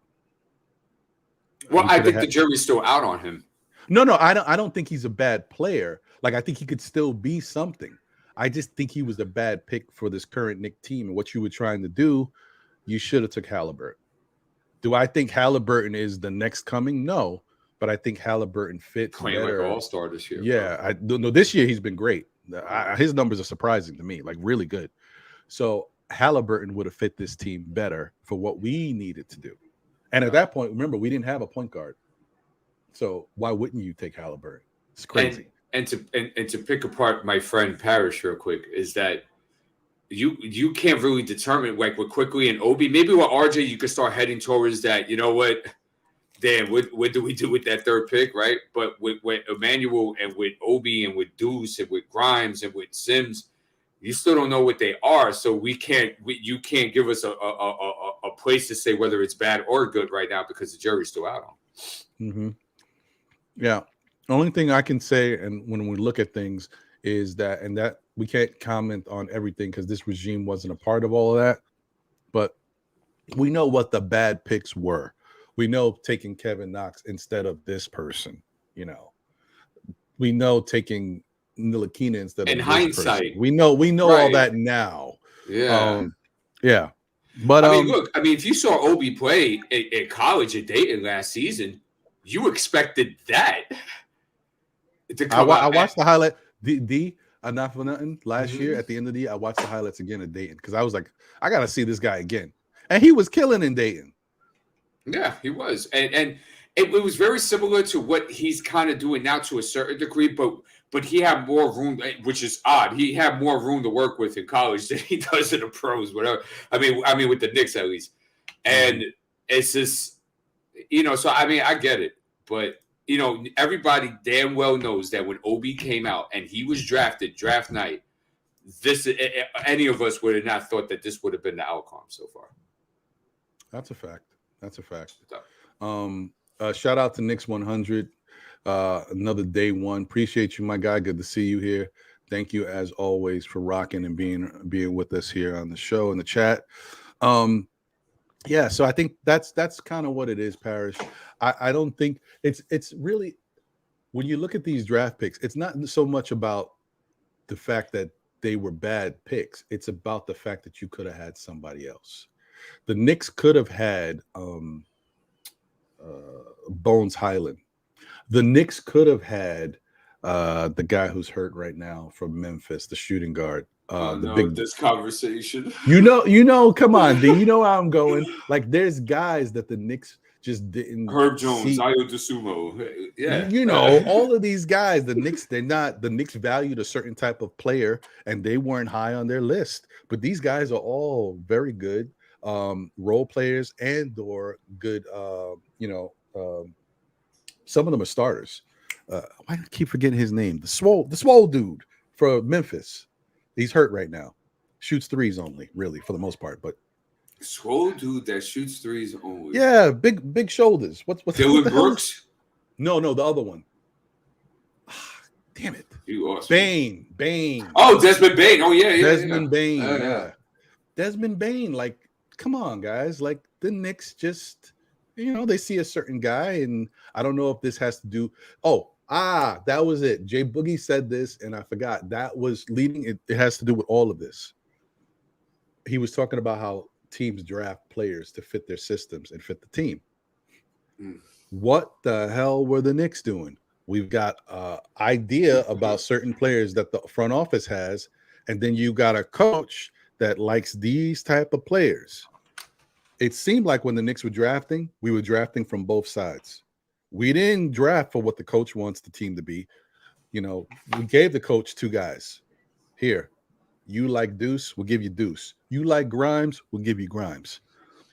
S2: Well, I think the jury's still out on him.
S1: No, I don't think he's a bad player. Like, I think he could still be something. I just think he was a bad pick for this current Knicks team. And what you were trying to do, you should have took Halliburton. Do I think Halliburton is the next coming? No, but I think Halliburton fits
S2: playing
S1: better.
S2: Like an all-star this year.
S1: Yeah, no, this year he's been great. His numbers are surprising to me, like really good. So Halliburton would have fit this team better for what we needed to do. And at that point, remember, we didn't have a point guard. So why wouldn't you take Halliburton? It's crazy.
S2: And to pick apart my friend Parrish real quick is that you can't really determine like with Quickly and Obi. Maybe with RJ you could start heading towards that. You know what? Damn, what do we do with that third pick, right? But with Emmanuel and with Obi and with Deuce and with Grimes and with Sims, you still don't know what they are. So you can't give us a place to say whether it's bad or good right now because the jury's still out on.
S1: Mm-hmm. Yeah. The only thing I can say, and when we look at things, is that we can't comment on everything because this regime wasn't a part of all of that. But we know what the bad picks were. We know taking Kevin Knox instead of this person. You know, we know taking Ntilikina instead of
S2: in
S1: this
S2: hindsight.
S1: person. We know right. All that now.
S2: Yeah.
S1: Yeah. But
S2: I mean, look, if you saw Obi play at college at Dayton last season, you expected that to come
S1: I watched the highlight. Not for nothing. Last year at the end of the year, I watched the highlights again at Dayton because I was like, I gotta see this guy again. And he was killing in Dayton.
S2: Yeah, he was. And it was very similar to what he's kind of doing now to a certain degree, but he had more room, which is odd. He had more room to work with in college than he does in the pros, whatever. I mean with the Knicks at least. And it's just, so I get it. But everybody damn well knows that when Obi came out and he was drafted draft night, any of us would have not thought that this would have been the outcome so far.
S1: That's a fact. Shout out to Knicks 100. Another day one. Appreciate you, my guy. Good to see you here. Thank you as always for rocking and being with us here on the show in the chat. Yeah, so I think that's kind of what it is, Parrish. I don't think it's really, when you look at these draft picks, it's not so much about the fact that they were bad picks. It's about the fact that you could have had somebody else. The Knicks could have had Bones Highland. The Knicks could have had the guy who's hurt right now from Memphis, the shooting guard.
S2: This conversation.
S1: Come on, D. You know how I'm going. Like, there's guys that the Knicks just didn't.
S2: Herb Jones, Ayo DeSumo. Yeah.
S1: All of these guys, the Knicks valued a certain type of player and they weren't high on their list. But these guys are all very good role players and/or good, some of them are starters. Why do I keep forgetting his name? The swole dude for Memphis. He's hurt right now. Shoots threes only, really, for the most part. But
S2: swole dude that shoots threes only.
S1: Yeah, big shoulders. What's
S2: Dylan Brooks?
S1: No, the other one. Damn it.
S2: You awesome.
S1: Bain.
S2: Oh, Desmond Bain. Oh, yeah.
S1: Desmond Bain. Yeah. Desmond Bain. Like, come on, guys. Like, the Knicks just, they see a certain guy, and I don't know if this has to do. That was it. Jay Boogie said this, and I forgot. That was leading. It has to do with all of this. He was talking about how teams draft players to fit their systems and fit the team. What the hell were the Knicks doing? We've got an idea about certain players that the front office has, and then you got a coach that likes these type of players. It seemed like when the Knicks were drafting, we were drafting from both sides. We didn't draft for what the coach wants the team to be. You know, we gave the coach 2 guys. Here, you like Deuce, we'll give you Deuce. You like Grimes, we'll give you Grimes.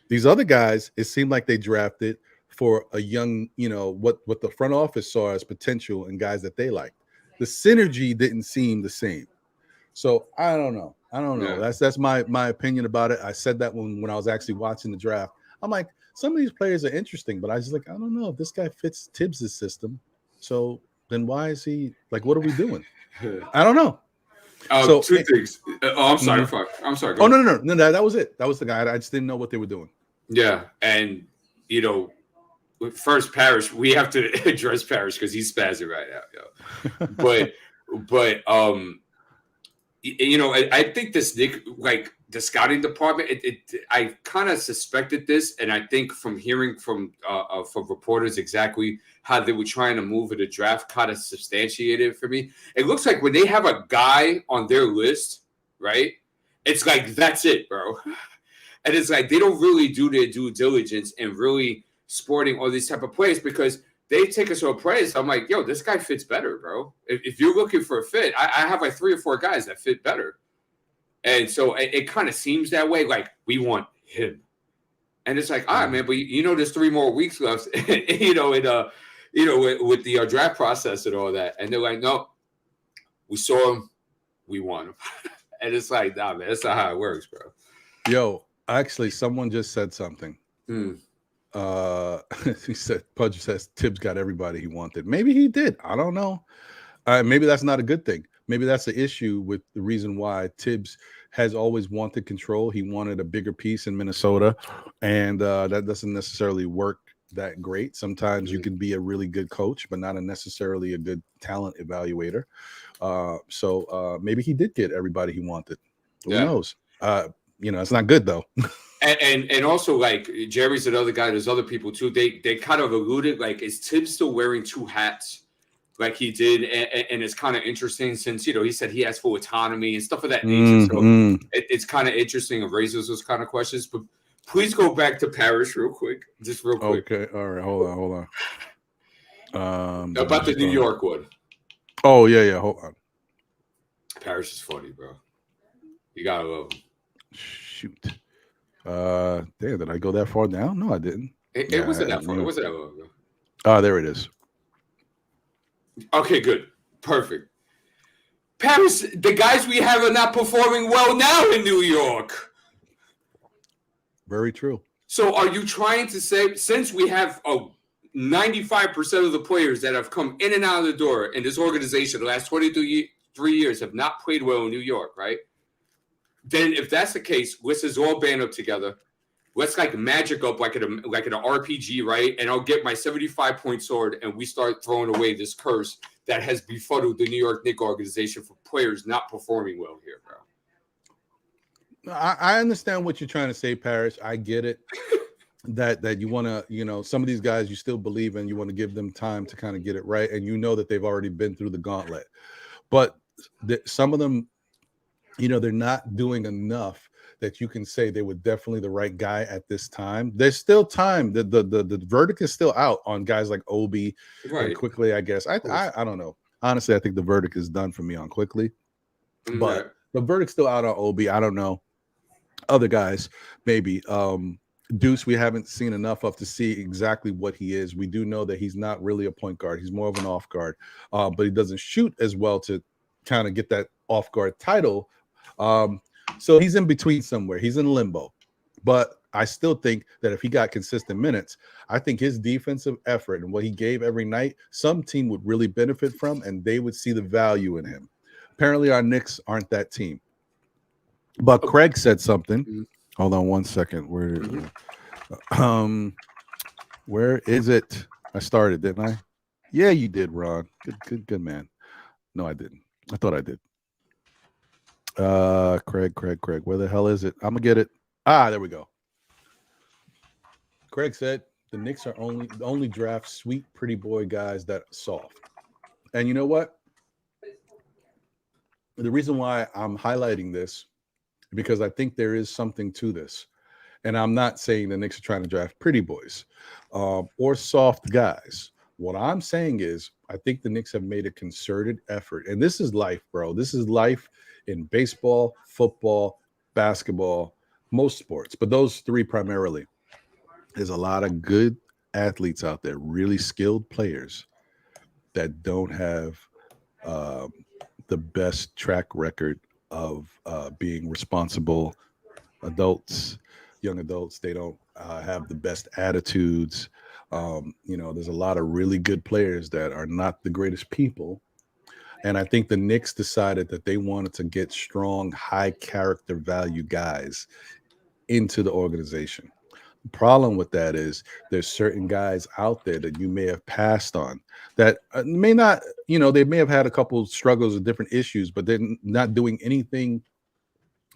S1: These other guys, it seemed like they drafted for a young, you know, what the front office saw as potential and guys that they liked. The synergy didn't seem the same. So I don't know.
S2: Yeah.
S1: That's my opinion about it. I said that when I was actually watching the draft. I'm like, some of these players are interesting, but I was like, I don't know if this guy fits Tibbs' system. So then why is he like, what are we doing? I don't know. So
S2: 2 things. I'm sorry. I'm sorry.
S1: Oh, no. That was it. That was the guy. I just didn't know what they were doing.
S2: Yeah. And, you know, first Parrish, we have to address Parrish because he's spazzing right now. Yo. but you know, I think this Nick, like the scouting department, I kind of suspected this, and I think from hearing from reporters exactly how they were trying to move in the draft, kind of substantiated it for me. It looks like when they have a guy on their list, right? It's like that's it, bro. And it's like they don't really do their due diligence and really sporting all these type of players because they take us to a place. I'm like, yo, this guy fits better, bro. If you're looking for a fit, I have like 3 or 4 guys that fit better. And so it kind of seems that way. Like, we want him. And it's like, all right, man, but you know, there's 3 more weeks left, you know, with the draft process and all that. And they're like, no, we saw him. We want him. And it's like, nah, man, that's not how it works, bro.
S1: Yo, actually, someone just said something. He said Pudge says Tibbs got everybody he wanted. Maybe he did. I don't know. Maybe that's not a good thing. Maybe that's the issue with the reason why Tibbs has always wanted control. He wanted a bigger piece in Minnesota, and that doesn't necessarily work that great. Sometimes you can be a really good coach, but not necessarily a good talent evaluator. So maybe he did get everybody he wanted. Who knows? You know, it's not good though.
S2: And also, like, Jerry's another guy. There's other people too. They kind of alluded, like, is Tibbs still wearing 2 hats like he did? And it's kind of interesting since, you know, he said he has full autonomy and stuff of that nature. So it's kind of interesting and raises those kind of questions. But please go back to Parrish real quick, just real quick.
S1: Okay, all right, hold on.
S2: About the New York one.
S1: Oh yeah, hold on.
S2: Parrish is funny, bro. You gotta love him.
S1: Shoot. Damn, did I go that far down? No, I didn't.
S2: It wasn't that far. It wasn't that long ago.
S1: Oh, there it is.
S2: Okay, good. Perfect. Paris, the guys we have are not performing well now in New York.
S1: Very true.
S2: So are you trying to say, since we have 95% of the players that have come in and out of the door in this organization the last 23 years have not played well in New York, right? Then if that's the case, let's just all band up together. Let's like magic up like in an RPG, right? And I'll get my 75-point sword and we start throwing away this curse that has befuddled the New York Knicks organization for players not performing well here, bro.
S1: I understand what you're trying to say, Parrish. I get it. that you want to, you know, some of these guys you still believe in, you want to give them time to kind of get it right. And you know that they've already been through the gauntlet. But some of them, you know, they're not doing enough that you can say they were definitely the right guy at this time. There's still time. The verdict is still out on guys like Obi and Quickly, I guess. I don't know. Honestly, I think the verdict is done for me on Quickly. But the verdict's still out on Obi. I don't know. Other guys, maybe. Deuce, we haven't seen enough of to see exactly what he is. We do know that he's not really a point guard. He's more of an off guard. But he doesn't shoot as well to kind of get that off guard title. So he's in between somewhere. He's in limbo. But I still think that if he got consistent minutes, I think his defensive effort and what he gave every night, some team would really benefit from, and they would see the value in him. Apparently, our Knicks aren't that team. But Craig said something. Hold on 1 second. Where is it? I started, didn't I? Yeah, you did, Ron. Good man. No, I didn't. I thought I did. Craig. Where the hell is it? I'm gonna get it. There we go. Craig said the Knicks are only draft sweet, pretty boy guys that are soft. And you know what? The reason why I'm highlighting this is because I think there is something to this. And I'm not saying the Knicks are trying to draft pretty boys or soft guys. What I'm saying is, I think the Knicks have made a concerted effort, and this is life, bro. This is life in baseball, football, basketball, most sports, but those three primarily. There's a lot of good athletes out there, really skilled players that don't have uh, the best track record of being responsible adults, young adults. They don't have the best attitudes. There's a lot of really good players that are not the greatest people. And I think the Knicks decided that they wanted to get strong, high character value guys into the organization. The problem with that is there's certain guys out there that you may have passed on that may not, they may have had a couple struggles and different issues, but they're not doing anything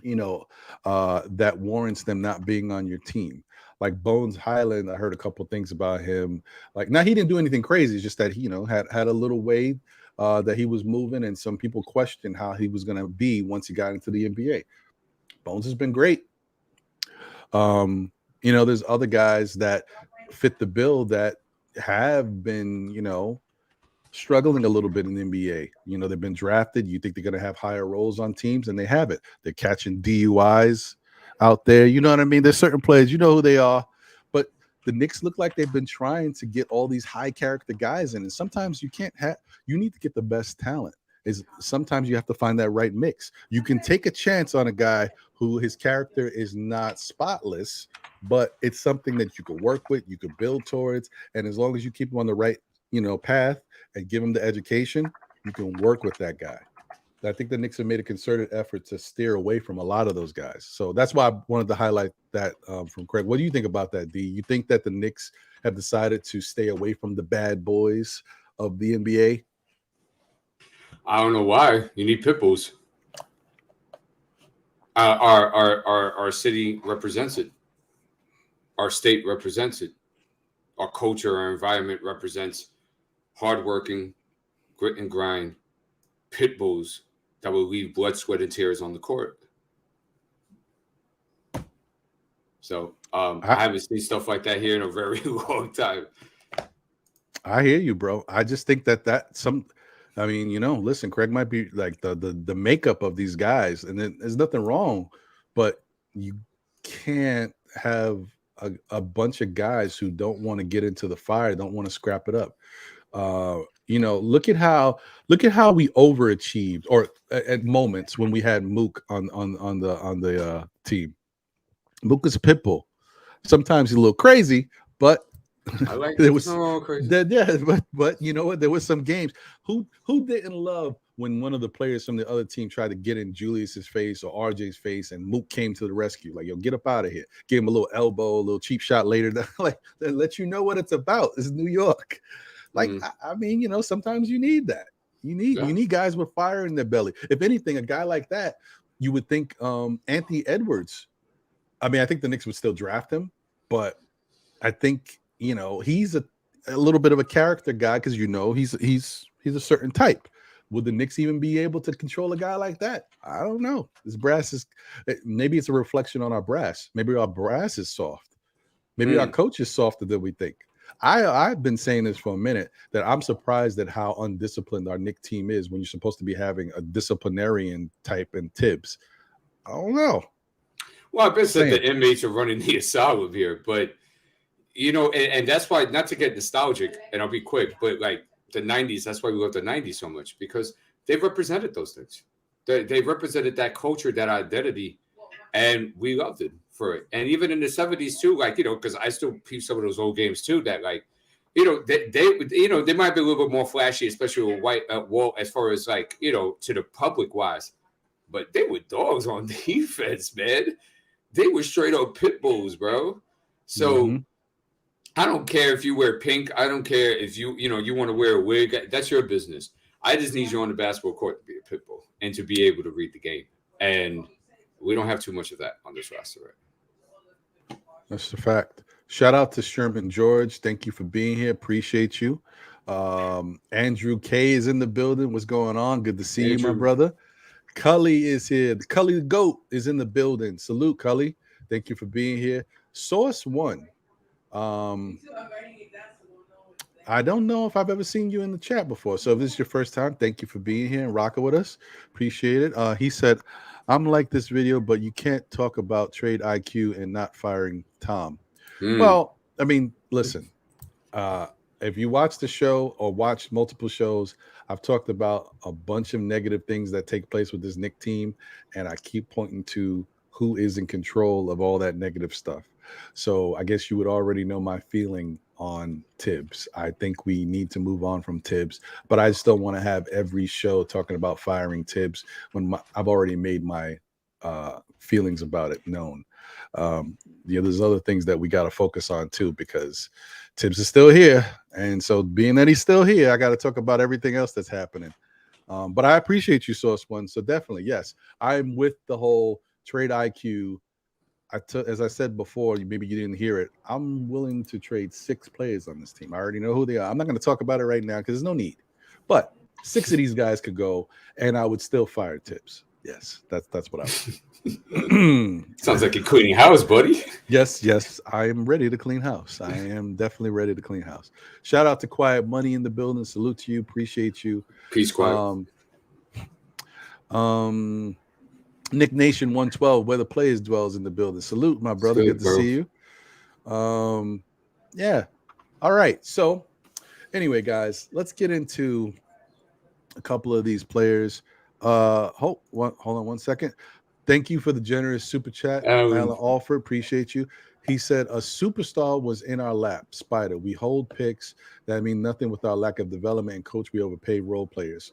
S1: that warrants them not being on your team. Like Bones Highland, I heard a couple things about him. Like, now he didn't do anything crazy, it's just that he, had a little way that he was moving, and some people questioned how he was going to be once he got into the NBA. Bones has been great. There's other guys that fit the bill that have been, struggling a little bit in the NBA. They've been drafted. You think they're going to have higher roles on teams, and they haven't. They're catching DUIs out there. You know what I mean? There's certain players, you know who they are. But the Knicks look like they've been trying to get all these high character guys in. And sometimes you need to get the best talent. Sometimes you have to find that right mix. You can take a chance on a guy who his character is not spotless, but it's something that you could work with, you could build towards. And as long as you keep him on the right, path and give him the education, you can work with that guy. I think the Knicks have made a concerted effort to steer away from a lot of those guys. So that's why I wanted to highlight that from Craig. What do you think about that, D? You think that the Knicks have decided to stay away from the bad boys of the NBA?
S2: I don't know why. You need pit bulls. Our city represents it. Our state represents it. Our culture, our environment represents hardworking, grit and grind pit bulls that will leave blood, sweat, and tears on the court. So I haven't seen stuff like that here in a very long time.
S1: I hear you, bro. I just think listen, Craig might be like the makeup of these guys, and there's nothing wrong, but you can't have a bunch of guys who don't want to get into the fire, don't want to scrap it up. Look at how we overachieved, or at moments when we had Mook on the team. Mook is a pit bull. Sometimes he's a little crazy, but
S2: I like
S1: there was
S2: crazy.
S1: But you know what? There was some games. Who didn't love when one of the players from the other team tried to get in Julius's face or RJ's face, and Mook came to the rescue? Like, yo, get up out of here. Give him a little elbow, a little cheap shot later. Like, let you know what it's about. It's New York. Like, I mean, sometimes you need that. You need guys with fire in their belly. If anything, a guy like that, you would think Anthony Edwards. I mean, I think the Knicks would still draft him, but I think he's a little bit of a character guy, because he's a certain type. Would the Knicks even be able to control a guy like that? I don't know. This brass is, maybe it's a reflection on our brass. Maybe our brass is soft. Maybe our coach is softer than we think. I've been saying this for a minute, that I'm surprised at how undisciplined our Knicks team is when you're supposed to be having a disciplinarian type in Tibbs. I don't know.
S2: Well, I bet that the inmates are running the asylum here, but and that's why, not to get nostalgic, and I'll be quick, but like the 90s, that's why we love the 90s so much, because they've represented those things. They represented that culture, that identity, and we loved it for it. And even in the 70s too, like, because I still peep some of those old games too, that like, they might be a little bit more flashy, especially with white wall, as far as like, to the public wise, but they were dogs on defense, man. They were straight up pit bulls, bro. So I don't care if you wear pink. I don't care if you want to wear a wig. That's your business. I just need you on the basketball court to be a pit bull and to be able to read the game. And we don't have too much of that on this roster, right?
S1: That's the fact. Shout out to Sherman George. Thank you for being here. Appreciate you. Andrew K is in the building. What's going on? Good to see you, my brother. Cully is here. Cully the GOAT is in the building. Salute, Cully. Thank you for being here. Source One. I I don't know if I've ever seen you in the chat before. So if this is your first time, thank you for being here and rocking with us. Appreciate it. He said, I'm like this video, but you can't talk about trade IQ and not firing Tom. Well, I mean, listen, if you watch the show or watch multiple shows, I've talked about a bunch of negative things that take place with this Knicks team, and I keep pointing to who is in control of all that negative stuff. So I guess you would already know my feeling on Tibbs. I think we need to move on from Tibbs, but I still want to have every show talking about firing Tibbs when I've already made my feelings about it known. There's other things that we got to focus on too, because Tibbs is still here, and so being that he's still here, I got to talk about everything else that's happening. But I appreciate you, Source One. So definitely, yes, I'm with the whole trade IQ. As I said before, maybe you didn't hear it. I'm willing to trade 6 players on this team. I already know who they are. I'm not going to talk about it right now because there's no need. But 6 of these guys could go, and I would still fire Tibbs. Yes, that's what I would.
S2: Sounds like you're cleaning house, buddy.
S1: Yes, I am ready to clean house. I am definitely ready to clean house. Shout out to Quiet Money in the building. Salute to you. Appreciate you.
S2: Peace, Quiet.
S1: Nick Nation 112, where the players dwells in the building. Salute, my brother. Good to see you. Yeah. All right. So anyway, guys, let's get into a couple of these players. Hold on one second. Thank you for the generous super chat, Alan Alford. Appreciate you. He said a superstar was in our lap. Spider. We hold picks that mean nothing with our lack of development and coach. We overpay role players.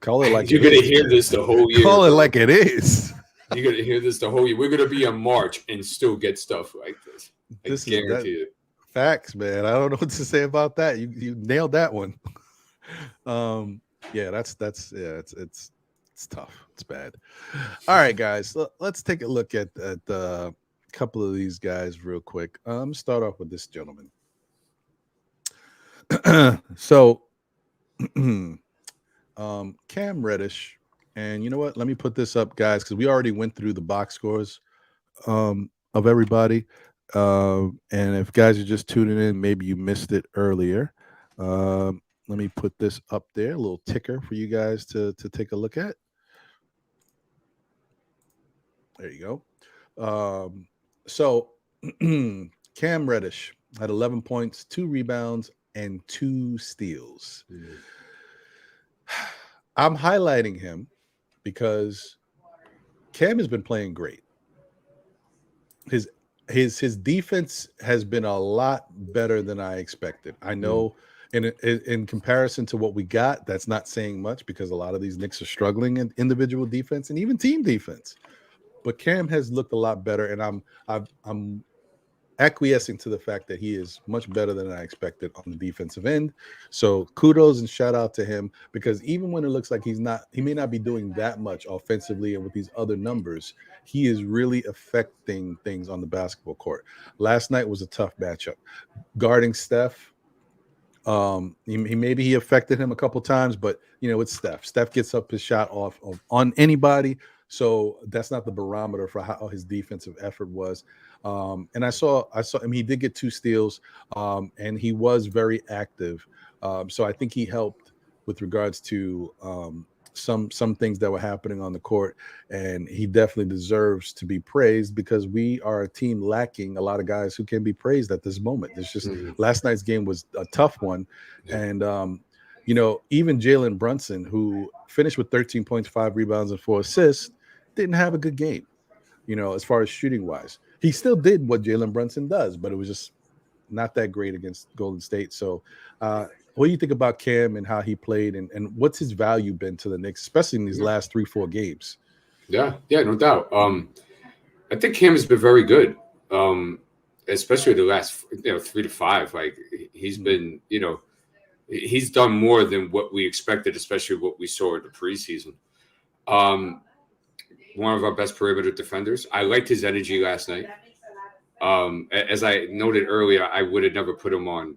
S1: Call it like
S2: you're gonna hear this the whole year.
S1: Call it like it is.
S2: You're gonna hear this the whole year. We're gonna be in March and still get stuff like this.
S1: This guarantee it. Facts, man. I don't know what to say about that. You nailed that one. Yeah, that's it's tough. It's bad. All right, guys. Let's take a look at a couple of these guys real quick. Start off with this gentleman. So Cam Reddish, and you know what? Let me put this up, guys, because we already went through the box scores of everybody. And if guys are just tuning in, maybe you missed it earlier. Let me put this up there, a little ticker for you guys to take a look at. There you go. So Cam Reddish had 11 points, 2 rebounds, and 2 steals. I'm highlighting him because Cam has been playing great. His defense has been a lot better than I expected. I know in comparison to what we got, that's not saying much because a lot of these Knicks are struggling in individual defense and even team defense. But Cam has looked a lot better, and I'm acquiescing to the fact that he is much better than I expected on the defensive end. So kudos and shout out to him, because even when it looks like he may not be doing that much offensively and with these other numbers, he is really affecting things on the basketball court. Last night was a tough matchup. Guarding Steph, he affected him a couple times, but it's Steph. Steph gets up his shot off on anybody. So that's not the barometer for how his defensive effort was. And I saw him. He did get 2 steals, and he was very active. So I think he helped with regards to some things that were happening on the court. And he definitely deserves to be praised, because we are a team lacking a lot of guys who can be praised at this moment. It's just last night's game was a tough one. And, even Jalen Brunson, who finished with 13 points, 5 rebounds, and 4 assists, didn't have a good game, as far as shooting wise. He still did what Jalen Brunson does, but it was just not that great against Golden State. So what do you think about Cam and how he played, and what's his value been to the Knicks, especially in these last 3-4 games? Yeah,
S2: no doubt. I think Cam has been very good, especially the last 3 to 5. Like, he's been, he's done more than what we expected, especially what we saw in the preseason. One of our best perimeter defenders. I liked his energy last night. As I noted earlier, I would have never put him on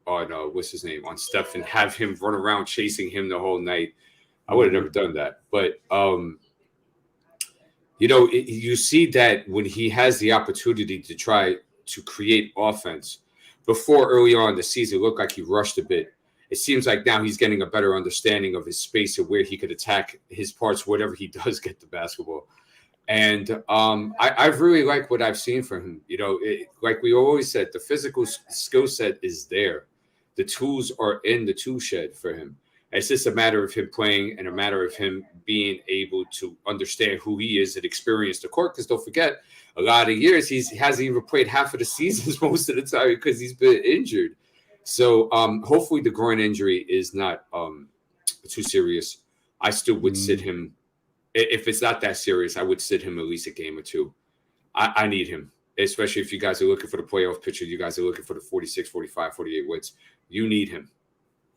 S2: what's his name, on Steph, and have him run around chasing him the whole night. I would have never done that. But you see that when he has the opportunity to try to create offense, before early on in the season, it looked like he rushed a bit. It seems like now he's getting a better understanding of his space and where he could attack his parts, whatever he does get the basketball. And I really like what I've seen from him. You know, like we always said, the physical skill set is there. The tools are in the tool shed for him. It's just a matter of him playing and a matter of him being able to understand who he is and experience the court. Because don't forget, a lot of years he hasn't even played half of the seasons most of the time because he's been injured. So hopefully the groin injury is not too serious. I still would sit him. If it's not that serious, I would sit him at least a game or two. I need him, especially if you guys are looking for the playoff picture. You guys are looking for the 46, 45, 48 wins. You need him.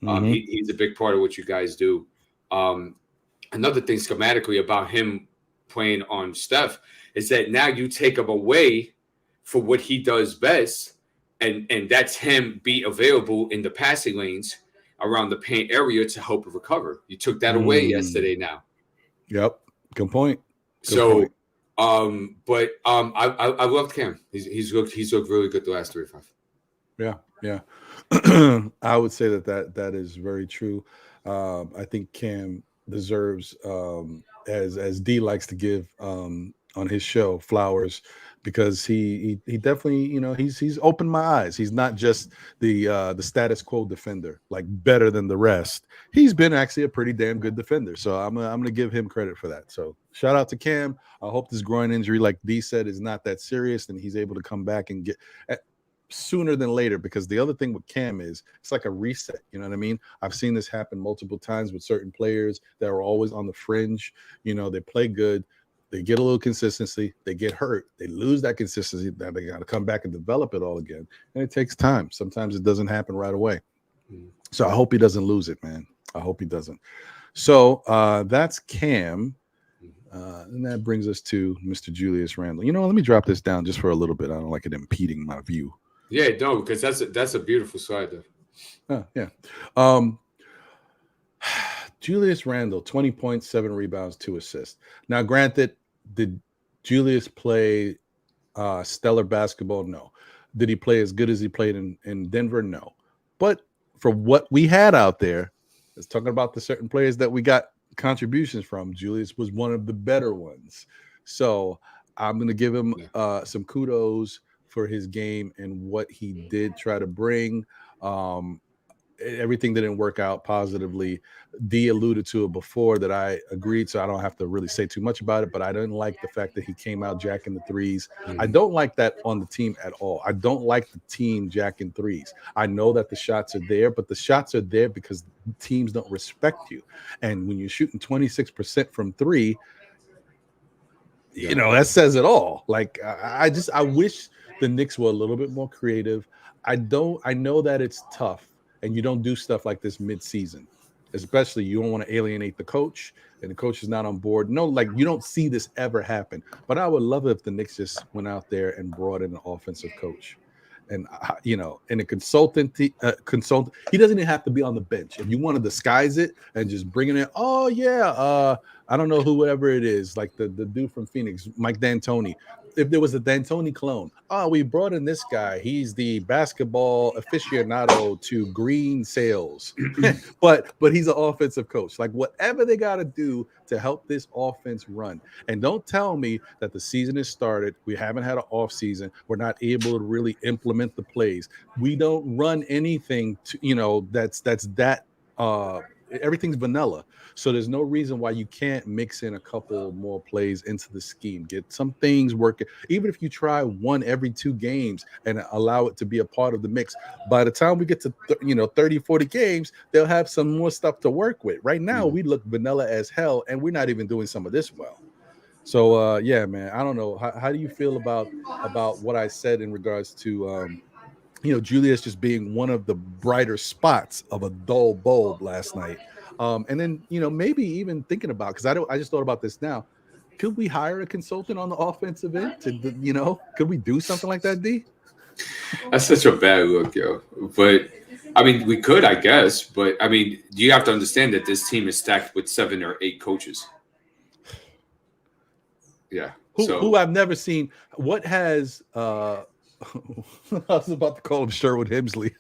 S2: He's a big part of what you guys do. Another thing schematically about him playing on Steph is that now you take him away for what he does best, and that's him be available in the passing lanes around the paint area to help him recover. You took that away yesterday now.
S1: Yep. Good point.
S2: Good point. But I loved Cam. He's looked really good the last 3 or 5.
S1: Yeah. I would say that is very true. I think Cam deserves, as D likes to give on his show, flowers, because he definitely, you know, he's opened my eyes. He's not just the status quo defender, like better than the rest. He's been actually a pretty damn good defender. So I'm gonna give him credit for that. So shout out to Cam. I hope this groin injury, like D said, is not that serious and he's able to come back and get sooner than later, because the other thing with Cam is it's like a reset. You know what I mean? I've seen this happen multiple times with certain players that are always on the fringe. You know, they play good, they get a little consistency, they get hurt, they lose that consistency, then they got to come back and develop it all again, and it takes time. Sometimes it doesn't happen right away. So I hope he doesn't lose it, man. I hope he doesn't. So that's Cam. And that brings us to Mr. Julius Randle. You know, let me drop this down just for a little bit. I don't like it impeding my view.
S2: Yeah, no, because that's a beautiful slide there.
S1: Yeah. Julius Randle, 20 points, 7 rebounds, 2 assists. Now, granted, did Julius play stellar basketball? No. Did he play as good as he played in Denver? No. But for what we had out there, let's talk about the certain players that we got contributions from. Julius was one of the better ones. So I'm going to give him some kudos for his game and what he did try to bring. Everything didn't work out positively. D alluded to it before that I agreed, so I don't have to really say too much about it, but I didn't like the fact that he came out jacking the threes. I don't like that on the team at all. I don't like the team jacking threes. I know that the shots are there, but the shots are there because teams don't respect you. And when you're shooting 26% from 3, you know, that says it all. Like, I wish the Knicks were a little bit more creative. I know that it's tough, and you don't do stuff like this mid-season, especially you don't want to alienate the coach, and the coach is not on board. No, like, you don't see this ever happen. But I would love it if the Knicks just went out there and brought in an offensive coach. And, you know, and a consultant, he doesn't even have to be on the bench. If you want to disguise it and just bring it in, I don't know whoever it is, like the dude from Phoenix, Mike D'Antoni. If there was a D'Antoni clone, we brought in this guy. He's the basketball aficionado to green sales, but he's an offensive coach. Like, whatever they got to do to help this offense run. And don't tell me that the season has started. We haven't had an off season. We're not able to really implement the plays. We don't run anything to, you know, that's everything's vanilla. So there's no reason why you can't mix in a couple more plays into the scheme, get some things working. Even if you try one every 2 games and allow it to be a part of the mix, by the time we get to 30, 40 games, they'll have some more stuff to work with. Right now, we look vanilla as hell, and we're not even doing some of this well. So yeah, man, I don't know. How do you feel about what I said in regards to Julius just being one of the brighter spots of a dull bulb last night? And then, maybe even thinking about, because I just thought about this now, could we hire a consultant on the offensive end could we do something like that, D?
S2: That's such a bad look, yo. But I mean, we could, I guess. But I mean, you have to understand that this team is stacked with 7 or 8 coaches. Yeah.
S1: Who I've never seen. What has I was about to call him Sherwood Hemsley.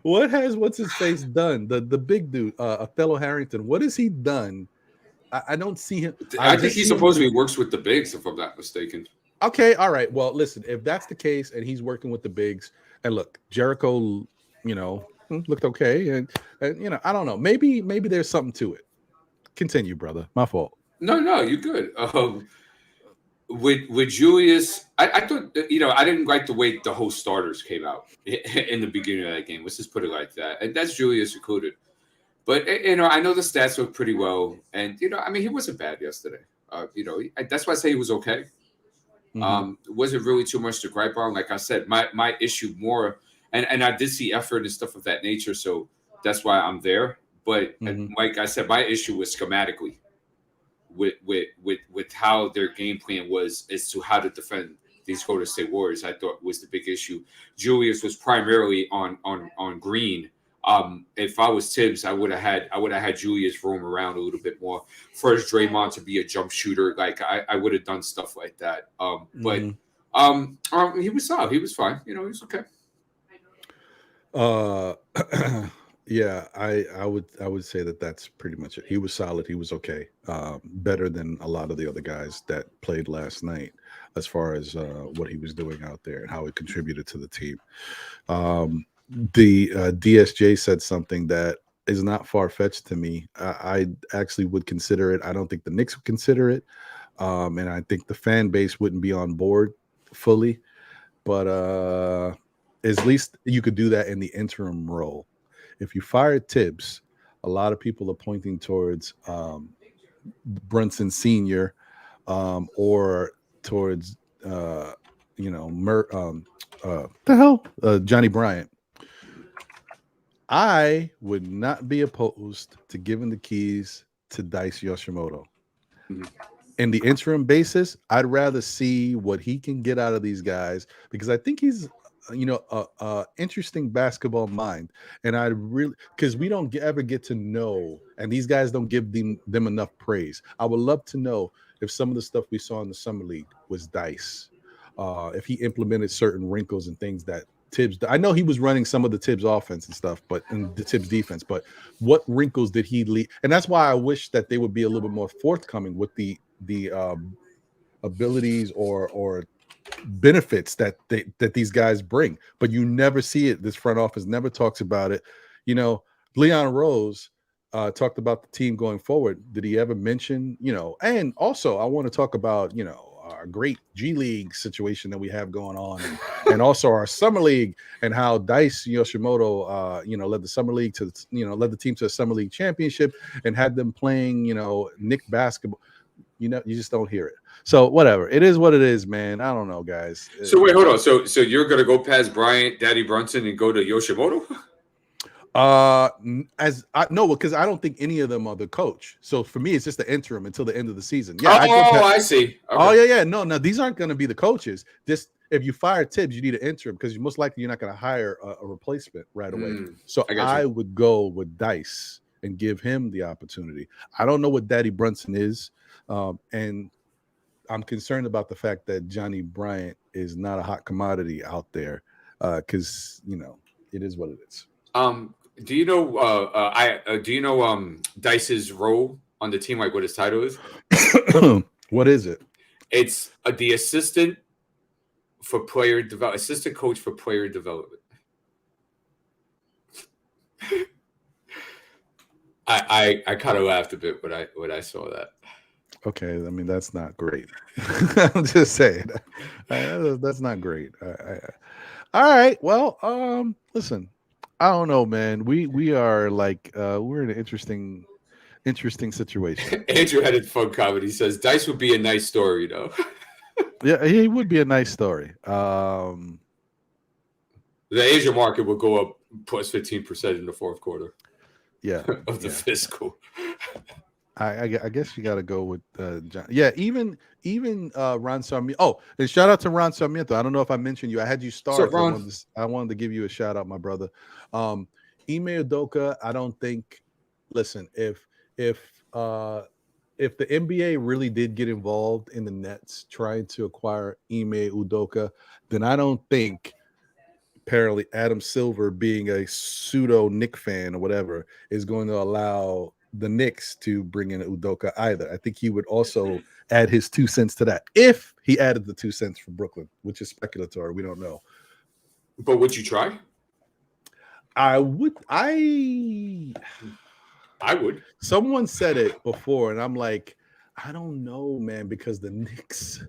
S1: What's his face done? The big dude, Othello Harrington. What has he done? I don't see him.
S2: I think he supposedly works with the bigs, if I'm not mistaken.
S1: Okay, all right. Well, listen, if that's the case, and he's working with the bigs, and look, Jericho, looked okay, and I don't know. Maybe there's something to it. Continue, brother. My fault.
S2: No, you're good. With Julius, I thought I didn't like the way the whole starters came out in the beginning of that game. Let's just put it like that, and that's Julius included. But I know the stats were pretty well, and he wasn't bad yesterday. That's why I say he was okay. It wasn't really too much to gripe on. Like I said, my issue more, and I did see effort and stuff of that nature, so that's why I'm there. But like I said, my issue was schematically with how their game plan was as to how to defend these Golden State Warriors. I thought was the big issue. Julius was primarily on Green. If I was Tibbs, I would have had Julius roam around a little bit more. First, Draymond to be a jump shooter, like I would have done stuff like that. But he was solid. He was fine. He was okay.
S1: Yeah, I would say that's pretty much it. He was solid. He was okay. Better than a lot of the other guys that played last night, as far as what he was doing out there and how he contributed to the team. The DSJ said something that is not far-fetched to me. I actually would consider it. I don't think the Knicks would consider it, and I think the fan base wouldn't be on board fully. But at least you could do that in the interim role. If you fire Tibbs, a lot of people are pointing towards Brunson Sr. Or towards Johnny Bryant. I would not be opposed to giving the keys to Dice Yoshimoto. In the interim basis, I'd rather see what he can get out of these guys, because I think he's a interesting basketball mind, and I really, because we don't ever get to know, and these guys don't give them enough praise. I would love to know if some of the stuff we saw in the summer league was Dice, if he implemented certain wrinkles and things that Tibbs, I know he was running some of the Tibbs offense and stuff, but in the Tibbs defense, but what wrinkles did he lead? And that's why I wish that they would be a little bit more forthcoming with the abilities or benefits that these guys bring. But you never see it. This front office never talks about it. Leon Rose talked about the team going forward. Did he ever mention, and also I want to talk about, our great G League situation that we have going on, and also our summer league, and how Dice Yoshimoto, led the summer league to, led the team to a summer league championship and had them playing, Knick basketball. You just don't hear it. So whatever, it is what it is, man. I don't know, guys.
S2: So wait, hold on. So you're gonna go past Bryant, Daddy Brunson, and go to Yoshimoto?
S1: No, because I don't think any of them are the coach. So for me, it's just the interim until the end of the season. Yeah.
S2: I see. Okay.
S1: Oh yeah. No, these aren't going to be the coaches. Just if you fire Tibbs, you need an interim, because most likely you're not going to hire a replacement right away. So I would go with Dice and give him the opportunity. I don't know what Daddy Brunson is, and I'm concerned about the fact that Johnny Bryant is not a hot commodity out there, because it is what it is.
S2: Do you know Dice's role on the team, like what his title is?
S1: What is it?
S2: It's the assistant coach for player development. I kind of laughed a bit when I saw that.
S1: Okay, I mean, that's not great. I'm just saying that's not great. All right, well, listen. I don't know, man. We are like we're in an interesting situation.
S2: Andrew Headed Fun Comedy says Dice would be a nice story, though.
S1: Yeah, he would be a nice story.
S2: The Asia market will go up plus 15% in the fourth quarter.
S1: Yeah,
S2: of the fiscal.
S1: I guess you got to go with John. Yeah, even Ron Sarmiento. Oh, and shout out to Ron Sarmiento. I don't know if I mentioned you. I had you start. I wanted to give you a shout out, my brother. Ime Udoka, I don't think. Listen, if if the NBA really did get involved in the Nets trying to acquire Ime Udoka, then I don't think apparently Adam Silver, being a pseudo Knicks fan or whatever, is going to allow the Knicks to bring in Udoka either. I think he would also add his 2 cents to that if he added the 2 cents for Brooklyn, which is speculatory. We don't know.
S2: But would you try?
S1: I would. Someone said it before, and I'm like, I don't know, man, because the Knicks,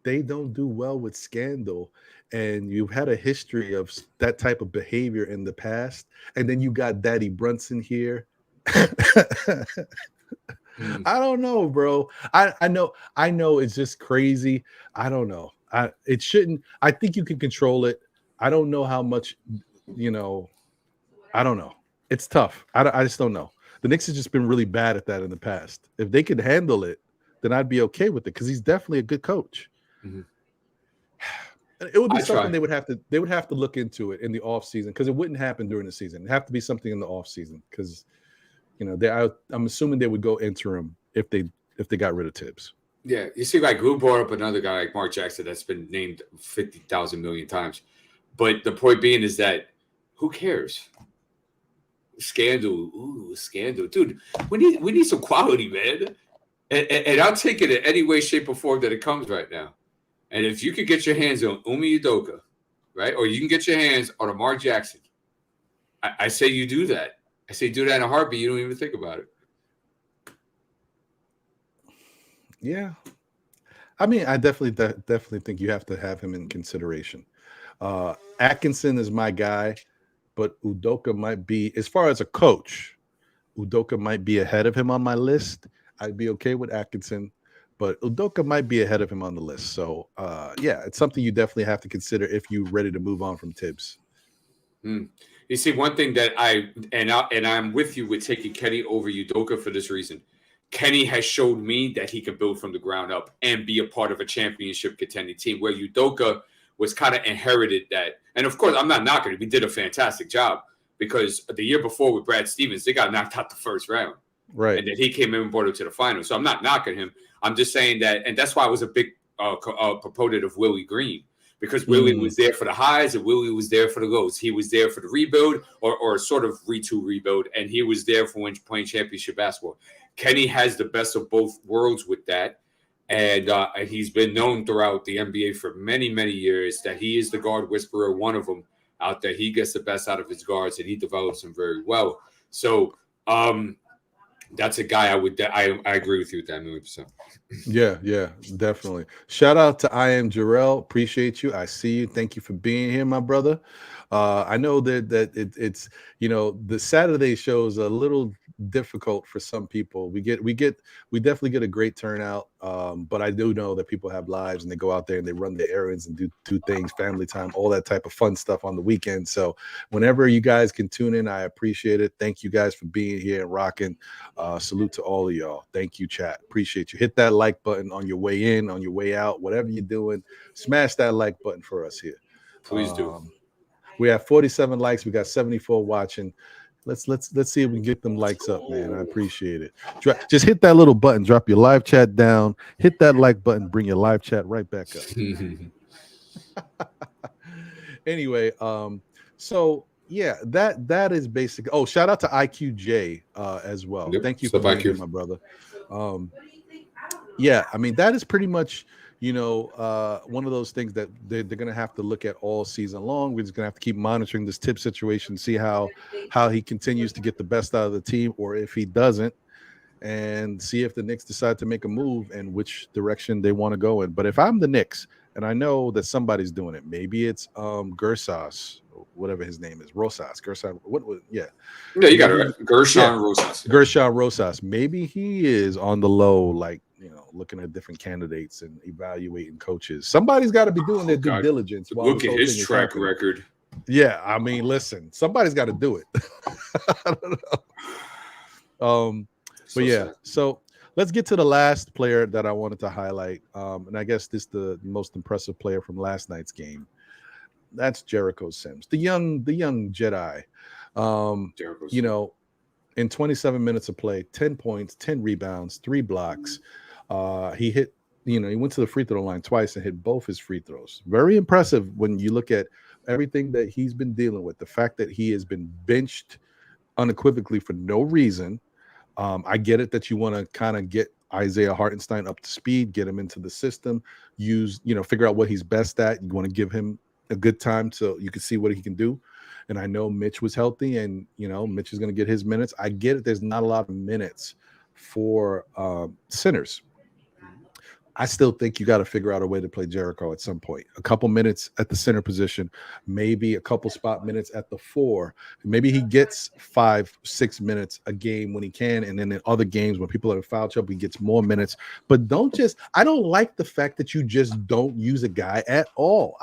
S1: they don't do well with scandal, and you've had a history of that type of behavior in the past, and then you got Daddy Brunson here. I don't know, bro. I know it's just crazy. I don't know. It shouldn't. I think you can control it. I don't know how much, I don't know. It's tough. I just don't know. The Knicks have just been really bad at that in the past. If they could handle it, then I'd be okay with it because he's definitely a good coach. Mm-hmm. It would be something they would have to look into it in the off season, because it wouldn't happen during the season. It'd have to be something in the off season, because I'm assuming they would go interim if they got rid of Tibbs.
S2: Yeah, you see, like Lou brought up another guy like Mark Jackson that's been named 50,000 million times, but the point being is that who cares? Scandal, dude. We need some quality, man, and I'll take it in any way, shape, or form that it comes right now. And if you could get your hands on Ime Udoka, right, or you can get your hands on a Mark Jackson, I say you do that. I say do that in a heartbeat. You don't even think about it.
S1: Yeah, I mean, I definitely think you have to have him in consideration. Atkinson is my guy, but Udoka might be, as far as a coach, Udoka might be ahead of him on my list. I'd be okay with Atkinson, but Udoka might be ahead of him on the list. So, yeah, it's something you definitely have to consider if you're ready to move on from Tibbs.
S2: You see, one thing that I'm with you with taking Kenny over Udoka for this reason. Kenny has showed me that he can build from the ground up and be a part of a championship contending team, where Udoka was kind of inherited that. And of course, I'm not knocking it. We did a fantastic job, because the year before with Brad Stevens, they got knocked out the first round.
S1: Right.
S2: And then he came in and brought it to the final. So I'm not knocking him. I'm just saying that, and that's why I was a big proponent of Willie Green, because Willie was there for the highs and Willie was there for the lows. He was there for the rebuild or sort of retool rebuild, and he was there for when playing championship basketball. Kenny has the best of both worlds with that, and he's been known throughout the NBA for many, many years that he is the guard whisperer, one of them out there. He gets the best out of his guards, and he develops them very well. So that's a guy I agree with you with that 1,000,000%.
S1: Yeah, definitely. Shout out to I Am Jarrell. Appreciate you. I see you. Thank you for being here, my brother. I know that it's the Saturday show is a little difficult for some people. We definitely get a great turnout, but I do know that people have lives and they go out there and they run their errands and do things, family time, all that type of fun stuff on the weekend. So whenever you guys can tune in, I appreciate it. Thank you guys for being here and rocking. Salute to all of y'all. Thank you, chat. Appreciate you. Hit that like button on your way in, on your way out, whatever you're doing. Smash that like button for us here.
S2: Please do.
S1: We have 47 likes. We got 74 watching. Let's see if we can get them likes up, man. I appreciate it. Just hit that little button. Drop your live chat down. Hit that like button. Bring your live chat right back up. Anyway, so yeah, that is basic. Oh, shout out to IQJ as well.
S2: Yep.
S1: Thank you for being here, my brother. Yeah, I mean, that is pretty much one of those things that they're going to have to look at all season long. We're just going to have to keep monitoring this Tip situation, see how he continues to get the best out of the team, or if he doesn't, and see if the Knicks decide to make a move and which direction they want to go in. But if I'm the Knicks, and I know that somebody's doing it, maybe it's Gersas, whatever his name is, Rosas, Gerson. Yeah,
S2: you got it right. Gershon Rosas.
S1: Yeah. Gershon Rosas. Maybe he is on the low, like, looking at different candidates and evaluating coaches. Somebody's got to be doing their due diligence.
S2: Look at his track record.
S1: Yeah, I mean, listen, somebody's got to do it. I don't know. But yeah, so let's get to the last player that I wanted to highlight. And I guess this is the most impressive player from last night's game. That's Jericho Sims, the young Jedi. in 27 minutes of play, 10 points, 10 rebounds, 3 blocks. He hit, he went to the free throw line twice and hit both his free throws. Very impressive when you look at everything that he's been dealing with. The fact that he has been benched unequivocally for no reason. I get it that you want to kind of get Isaiah Hartenstein up to speed, get him into the system, figure out what he's best at. You want to give him a good time so you can see what he can do. And I know Mitch was healthy, and Mitch is going to get his minutes. I get it. There's not a lot of minutes for centers. I still think you got to figure out a way to play Jericho at some point. A couple minutes at the center position, maybe a couple spot minutes at the 4. Maybe he gets 5-6 minutes a game when he can, and then in other games when people are in foul trouble, he gets more minutes. But I don't like the fact that you just don't use a guy at all.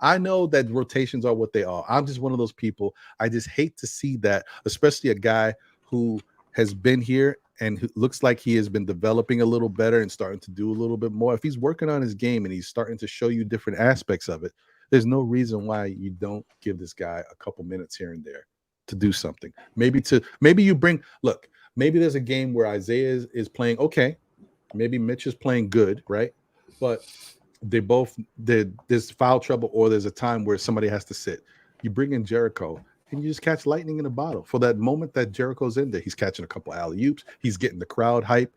S1: I know that rotations are what they are. I'm just one of those people. I just hate to see that, especially a guy who has been here and who looks like he has been developing a little better and starting to do a little bit more. If he's working on his game and he's starting to show you different aspects of it, there's no reason why you don't give this guy a couple minutes here and there to do something. Maybe there's a game where Isaiah is playing okay. Maybe Mitch is playing good, right? But there's foul trouble, or there's a time where somebody has to sit. You bring in Jericho, and you just catch lightning in a bottle. For that moment that Jericho's in there, he's catching a couple alley-oops. He's getting the crowd hype.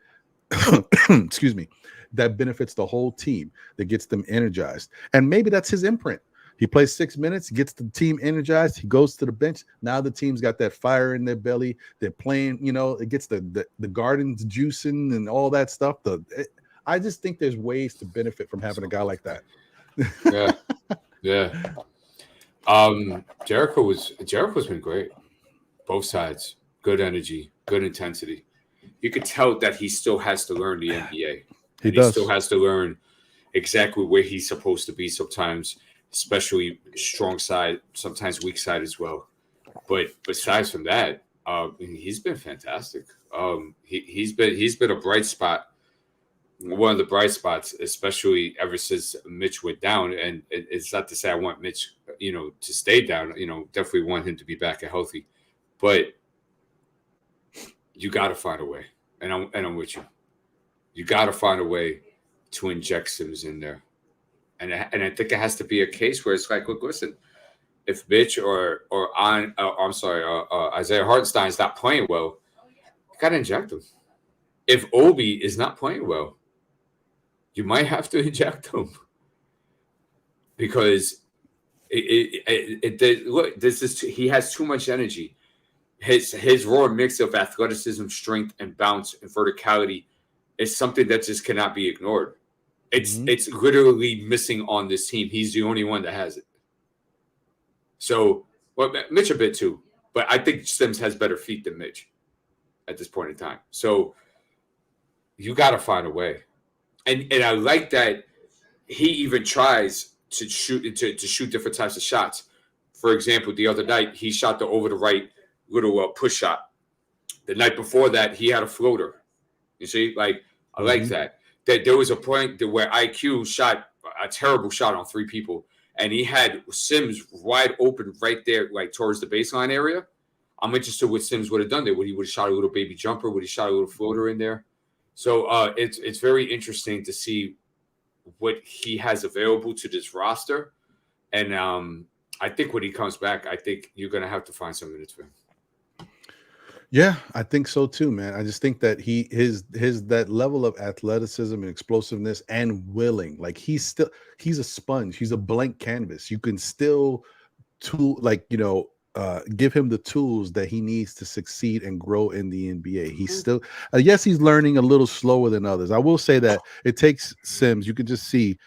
S1: Excuse me. That benefits the whole team. That gets them energized. And maybe that's his imprint. He plays 6 minutes, gets the team energized. He goes to the bench. Now the team's got that fire in their belly. They're playing, it gets the gardens juicing and all that stuff. I just think there's ways to benefit from having a guy like that.
S2: Yeah. Jericho's been great. Both sides, good energy, good intensity. You could tell that he still has to learn the NBA. He still has to learn exactly where he's supposed to be sometimes, especially strong side, sometimes weak side as well. But besides from that, he's been fantastic. He's been a bright spot. One of the bright spots, especially ever since Mitch went down. And it's not to say I want Mitch, to stay down. Definitely want him to be back and healthy. But you got to find a way. And I'm with you. You got to find a way to inject Sims in there. And I think it has to be a case where it's like, look, listen, if Mitch or Isaiah Hartenstein's not playing well, you got to inject him. If Obi is not playing well, you might have to inject him because he has too much energy. His raw mix of athleticism, strength, and bounce and verticality is something that just cannot be ignored. It's literally missing on this team. He's the only one that has it. So, Mitch a bit too, but I think Sims has better feet than Mitch at this point in time. So you got to find a way. And I like that he even tries to shoot different types of shots. For example, the other night he shot the over the right little push shot. The night before that he had a floater. You see, I like that. That there was a point where IQ shot a terrible shot on 3 people, and he had Sims wide open right there, towards the baseline area. I'm interested what Sims would have done there. Would he have shot a little baby jumper? Would he shot a little floater in there? So it's very interesting to see what he has available to this roster. And I think when he comes back, I think you're going to have to find some minutes for him.
S1: Yeah, I think so too, man. I just think that his that level of athleticism and explosiveness and willing, he's a sponge. He's a blank canvas. You can still give him the tools that he needs to succeed and grow in the NBA. He's still, yes, he's learning a little slower than others. I will say that it takes Sims. You can just see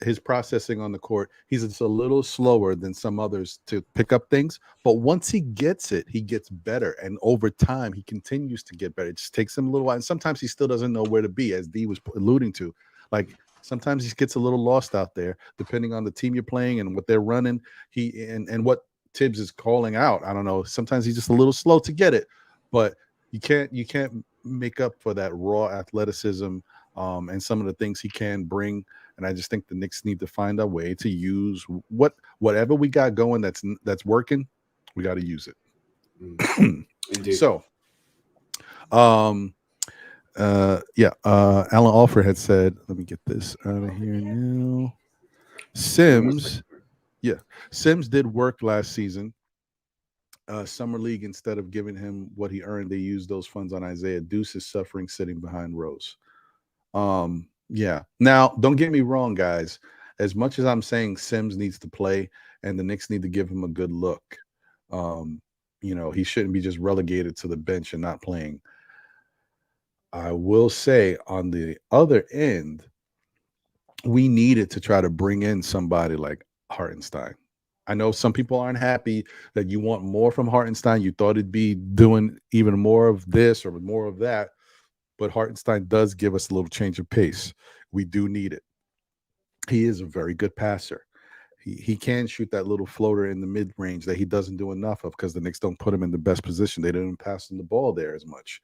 S1: his processing on the court. He's just a little slower than some others to pick up things. But once he gets it, he gets better. And over time, he continues to get better. It just takes him a little while. And sometimes he still doesn't know where to be, as D was alluding to. Sometimes he gets a little lost out there, depending on the team you're playing and what they're running. And what Tibbs is calling out. I don't know. Sometimes he's just a little slow to get it, but you can't make up for that raw athleticism and some of the things he can bring. And I just think the Knicks need to find a way to use whatever we got going that's working. We got to use it.
S2: Indeed.
S1: So Alan Alford had said, let me get this out of here now. Sims did work last season. Summer League, instead of giving him what he earned, they used those funds on Isaiah. Deuce is suffering sitting behind Rose. Now, don't get me wrong, guys. As much as I'm saying Sims needs to play and the Knicks need to give him a good look, he shouldn't be just relegated to the bench and not playing. I will say on the other end, we needed to try to bring in somebody like Hartenstein. I know some people aren't happy that you want more from Hartenstein. You thought it'd be doing even more of this or more of that, but Hartenstein does give us a little change of pace. We do need it. He is a very good passer. He can shoot that little floater in the mid-range that he doesn't do enough of because the Knicks don't put him in the best position. They didn't pass him the ball there as much.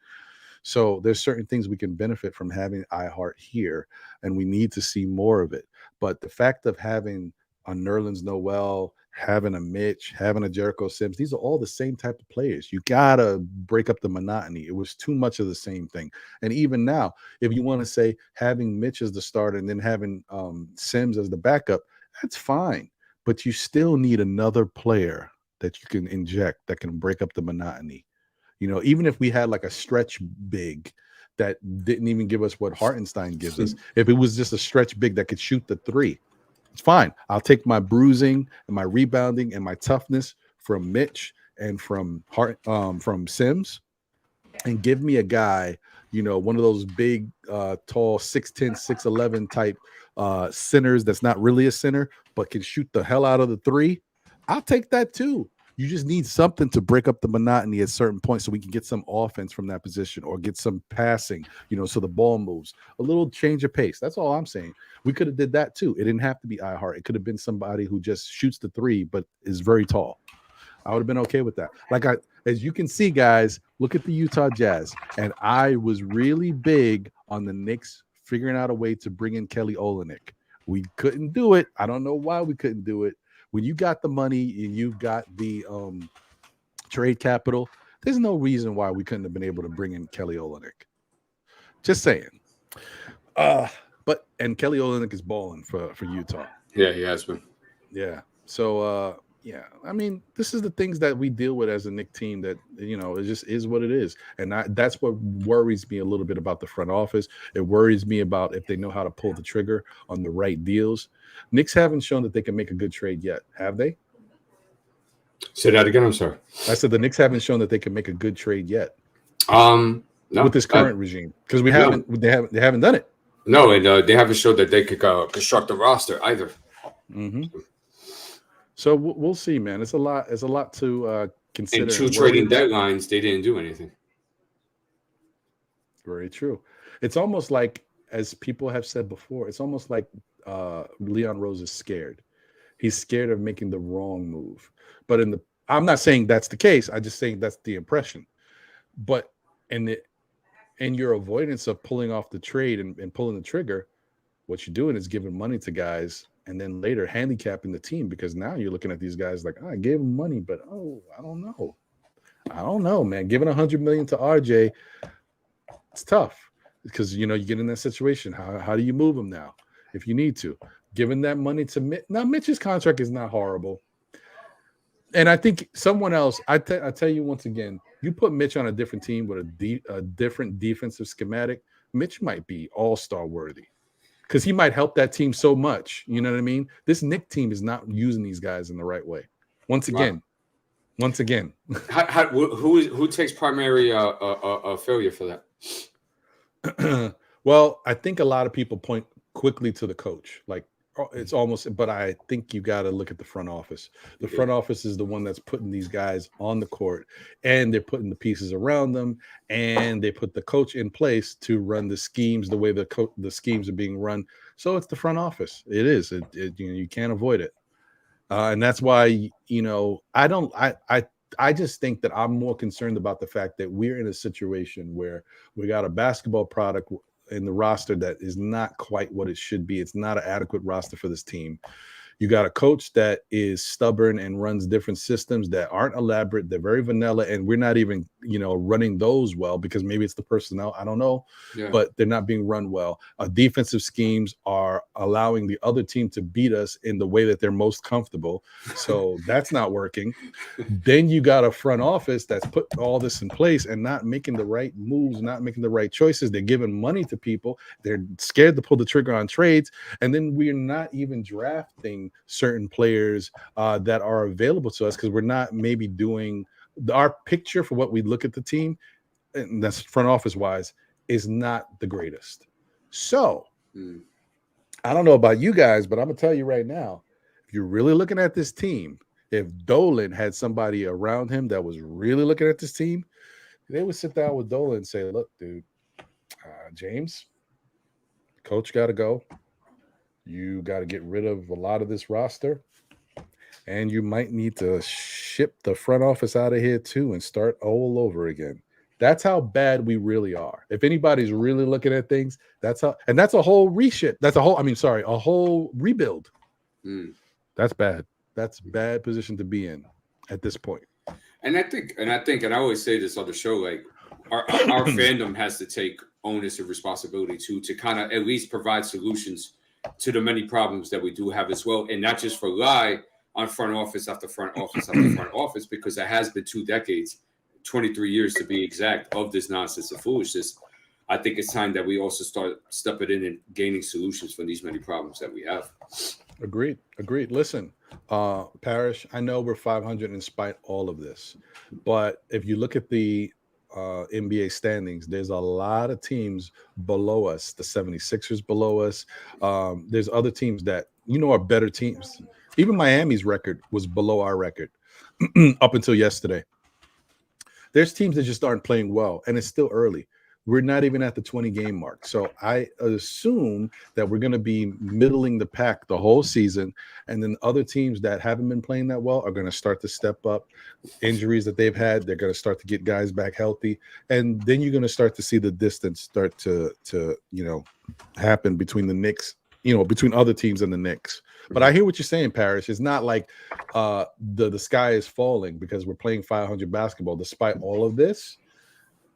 S1: So there's certain things we can benefit from having iHeart here, and we need to see more of it. But the fact of having a Nerlens Noel, having a Mitch, having a Jericho Sims, these are all the same type of players. You got to break up the monotony. It was too much of the same thing. And even now, if you want to say having Mitch as the starter and then having Sims as the backup, that's fine. But you still need another player that you can inject that can break up the monotony. Even if we had like a stretch big that didn't even give us what Hartenstein gives us, if it was just a stretch big that could shoot the three, it's fine. I'll take my bruising and my rebounding and my toughness from Mitch and from Sims, and give me a guy, one of those big, tall, 6'10", 6'11" type centers that's not really a center but can shoot the hell out of the three. I'll take that too. You just need something to break up the monotony at certain points so we can get some offense from that position or get some passing, so the ball moves. A little change of pace. That's all I'm saying. We could have did that too. It didn't have to be iHeart. It could have been somebody who just shoots the three but is very tall. I would have been okay with that. As you can see, guys, look at the Utah Jazz. And I was really big on the Knicks figuring out a way to bring in Kelly Olynyk. We couldn't do it. I don't know why we couldn't do it. When you got the money and you've got the trade capital, there's no reason why we couldn't have been able to bring in Kelly Olynyk. Just saying. And Kelly Olynyk is balling for Utah.
S2: Yeah, he has been.
S1: Yeah. So, I mean, this is the things that we deal with as a Knicks team that, it just is what it is. And that's what worries me a little bit about the front office. It worries me about if they know how to pull the trigger on the right deals. Knicks haven't shown that they can make a good trade yet, have they?
S2: Say that again. I'm sorry.
S1: I said the Knicks haven't shown that they can make a good trade yet.
S2: No,
S1: with this current regime, because they haven't done it.
S2: No, and they haven't showed that they could construct a roster either.
S1: Mm-hmm. So we'll see, man. It's a lot to consider.
S2: And 2 trading deadlines, they didn't do anything.
S1: Very true. It's almost like, as people have said before, it's almost like Leon Rose is scared. He's scared of making the wrong move. But I'm not saying that's the case. I'm just saying that's the impression. But in your avoidance of pulling off the trade and pulling the trigger, what you're doing is giving money to guys and then later handicapping the team, because now you're looking at these guys like, I gave them money, but I don't know, man. Giving $100 million to RJ, it's tough because you get in that situation. How do you move him now if you need to? Giving that money to Mitch. Now, Mitch's contract is not horrible. And I think someone else, I tell you once again, you put Mitch on a different team with a different defensive schematic, Mitch might be all-star worthy because he might help that team so much. You know what I mean? This Knicks team is not using these guys in the right way. Once again.
S2: Who takes primary failure for
S1: that? Well, I think a lot of people point quickly to the coach. Like, it's almost, but I think you got to look at the front office. The front office is the one that's putting these guys on the court, and they're putting the pieces around them, and they put the coach in place to run the schemes the way the schemes are being run. So it's the front office. It is. You can't avoid it, and that's why I just think that I'm more concerned about the fact that we're in a situation where we got a basketball product in the roster that is not quite what it should be. It's not an adequate roster for this team. You got a coach that is stubborn and runs different systems that aren't elaborate. They're very vanilla, and we're not even running those well, because maybe it's the personnel, I don't know, but they're not being run well. Defensive schemes are allowing the other team to beat us in the way that they're most comfortable, so that's not working. Then you got a front office that's put all this in place and not making the right moves, not making the right choices. They're giving money to people, they're scared to pull the trigger on trades, and then we're not even drafting certain players that are available to us, because we're not maybe doing our picture for what we look at the team, and that's front office wise, is not the greatest. So I don't know about you guys, but I'm gonna tell you right now, if you're really looking at this team, if Dolan had somebody around him that was really looking at this team, they would sit down with Dolan and say, look, dude, James, coach got to go. You got to get rid of a lot of this roster. And you might need to ship the front office out of here too and start all over again. That's how bad we really are. If anybody's really looking at things, that's how, and that's a whole reship. That's a whole rebuild. That's bad. That's a bad position to be in at this point.
S2: And I think, and I always say this on the show, like our fandom has to take onus and responsibility to kind of at least provide solutions to the many problems that we do have as well, and not just rely on front office after front office after front office, because it has been 2 decades, 23 years to be exact, of this nonsense and foolishness. I think it's time that we also start stepping in and gaining solutions for these many problems that we have.
S1: Agreed. Listen, Parrish, I know we're 500 in spite all of this, but if you look at the NBA standings, there's a lot of teams below us. The 76ers below us. There's other teams that are better teams. Even Miami's record was below our record up until yesterday. There's teams that just aren't playing well, and it's still early. We're not even at the 20-game mark. So I assume that we're going to be middling the pack the whole season, and then other teams that haven't been playing that well are going to start to step up. Injuries that they've had, they're going to start to get guys back healthy, and then you're going to start to see the distance start to happen between the Knicks, between other teams and the Knicks. But I hear what you're saying, Parrish. It's not like the sky is falling because we're playing 500 basketball. Despite all of this,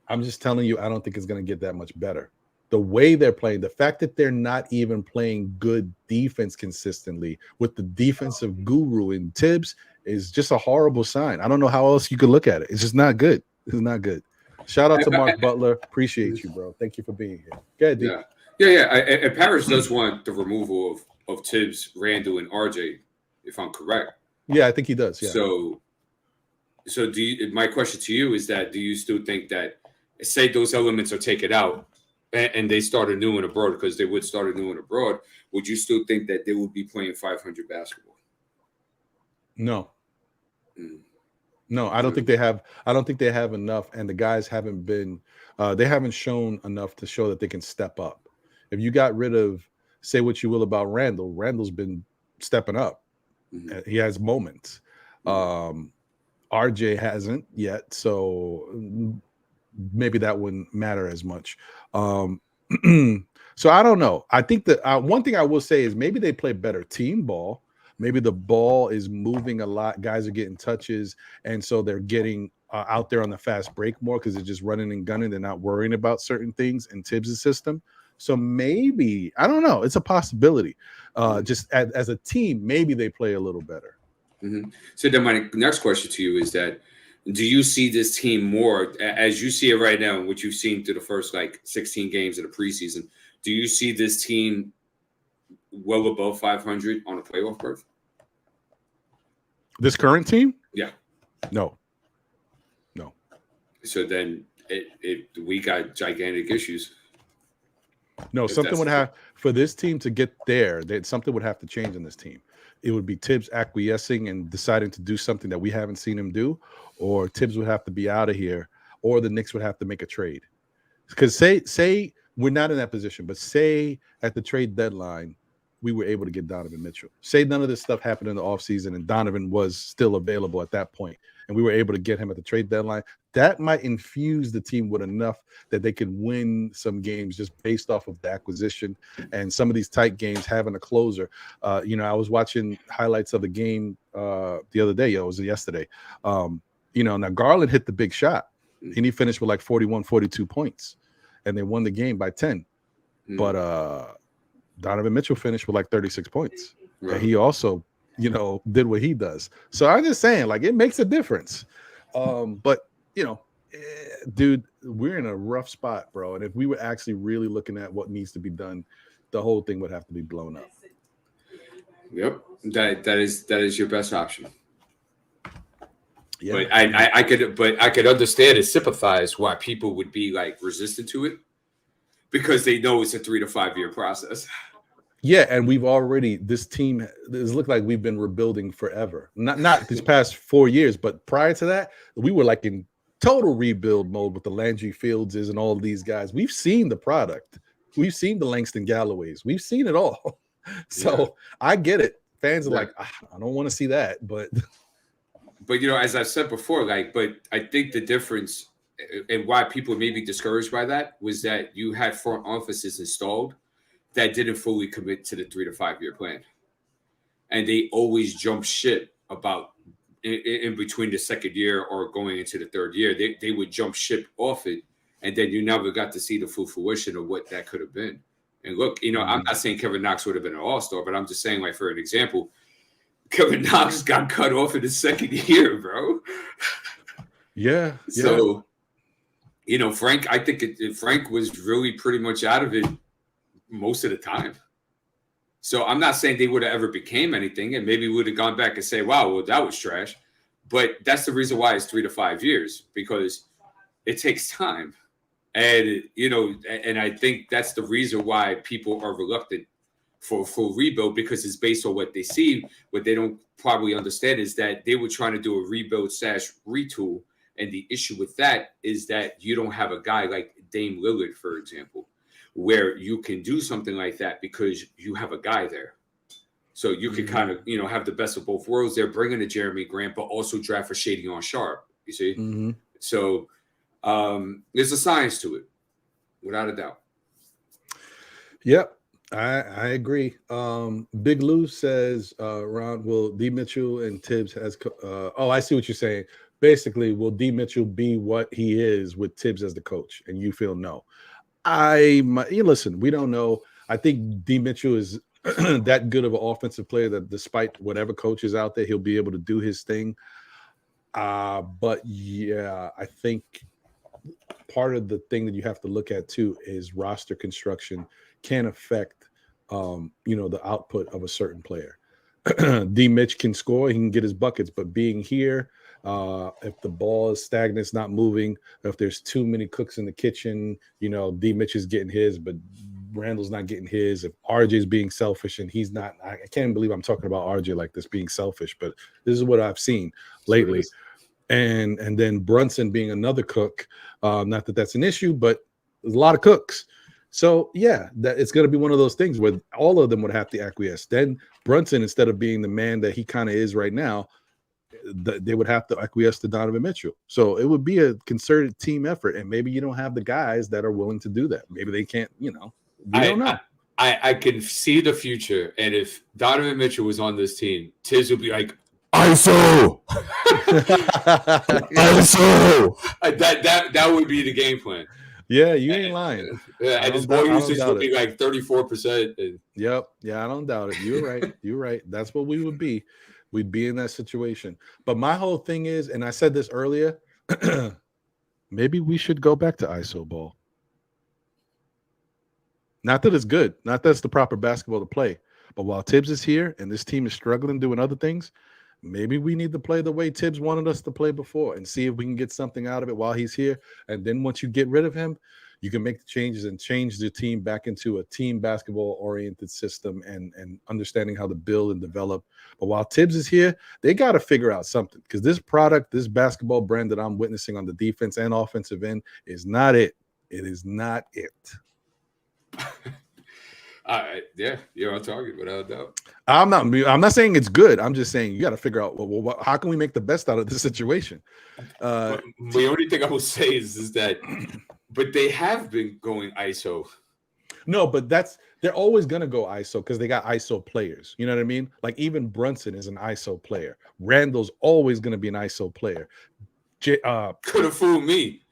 S1: I'm just telling you, I don't think it's going to get that much better. The way they're playing, the fact that they're not even playing good defense consistently with the defensive guru in Tibbs is just a horrible sign. I don't know how else you could look at it. It's just not good. It's not good. Shout out to Mark Butler. Appreciate you, bro. Thank you for being here. Go ahead, D.
S2: Yeah. And Parrish does want the removal of Tibbs, Randall, and RJ, if I'm correct.
S1: Yeah, I think he does. Yeah.
S2: So my question to you is that, do you still think that, say those elements are taken out and they start anew and abroad, because they would start anew and abroad, would you still think that they would be playing 500 basketball?
S1: No. No, I don't think they have. I don't think they have enough, and the guys haven't been. They haven't shown enough to show that they can step up. If you got rid of, say what you will about Randall, Randall's been stepping up. He has moments. RJ hasn't yet, so maybe that wouldn't matter as much. So I don't know. I think that one thing I will say is maybe they play better team ball. Maybe the ball is moving a lot. Guys are getting touches, and so they're getting out there on the fast break more because they're just running and gunning. They're not worrying about certain things in Tibbs' system. So maybe, I don't know. It's a possibility. Just as a team, maybe they play a little better.
S2: So then my next question to you is that, do you see this team more, as you see it right now, what you've seen through the first 16 games of the preseason, do you see this team well above 500 on a playoff berth?
S1: This current team?
S2: Yeah.
S1: No.
S2: So then we got gigantic issues.
S1: No, something would have, for this team to get there, something would have to change in this team. It would be Tibbs acquiescing and deciding to do something that we haven't seen him do, or Tibbs would have to be out of here, or the Knicks would have to make a trade. Because say we're not in that position, but say at the trade deadline, we were able to get Donovan Mitchell. Say none of this stuff happened in the offseason and Donovan was still available at that point, and we were able to get him at the trade deadline. That might infuse the team with enough that they could win some games just based off of the acquisition and some of these tight games having a closer. I was watching highlights of the game the other day. It was yesterday. Now Garland hit the big shot. and he finished with like 41, 42 points, and they won the game by 10. But Donovan Mitchell finished with like 36 points. And he also, you know, did what he does. So I'm just saying, like, it makes a difference. But, you know, dude, we're in a rough spot, bro. And if we were actually really looking at what needs to be done, the whole thing would have to be blown up.
S2: Yep. That is your best option.
S1: Yeah.
S2: But I could understand and sympathize why people would be like resistant to it, because they know it's a 3 to 5 year process.
S1: Yeah, and this team has looked like we've been rebuilding forever. Not these past 4 years, but prior to that, we were like in total rebuild mode with the Landry Fieldses and all of these guys. We've seen the product. We've seen the Langston Galloways. We've seen it all. So I get it. Fans are like, I don't want to see that, but
S2: you know, as I said before, like, but I think the difference and why people may be discouraged by that was that you had front offices installed that didn't fully commit to the 3 to 5 year plan. And they always jump ship about in between the second year or going into the third year. They would jump ship off it, and then you never got to see the full fruition of what that could have been. And look, you know, I'm not saying Kevin Knox would have been an all-star, but I'm just saying, like, for an example, Kevin Knox got cut off in his second year, bro.
S1: Yeah.
S2: So, you know, Frank, I think Frank was really pretty much out of it most of the time. So I'm not saying they would have ever became anything, and maybe would have gone back and say, wow, well, that was trash. But that's the reason why it's 3 to 5 years, because it takes time. And, you know, and I think that's the reason why people are reluctant for full rebuild, because it's based on what they see. What they don't probably understand is that they were trying to do a rebuild / retool. And the issue with that is that you don't have a guy like Dame Lillard, for example, where you can do something like that because you have a guy there. So you can kind of, you know, have the best of both worlds there, bring in a Jeremy Grant, but also draft for Shady on Sharp, you see? So there's a science to it, without a doubt.
S1: Yep, I agree. Big Lou says, Ron, will D. Mitchell and Tibbs has I see what you're saying. Basically, will D. Mitchell be what he is with Tibbs as the coach? And you feel no. Listen, we don't know. I think D. Mitchell is that good of an offensive player that despite whatever coach is out there, he'll be able to do his thing. But yeah, I think part of the thing that you have to look at too is roster construction can affect, the output of a certain player. D. Mitch can score, he can get his buckets, but being here, if the ball is stagnant, it's not moving, if there's too many cooks in the kitchen, D. Mitch is getting his, but Randall's not getting his. If RJ is being selfish and he's not, I can't believe I'm talking about RJ like this being selfish, but this is what I've seen lately. And then Brunson being another cook, not that that's an issue, but there's a lot of cooks. So yeah, that it's going to be one of those things where all of them would have to acquiesce. Then Brunson, instead of being the man that he kind of is right now, they would have to acquiesce to Donovan Mitchell. So it would be a concerted team effort, and maybe you don't have the guys that are willing to do that. Maybe they can't. We don't know.
S2: I can see the future, and if Donovan Mitchell was on this team, Tiz would be like, ISO. ISO. That would be the game plan.
S1: Yeah, you ain't lying.
S2: Yeah, and his ball usage would be like 34%.
S1: Yep. Yeah, I don't doubt it. You're right. You're right. That's what we would be. We'd be in that situation. But my whole thing is, and I said this earlier, maybe we should go back to ISO ball. Not that it's good. Not that it's the proper basketball to play. But while Tibbs is here and this team is struggling doing other things, maybe we need to play the way Tibbs wanted us to play before and see if we can get something out of it while he's here. And then once you get rid of him, you can make the changes and change the team back into a team basketball-oriented system and understanding how to build and develop. But while Tibbs is here, they got to figure out something, because this product, this basketball brand that I'm witnessing on the defense and offensive end is not it. It is not it.
S2: All right, yeah, you're on target without a doubt.
S1: I'm not saying it's good. I'm just saying you got to figure out how can we make the best out of this situation.
S2: The only thing I will say is that, but they have been going ISO.
S1: No, but they're always gonna go ISO because they got ISO players. You know what I mean? Like even Brunson is an ISO player. Randall's always gonna be an ISO player.
S2: Could have fooled me.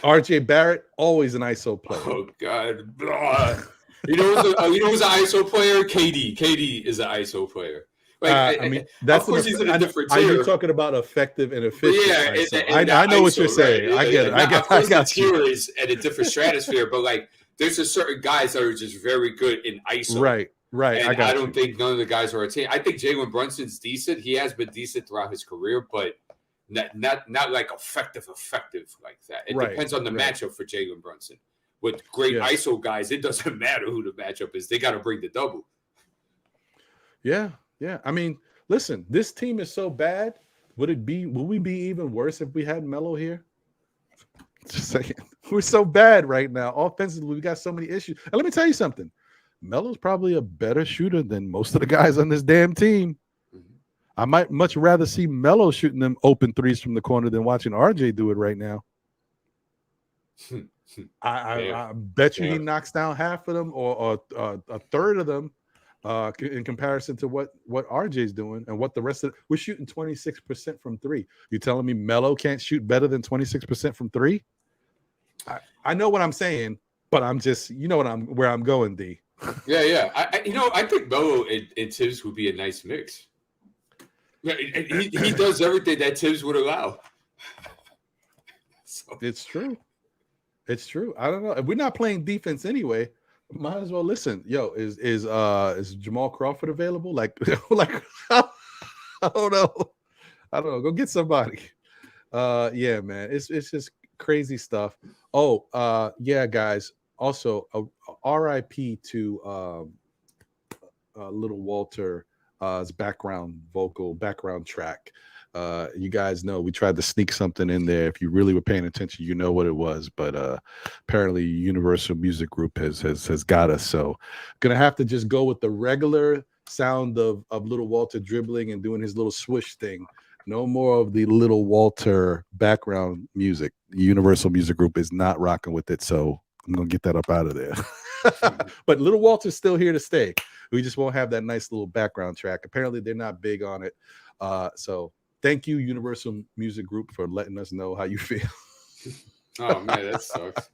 S1: RJ Barrett, always an ISO player.
S2: Oh God. Blah. You know who's an ISO player? KD is an ISO player. Like,
S1: I mean, that's
S2: of course he's in a different
S1: Are you
S2: tier.
S1: talking about effective and efficient?
S2: Yeah,
S1: ISO?
S2: I
S1: I know what you're saying.
S2: Right?
S1: I get it.
S2: Of course,
S1: got
S2: the
S1: you.
S2: tier is at a different stratosphere, but like, there's just certain guys that are just very good in ISO.
S1: Right.
S2: And I don't think none of the guys are a team. I think Jalen Brunson's decent. He has been decent throughout his career, but not like effective like that. It depends on the matchup for Jalen Brunson. With great ISO guys, it doesn't matter who the matchup is. They got to bring the double.
S1: Yeah. I mean, listen, this team is so bad. Would we be even worse if we had Melo here? Just saying. We're so bad right now. Offensively, we got so many issues. And let me tell you something. Melo's probably a better shooter than most of the guys on this damn team. I might much rather see Melo shooting them open threes from the corner than watching RJ do it right now. I bet you he knocks down half of them or a third of them in comparison to what RJ's doing and what the rest of we're shooting 26% from three. You telling me Melo can't shoot better than 26% from three? I know what I'm saying, but I'm just where I'm going, D.
S2: Yeah. I think Melo and Tibbs would be a nice mix. He does everything that Tibbs would allow. So.
S1: It's true. I don't know. If we're not playing defense anyway, might as well listen. Yo, is Jamal Crawford available? Like I don't know. Go get somebody. Yeah, man. It's just crazy stuff. Oh, yeah, guys. Also, RIP to Little Walter's background track. You guys know we tried to sneak something in there. If you really were paying attention, you know what it was. But apparently Universal Music Group has got us. So gonna have to just go with the regular sound of Little Walter dribbling and doing his little swish thing. No more of the Little Walter background music. Universal Music Group is not rocking with it. So I'm gonna get that up out of there. But Little Walter's still here to stay. We just won't have that nice little background track. Apparently they're not big on it. So thank you, Universal Music Group, for letting us know how you feel.
S2: Oh man, that sucks.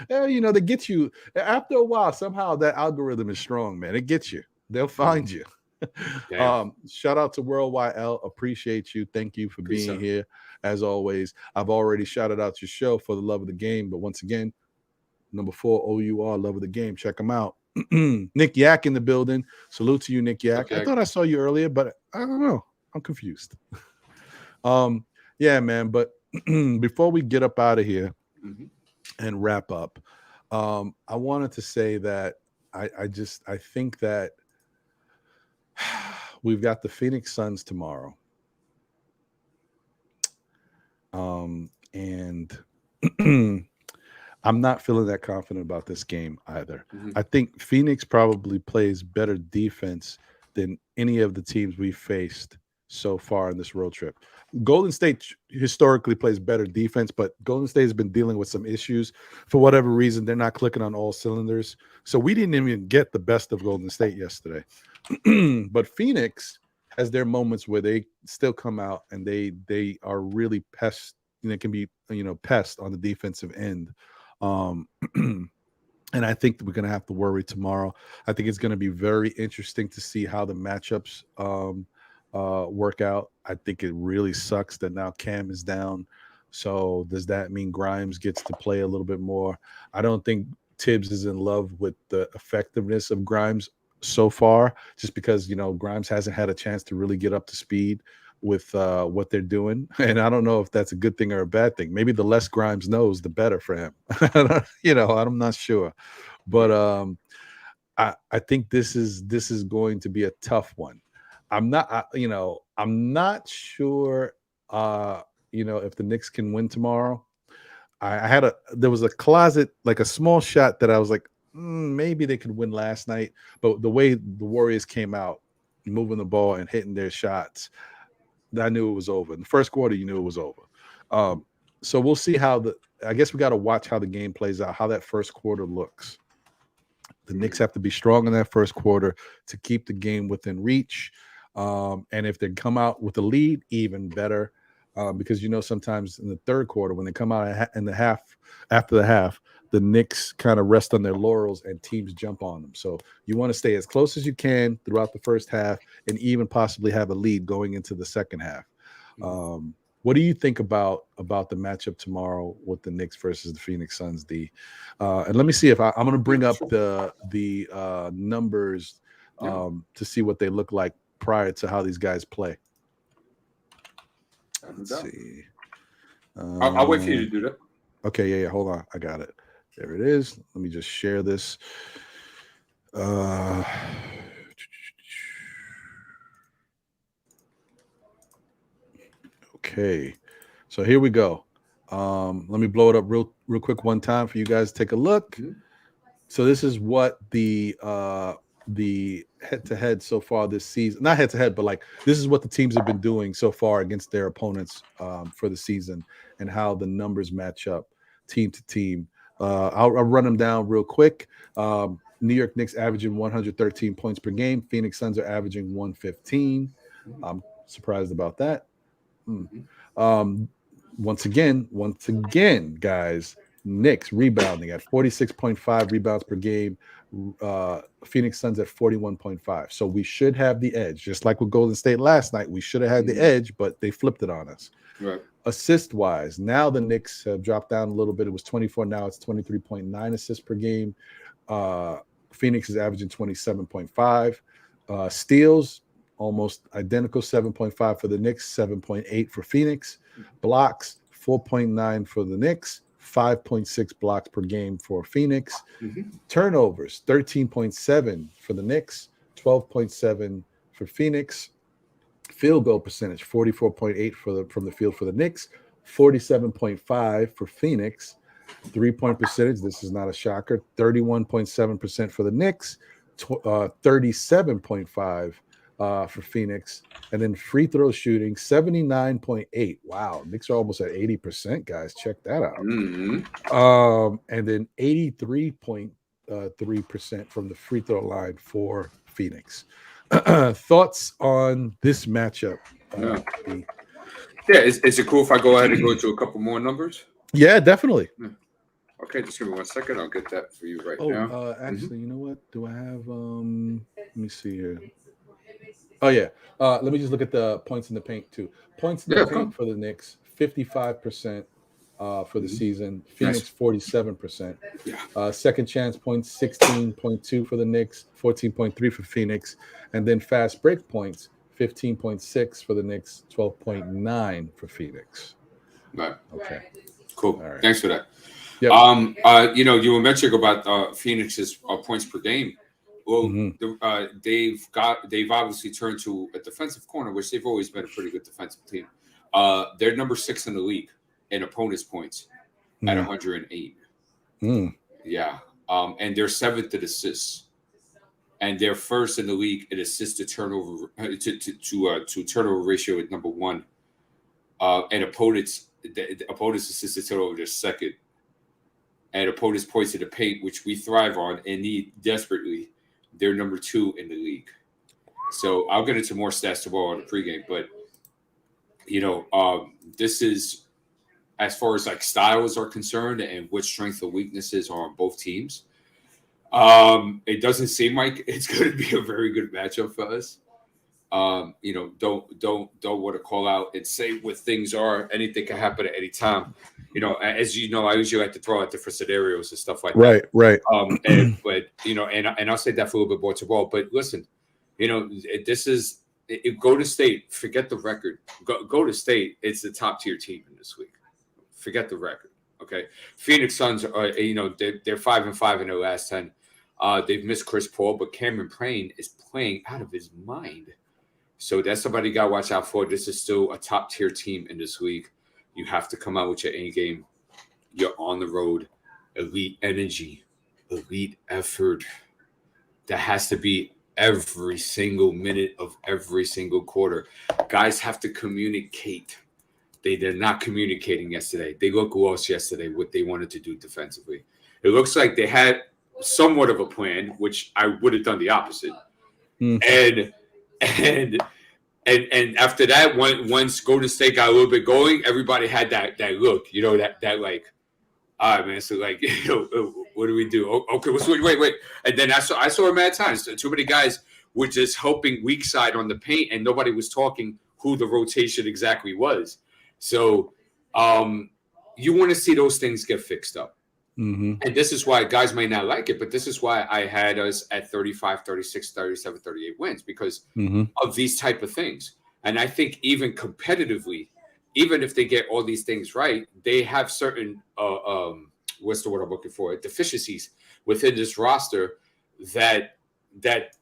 S1: Yeah, they get you after a while. Somehow that algorithm is strong, man. It gets you. They'll find you. Shout out to Worldwide L. Appreciate you. Thank you for being here. As always, I've already shouted out your show for the love of the game. But once again, number 4 OUR, love of the game. Check them out. Nick Yak in the building. Salute to you, Nick Yak. I thought I saw you earlier, but I don't know. I'm confused. Yeah, man. But before we get up out of here and wrap up, I wanted to say that I think that we've got the Phoenix Suns tomorrow. And I'm not feeling that confident about this game either. I think Phoenix probably plays better defense than any of the teams we faced so far in this road trip. Golden State historically plays better defense, but Golden State has been dealing with some issues. For whatever reason, they're not clicking on all cylinders. So we didn't even get the best of Golden State yesterday. But Phoenix has their moments where they still come out and they are really pest. They can be pest on the defensive end. And I think that we're going to have to worry tomorrow. I think it's going to be very interesting to see how the matchups work out. I think it really sucks that now Cam is down. So does that mean Grimes gets to play a little bit more? I don't think Tibbs is in love with the effectiveness of Grimes so far, just because, Grimes hasn't had a chance to really get up to speed with what they're doing. And I don't know if that's a good thing or a bad thing. Maybe the less Grimes knows, the better for him. I'm not sure. But I think this is going to be a tough one. I'm not sure if the Knicks can win tomorrow. There was a closet, like a small shot that I was like, maybe they could win last night. But the way the Warriors came out, moving the ball and hitting their shots, I knew it was over. In the first quarter, you knew it was over. So we'll see I guess we got to watch how the game plays out, how that first quarter looks. The Knicks have to be strong in that first quarter to keep the game within reach. And if they come out with a lead, even better. because sometimes in the third quarter when they come out in the half after the half, the Knicks kind of rest on their laurels and teams jump on them. So you want to stay as close as you can throughout the first half and even possibly have a lead going into the second half. What do you think about the matchup tomorrow with the Knicks versus the Phoenix Suns, D? And let me see if I'm going to bring up the numbers to see what they look like prior to how these guys play. Let's see.
S2: I'll wait for you to do that.
S1: Okay, yeah, hold on. I got it. There it is. Let me just share this. Okay, so here we go. Let me blow it up real quick one time for you guys to take a look. So this is what the head-to-head so far this season, not head-to-head, but like this is what the teams have been doing so far against their opponents for the season and how the numbers match up team to team. I'll run them down real quick. New York Knicks averaging 113 points per game. Phoenix Suns are averaging 115. I'm surprised about that. Once again, guys, Knicks rebounding at 46.5 rebounds per game. Phoenix Suns at 41.5. So we should have the edge. Just like with Golden State last night, we should have had the edge, but they flipped it on us.
S2: Right.
S1: Assist-wise, now the Knicks have dropped down a little bit. It was 24. Now it's 23.9 assists per game. Phoenix is averaging 27.5. Steals, almost identical, 7.5 for the Knicks, 7.8 for Phoenix. Blocks, 4.9 for the Knicks, 5.6 blocks per game for Phoenix. Turnovers, 13.7 for the Knicks, 12.7 for Phoenix. Field goal percentage, 44.8 from the field for the Knicks, 47.5 for Phoenix. 3-point percentage, this is not a shocker, 31.7% for the Knicks, 37.5 for Phoenix. And then free throw shooting, 79.8. Wow, Knicks are almost at 80%, guys. Check that out. And then 83.3% from the free throw line for Phoenix. Thoughts on this matchup?
S2: Is it cool if I go ahead and go to a couple more numbers?
S1: Yeah, definitely.
S2: Okay, just give me 1 second. I'll get that for you right now.
S1: Actually, you know what? Do I have let me see here. Oh yeah. Let me just look at the points in the paint too. Points in the paint for the Knicks, 55% for the season. Phoenix, 47%. Second chance points, 16.2 for the Knicks, 14.3 for Phoenix, and then fast break points, 15.6 for the Knicks, 12.9 for Phoenix.
S2: Right.
S1: Okay.
S2: Cool. All right. Thanks for that.
S1: Yep.
S2: You were mentioning about Phoenix's points per game. Well, they've obviously turned to a defensive corner, which they've always been a pretty good defensive team. They're number 6 in the league in opponents' points at 108. Yeah. And they're 7th in assists. And they're first in the league in assist to turnover to turnover ratio at number 1. And opponents assist to turnover, they're second. And opponents points to the paint, which we thrive on and need desperately, they're number 2 in the league. So I'll get into more stats tomorrow on the pregame, but this is as far as like styles are concerned and what strengths and weaknesses are on both teams. It doesn't seem like it's going to be a very good matchup for us. Don't want to call out and say what things are. Anything can happen at any time. As you know, I usually like to throw out different scenarios and stuff like that.
S1: Right.
S2: And I'll say that for a little bit more tomorrow. But listen, this is go to State. Forget the record. Go to State. It's the top tier team in this week. Forget the record. Okay. Phoenix Suns are, they're 5-5 in their last 10. They've missed Chris Paul, but Cameron Payne is playing out of his mind. So that's somebody you got to watch out for. This is still a top tier team in this league. You have to come out with your A game. You're on the road. Elite energy, elite effort. That has to be every single minute of every single quarter. Guys have to communicate. They're not communicating yesterday. They looked lost yesterday, what they wanted to do defensively. It looks like they had somewhat of a plan, which I would have done the opposite. And And after that, once Golden State got a little bit going, everybody had that look, that like, all right, man. So like, what do we do? Okay, wait. And then I saw a mad times. Too many guys were just helping weak side on the paint, and nobody was talking who the rotation exactly was. So you want to see those things get fixed up.
S1: Mm-hmm.
S2: And this is why guys may not like it, but this is why I had us at 35, 36, 37, 38 wins because of these type of things. And I think even competitively, even if they get all these things right, they have certain what's the word I'm looking for? Deficiencies within this roster that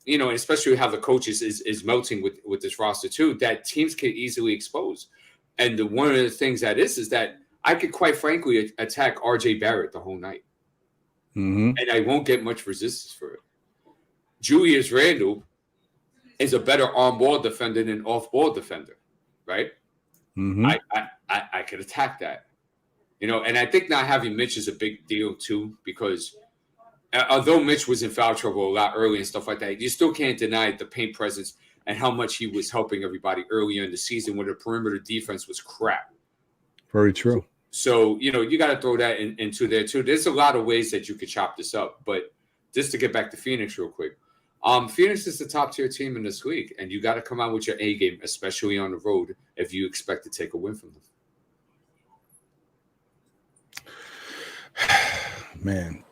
S2: especially how the coaches is melting with this roster too, that teams can easily expose. And one of the things that is that I could quite frankly attack RJ Barrett the whole night. And I won't get much resistance for it. Julius Randle is a better on-ball defender than off-ball defender, right? I could attack that. And I think not having Mitch is a big deal too, because although Mitch was in foul trouble a lot early and stuff like that, you still can't deny the paint presence and how much he was helping everybody earlier in the season when the perimeter defense was crap.
S1: Very true.
S2: So, you got to throw that into there too. There's a lot of ways that you could chop this up, but just to get back to Phoenix real quick. Phoenix is the top tier team in this league, and you got to come out with your A game, especially on the road, if you expect to take a win from them.
S1: Man,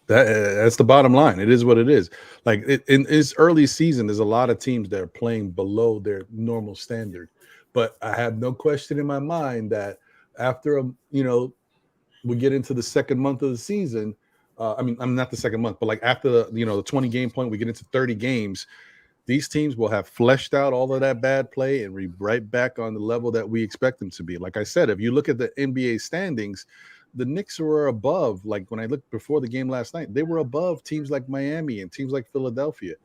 S1: that's the bottom line. It is what it is. Like in this early season, there's a lot of teams that are playing below their normal standard. But I have no question in my mind that after we get into the second month of the season. I'm not the second month, but like after the 20 game point, we get into 30 games. These teams will have fleshed out all of that bad play and be right back on the level that we expect them to be. Like I said, if you look at the NBA standings, the Knicks were above. Like when I looked before the game last night, they were above teams like Miami and teams like Philadelphia.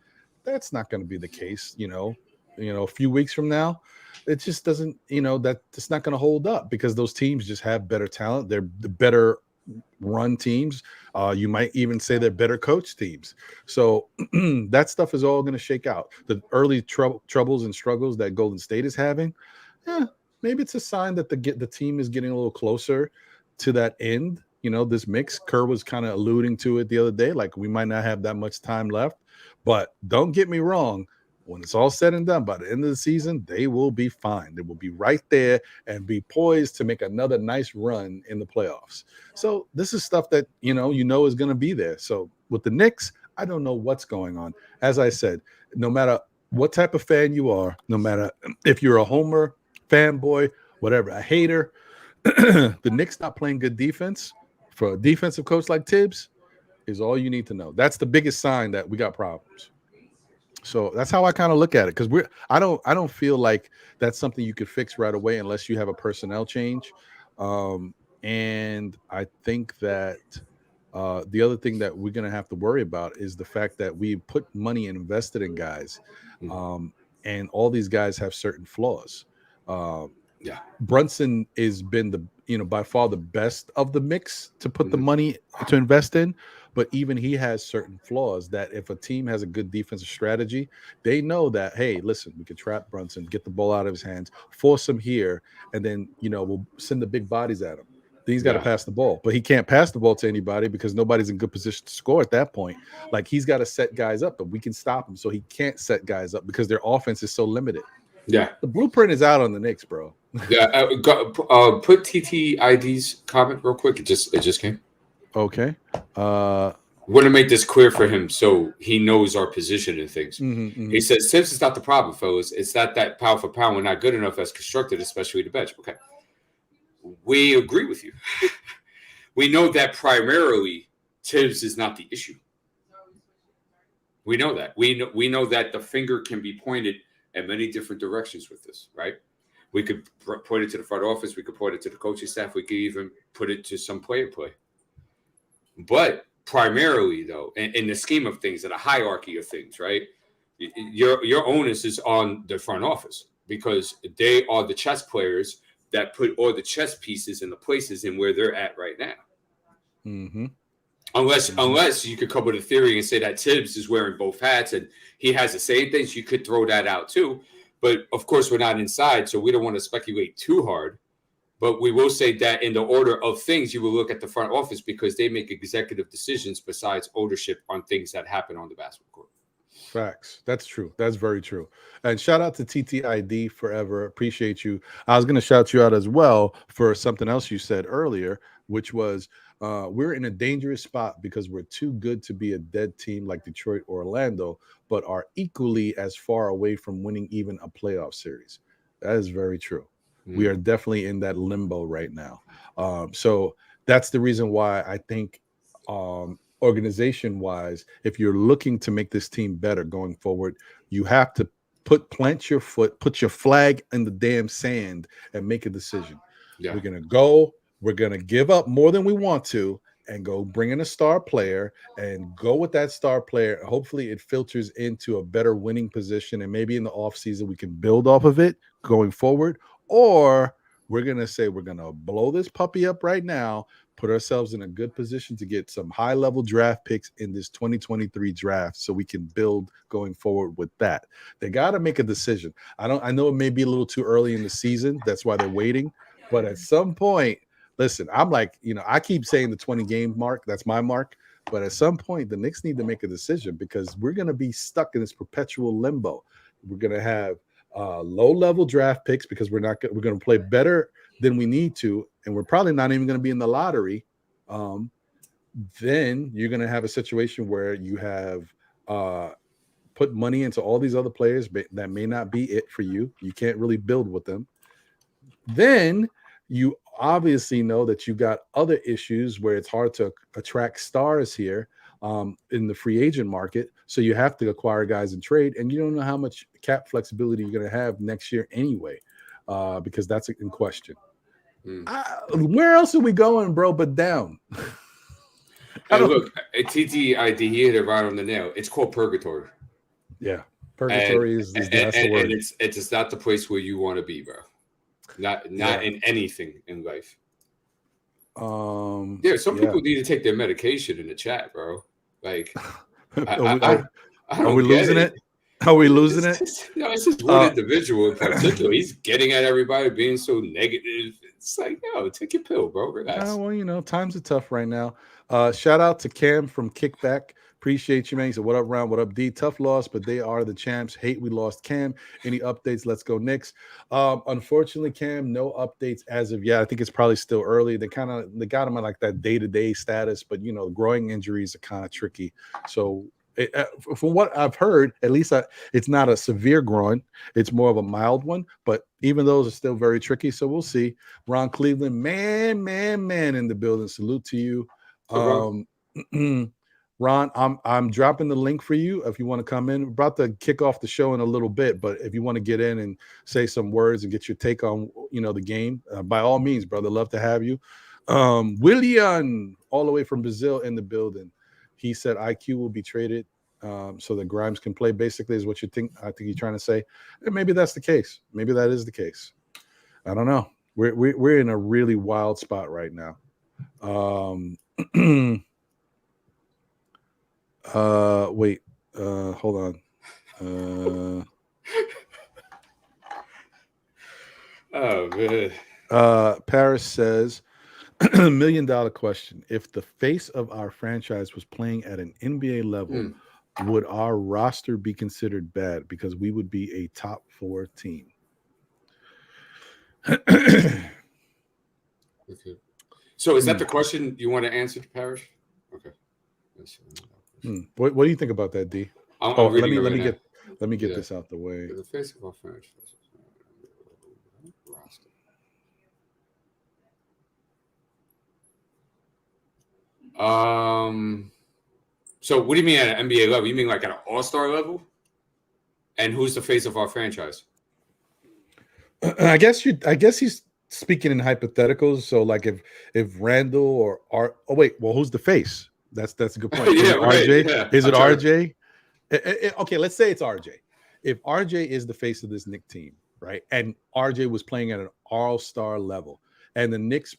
S1: That's not going to be the case. A few weeks from now, it just doesn't. That's not going to hold up because those teams just have better talent. They're the better run teams. You might even say they're better coach teams. So that stuff is all going to shake out. The early troubles and struggles that Golden State is having, maybe it's a sign that the team is getting a little closer to that end. This mix. Kerr was kind of alluding to it the other day, like we might not have that much time left. But don't get me wrong. When it's all said and done, by the end of the season, they will be fine. They will be right there and be poised to make another nice run in the playoffs. So this is stuff that, is going to be there. So with the Knicks, I don't know what's going on. As I said, no matter what type of fan you are, no matter if you're a homer, fanboy, whatever, a hater, the Knicks not playing good defense for a defensive coach like Tibbs is all you need to know. That's the biggest sign that we got problems. So that's how I kind of look at it, because I don't feel like that's something you could fix right away unless you have a personnel change. And I think that the other thing that we're going to have to worry about is the fact that we put money and invested in guys, and all these guys have certain flaws. Brunson has been by far the best of the mix to put the money to invest in. But even he has certain flaws that if a team has a good defensive strategy, they know that, hey, listen, we can trap Brunson, get the ball out of his hands, force him here, and then, we'll send the big bodies at him. Then he's got to pass the ball. But he can't pass the ball to anybody because nobody's in good position to score at that point. Like, he's got to set guys up, but we can stop him. So he can't set guys up because their offense is so limited. Yeah. The blueprint is out on the Knicks, bro.
S2: Put TTID's comment real quick. It just came.
S1: Okay.
S2: Want to make this clear for him so he knows our position and things. He says, Tibbs is not the problem, fellas. It's that pound for pound, we're not good enough as constructed, especially the bench. Okay. We agree with you. We know that primarily Tibbs is not the issue. We know that. We know that the finger can be pointed in many different directions with this, right? We could point it to the front office. We could point it to the coaching staff. We could even put it to some play. But primarily, though, in the scheme of things, in a hierarchy of things, right, your onus is on the front office because they are the chess players that put all the chess pieces in the places in where they're at right now. Unless you could come with a theory and say that Tibbs is wearing both hats and he has the same things, you could throw that out too. But of course, we're not inside, so we don't want to speculate too hard. But we will say that in the order of things, you will look at the front office because they make executive decisions besides ownership on things that happen on the basketball court.
S1: Facts. That's true. That's very true. And shout out to TTID forever. Appreciate you. I was going to shout you out as well for something else you said earlier, which was we're in a dangerous spot because we're too good to be a dead team like Detroit or Orlando, but are equally as far away from winning even a playoff series. That is very true. We are definitely in that limbo right now. So that's the reason why I think organization-wise, if you're looking to make this team better going forward, you have to plant your foot, put your flag in the damn sand and make a decision. Yeah. We're going to give up more than we want to and go bring in a star player and go with that star player. Hopefully it filters into a better winning position, and maybe in the offseason we can build off of it going forward. Or we're going to say we're going to blow this puppy up right now, put ourselves in a good position to get some high-level draft picks in this 2023 draft so we can build going forward with that. They got to make a decision. I know it may be a little too early in the season. That's why they're waiting. But at some point, listen, I'm like, I keep saying the 20-game mark. That's my mark. But at some point, the Knicks need to make a decision because we're going to be stuck in this perpetual limbo. We're going to have low-level draft picks because we're going to play better than we need to, and we're probably not even going to be in the lottery. Then you're going to have a situation where you have put money into all these other players that may not be it for you. You can't really build with them. Then you obviously know that you've got other issues where it's hard to attract stars here in the free agent market. So you have to acquire guys in trade, and you don't know how much cap flexibility you're going to have next year anyway, because that's in question. Where else are we going, bro, but down?
S2: Hey, look, TTID hit it right on the nail. It's called purgatory.
S1: Yeah, purgatory is that's the word.
S2: And it's not the place where you want to be, bro. Not in anything in life. Some people need to take their medication in the chat, bro. Like,
S1: are we losing it? Are we losing it?
S2: No, it's just one individual in particular. He's getting at everybody being so negative. It's like, no, take your pill, bro. Relax.
S1: Well, times are tough right now. Shout out to Cam from Kickback. Appreciate you, man. He said, what up, Round? What up, D? Tough loss, but they are the champs. Hate we lost Cam. Any updates? Let's go Knicks. Unfortunately, Cam, no updates as of yet. I think it's probably still early. They got him at like that day-to-day status, but, growing injuries are kind of tricky. So from what I've heard, at least it's not a severe groin. It's more of a mild one, but even those are still very tricky. So we'll see. Ron Cleveland, man in the building. Salute to you. Ron, I'm dropping the link for you if you want to come in. We're about to kick off the show in a little bit, but if you want to get in and say some words and get your take on the game, by all means, brother, love to have you. William, all the way from Brazil, in the building. He said IQ will be traded so that Grimes can play, basically, is what you think. I think you're trying to say. And maybe that's the case. Maybe that is the case. I don't know. We're in a really wild spot right now. Wait, hold on.
S2: Oh, man.
S1: Paris says, $1 million question. If the face of our franchise was playing at an NBA level, would our roster be considered bad because we would be a top 4 team?
S2: Okay. So is that the question you want to answer, Paris? Okay.
S1: What do you think about that, D? Let me get this out the way.
S2: The face of our franchise. So what do you mean at an NBA level? You mean like at an all-star level? And who's the face of our franchise?
S1: I guess he's speaking in hypotheticals. So like if Randall or who's the face? That's a good point. Is it RJ? Yeah, is it RJ? Okay, let's say it's RJ. If RJ is the face of this Knicks team, right? And RJ was playing at an all-star level, and the Knicks,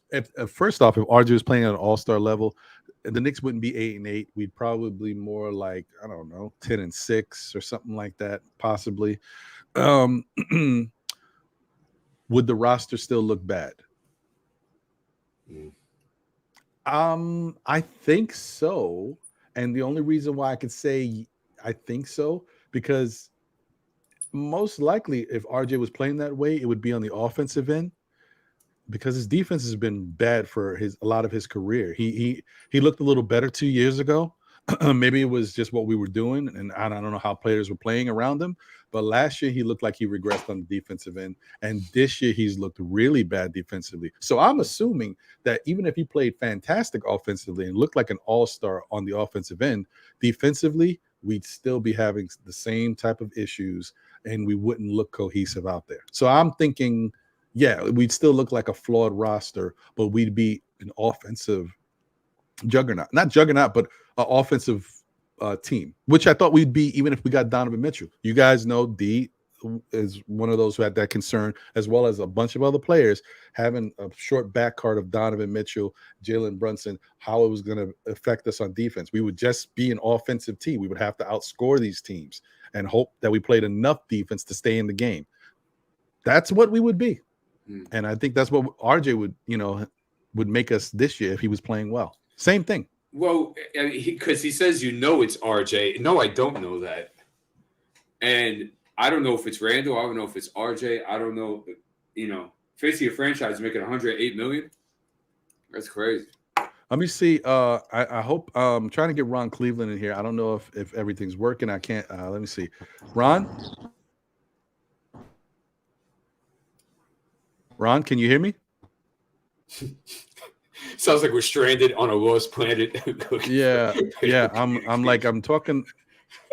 S1: first off, if RJ was playing at an all-star level, the Knicks wouldn't be 8-8. We'd probably more like, I don't know, 10-6 or something like that, possibly. Would the roster still look bad? I think so. And the only reason why I could say I think so, because most likely if RJ was playing that way, it would be on the offensive end, because his defense has been bad for a lot of his career. He looked a little better 2 years ago. Maybe it was just what we were doing, and I don't know how players were playing around him. But last year he looked like he regressed on the defensive end, and this year he's looked really bad defensively. So I'm assuming that even if he played fantastic offensively and looked like an all-star on the offensive end, defensively we'd still be having the same type of issues, and we wouldn't look cohesive out there. So I'm thinking, yeah, we'd still look like a flawed roster, but we'd be an offensive juggernaut. Not juggernaut, but an offensive team, which I thought we'd be even if we got Donovan Mitchell. You guys know D is one of those who had that concern, as well as a bunch of other players having a short backcourt of Donovan Mitchell, Jalen Brunson, how it was going to affect us on defense. We would just be an offensive team. We would have to outscore these teams and hope that we played enough defense to stay in the game. That's what we would be. And I think that's what RJ would make us this year if he was playing well. Same thing.
S2: Well, because he says, it's RJ. No, I don't know that. And I don't know if it's Randall. I don't know if it's RJ. I don't know. Facing a franchise making $108 million. That's crazy.
S1: Let me see. I hope I'm trying to get Ron Cleveland in here. I don't know if everything's working. I can't. Let me see. Ron, can you hear me?
S2: Sounds like we're stranded on a lost planet.
S1: Yeah. I'm talking.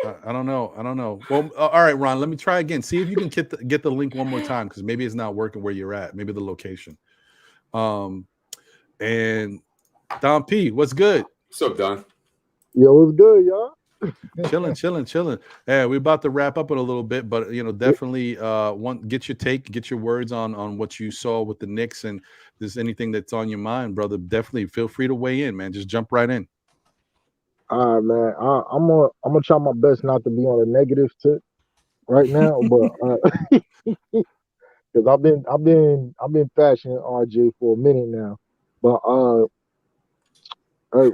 S1: I don't know. Well, all right, Ron. Let me try again. See if you can get the link one more time, because maybe it's not working where you're at. Maybe the location. And Don P, what's good?
S2: What's up, Don?
S4: Yo, what's good, y'all?
S1: chilling. Yeah, we're about to wrap up in a little bit, but definitely get your take, get your words on what you saw with the Knicks, and if there's anything that's on your mind, brother, definitely feel free to weigh in, man. Just jump right in.
S4: All right, man. I'm gonna try my best not to be on a negative tip right now, but because I've been bashing RJ for a minute now, but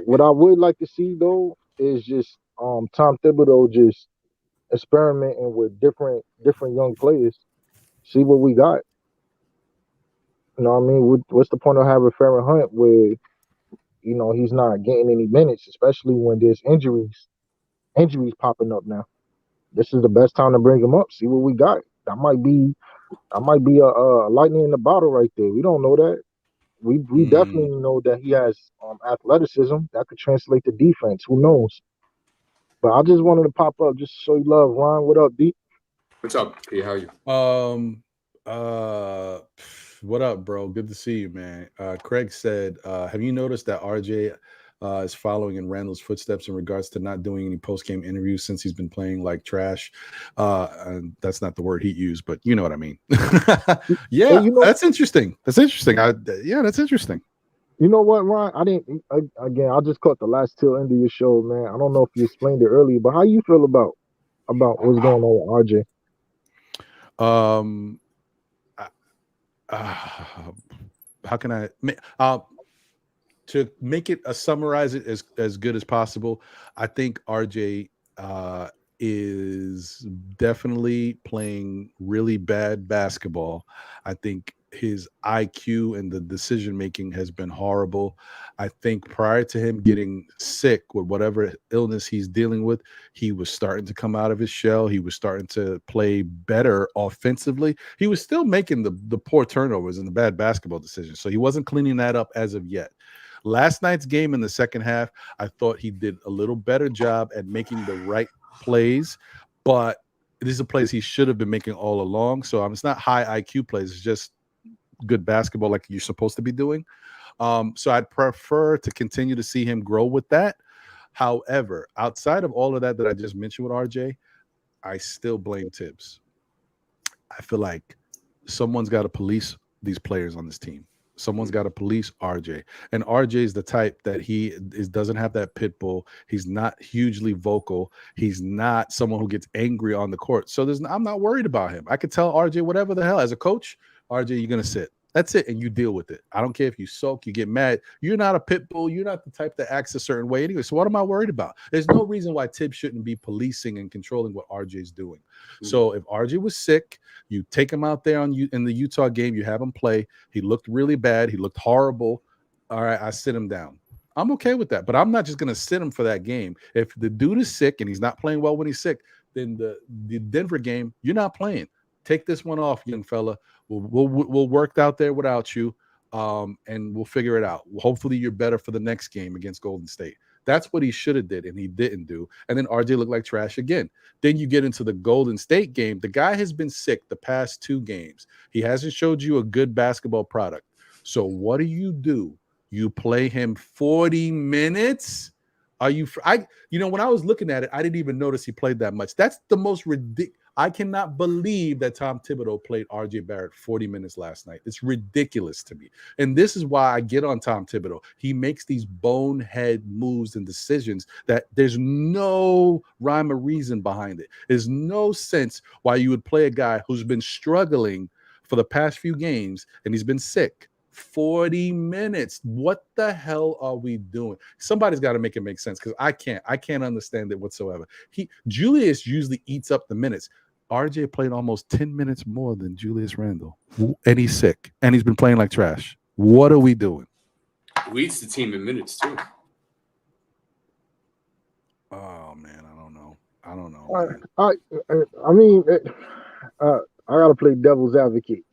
S4: what I would like to see though is just Tom Thibodeau just experimenting with different young players, see what we got. You know what I mean? What's the point of having Farron Hunt where he's not getting any minutes, especially when there's injuries popping up now? This is the best time to bring him up. See what we got. That might be a lightning in the bottle right there. We don't know that. We definitely know that he has athleticism that could translate to defense. Who knows? But I just wanted to pop up just to show you love, Ron. What up, D?
S2: What's up, P? How are you?
S1: What up, bro? Good to see you, man. Craig said, have you noticed that RJ is following in Randall's footsteps in regards to not doing any post-game interviews since he's been playing like trash? And that's not the word he used, but you know what I mean. Yeah, that's interesting. That's interesting. That's interesting.
S4: You know what, Ron? I just caught the last till end of your show, man. I don't know if you explained it earlier, but how you feel about what's going on with RJ?
S1: How can I to make it summarize it as good as possible? I think RJ is definitely playing really bad basketball. I think his IQ and the decision making has been horrible. I think prior to him getting sick with whatever illness he's dealing with, he was starting to come out of his shell. He was starting to play better offensively. He was still making the poor turnovers and the bad basketball decisions, so he wasn't cleaning that up as of yet. Last night's game in the second half, I thought he did a little better job at making the right plays, but these are plays he should have been making all along. So it's not high IQ plays, it's just good basketball like you're supposed to be doing. So I'd prefer to continue to see him grow with that. However, outside of all of that I just mentioned with RJ, I still blame Tibbs. I feel like someone's got to police these players on this team. Someone's got to police RJ. And RJ is the type that doesn't have that pit bull. He's not hugely vocal. He's not someone who gets angry on the court. So I'm not worried about him. I could tell RJ whatever the hell. As a coach, RJ, you're going to sit. That's it. And you deal with it. I don't care if you sulk, you get mad. You're not a pit bull. You're not the type that acts a certain way anyway. So what am I worried about? There's no reason why Tibbs shouldn't be policing and controlling what RJ's doing. So if RJ was sick, you take him out there in the Utah game, you have him play. He looked really bad. He looked horrible. All right, I sit him down. I'm okay with that. But I'm not just going to sit him for that game. If the dude is sick and he's not playing well when he's sick, then the Denver game, you're not playing. Take this one off, young fella. We'll work out there without you, and we'll figure it out. Hopefully, you're better for the next game against Golden State. That's what he should have did, and he didn't do. And then RJ looked like trash again. Then you get into the Golden State game. The guy has been sick the past 2 games. He hasn't showed you a good basketball product. So what do? You play him 40 minutes? Are you? When I was looking at it, I didn't even notice he played that much. That's the most ridiculous. I cannot believe that Tom Thibodeau played RJ Barrett 40 minutes last night. It's ridiculous to me. And this is why I get on Tom Thibodeau. He makes these bonehead moves and decisions that there's no rhyme or reason behind it. There's no sense why you would play a guy who's been struggling for the past few games and he's been sick. 40 minutes. What the hell are we doing? Somebody's got to make it make sense, because I can't understand it whatsoever. Julius usually eats up the minutes. RJ played almost 10 minutes more than Julius Randle, and he's sick, and he's been playing like trash. What are we doing?
S2: Leads the team in minutes too.
S1: Oh man, I don't know.
S4: I mean, I gotta play devil's advocate.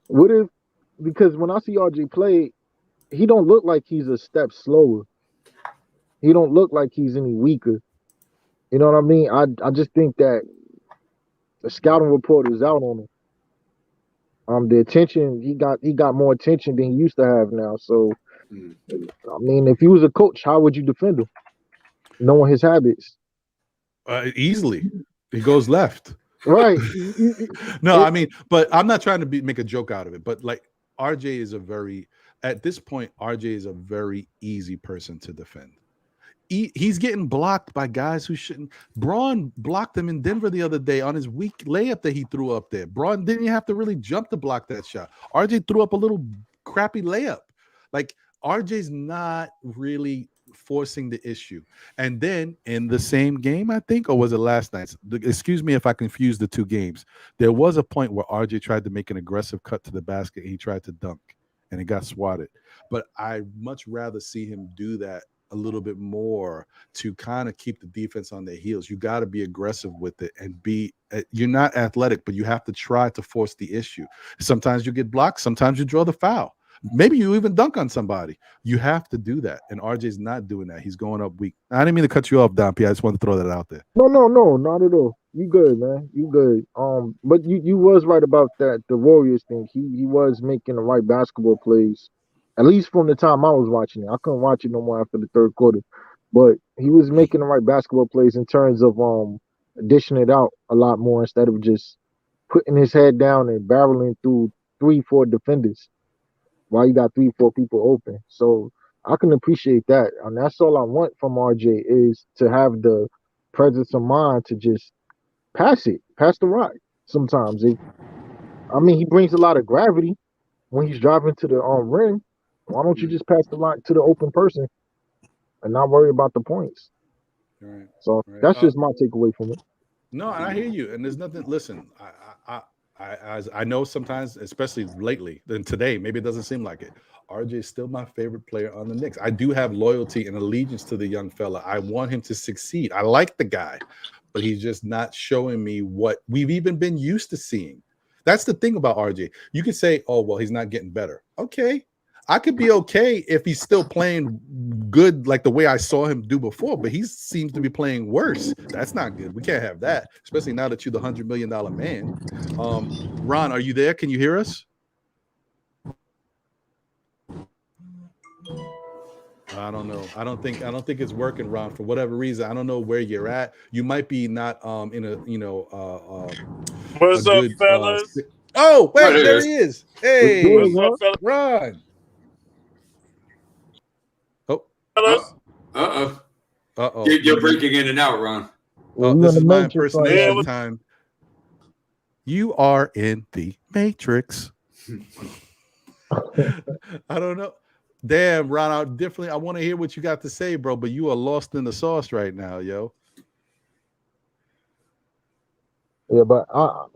S4: What if? Because when I see RJ play, he don't look like he's a step slower. He don't look like he's any weaker. You know what I mean? I just think that the scouting report is out on him. The attention he got more attention than he used to have now. So, I mean, if he was a coach, how would you defend him, knowing his habits?
S1: Easily, he goes left.
S4: Right.
S1: No, I mean, but I'm not trying to make a joke out of it. But like, RJ is at this point, RJ is a very easy person to defend. He's getting blocked by guys who shouldn't. Braun blocked him in Denver the other day on his weak layup that he threw up there. Braun didn't have to really jump to block that shot. RJ threw up a little crappy layup. Like, RJ's not really forcing the issue. And then in the same game, I think, or was it last night? Excuse me if I confuse the 2 games. There was a point where RJ tried to make an aggressive cut to the basket. And he tried to dunk, and it got swatted. But I much rather see him do that a little bit more to kind of keep the defense on their heels. You got to be aggressive with it and you're not athletic, but you have to try to force the issue. Sometimes you get blocked. Sometimes you draw the foul. Maybe you even dunk on somebody. You have to do that. And RJ's not doing that. He's going up weak. I didn't mean to cut you off, Don P. I just wanted to throw that out there.
S4: No, not at all. You good, man. You good. But you was right about that, the Warriors thing. He was making the right basketball plays, at least from the time I was watching it. I couldn't watch it no more after the 3rd quarter. But he was making the right basketball plays in terms of dishing it out a lot more instead of just putting his head down and barreling through 3-4 defenders while you got 3-4 people open. So I can appreciate that. And that's all I want from RJ, is to have the presence of mind to just pass the rock sometimes. He brings a lot of gravity when he's driving to the rim. Why don't you just pass the rock to the open person and not worry about the points?
S1: Right.
S4: So that's just my takeaway from it.
S1: No, I hear you. And there's nothing, listen, I know sometimes, especially lately, than today, maybe it doesn't seem like it. RJ is still my favorite player on the Knicks. I do have loyalty and allegiance to the young fella. I want him to succeed. I like the guy, but he's just not showing me what we've even been used to seeing. That's the thing about RJ. You could say, oh, well, he's not getting better. Okay. I could be okay if he's still playing good like the way I saw him do before, but he seems to be playing worse. That's not good. We can't have that, especially now that you're the $100 million man. Ron, are you there? Can you hear us? I don't know. I don't think it's working, Ron, for whatever reason. I don't know where you're at. You might be not in a
S5: What's up, fellas?
S1: Oh, wait,
S2: there
S1: there
S2: it
S1: he
S2: is.
S1: is. Hey,
S4: What's
S5: What's up,
S1: Ron. Oh,
S5: fellas?
S1: uh-oh.
S2: You're breaking in and out, Ron.
S1: Oh,
S4: You
S1: this
S4: in
S1: is
S4: the
S1: my
S4: Matrix right
S1: impersonation
S5: now.
S1: time. You are in the Matrix. I don't know. Damn, Ron, I want to hear what you got to say, bro, but you are lost in the sauce right now, yo.
S4: Yeah, but I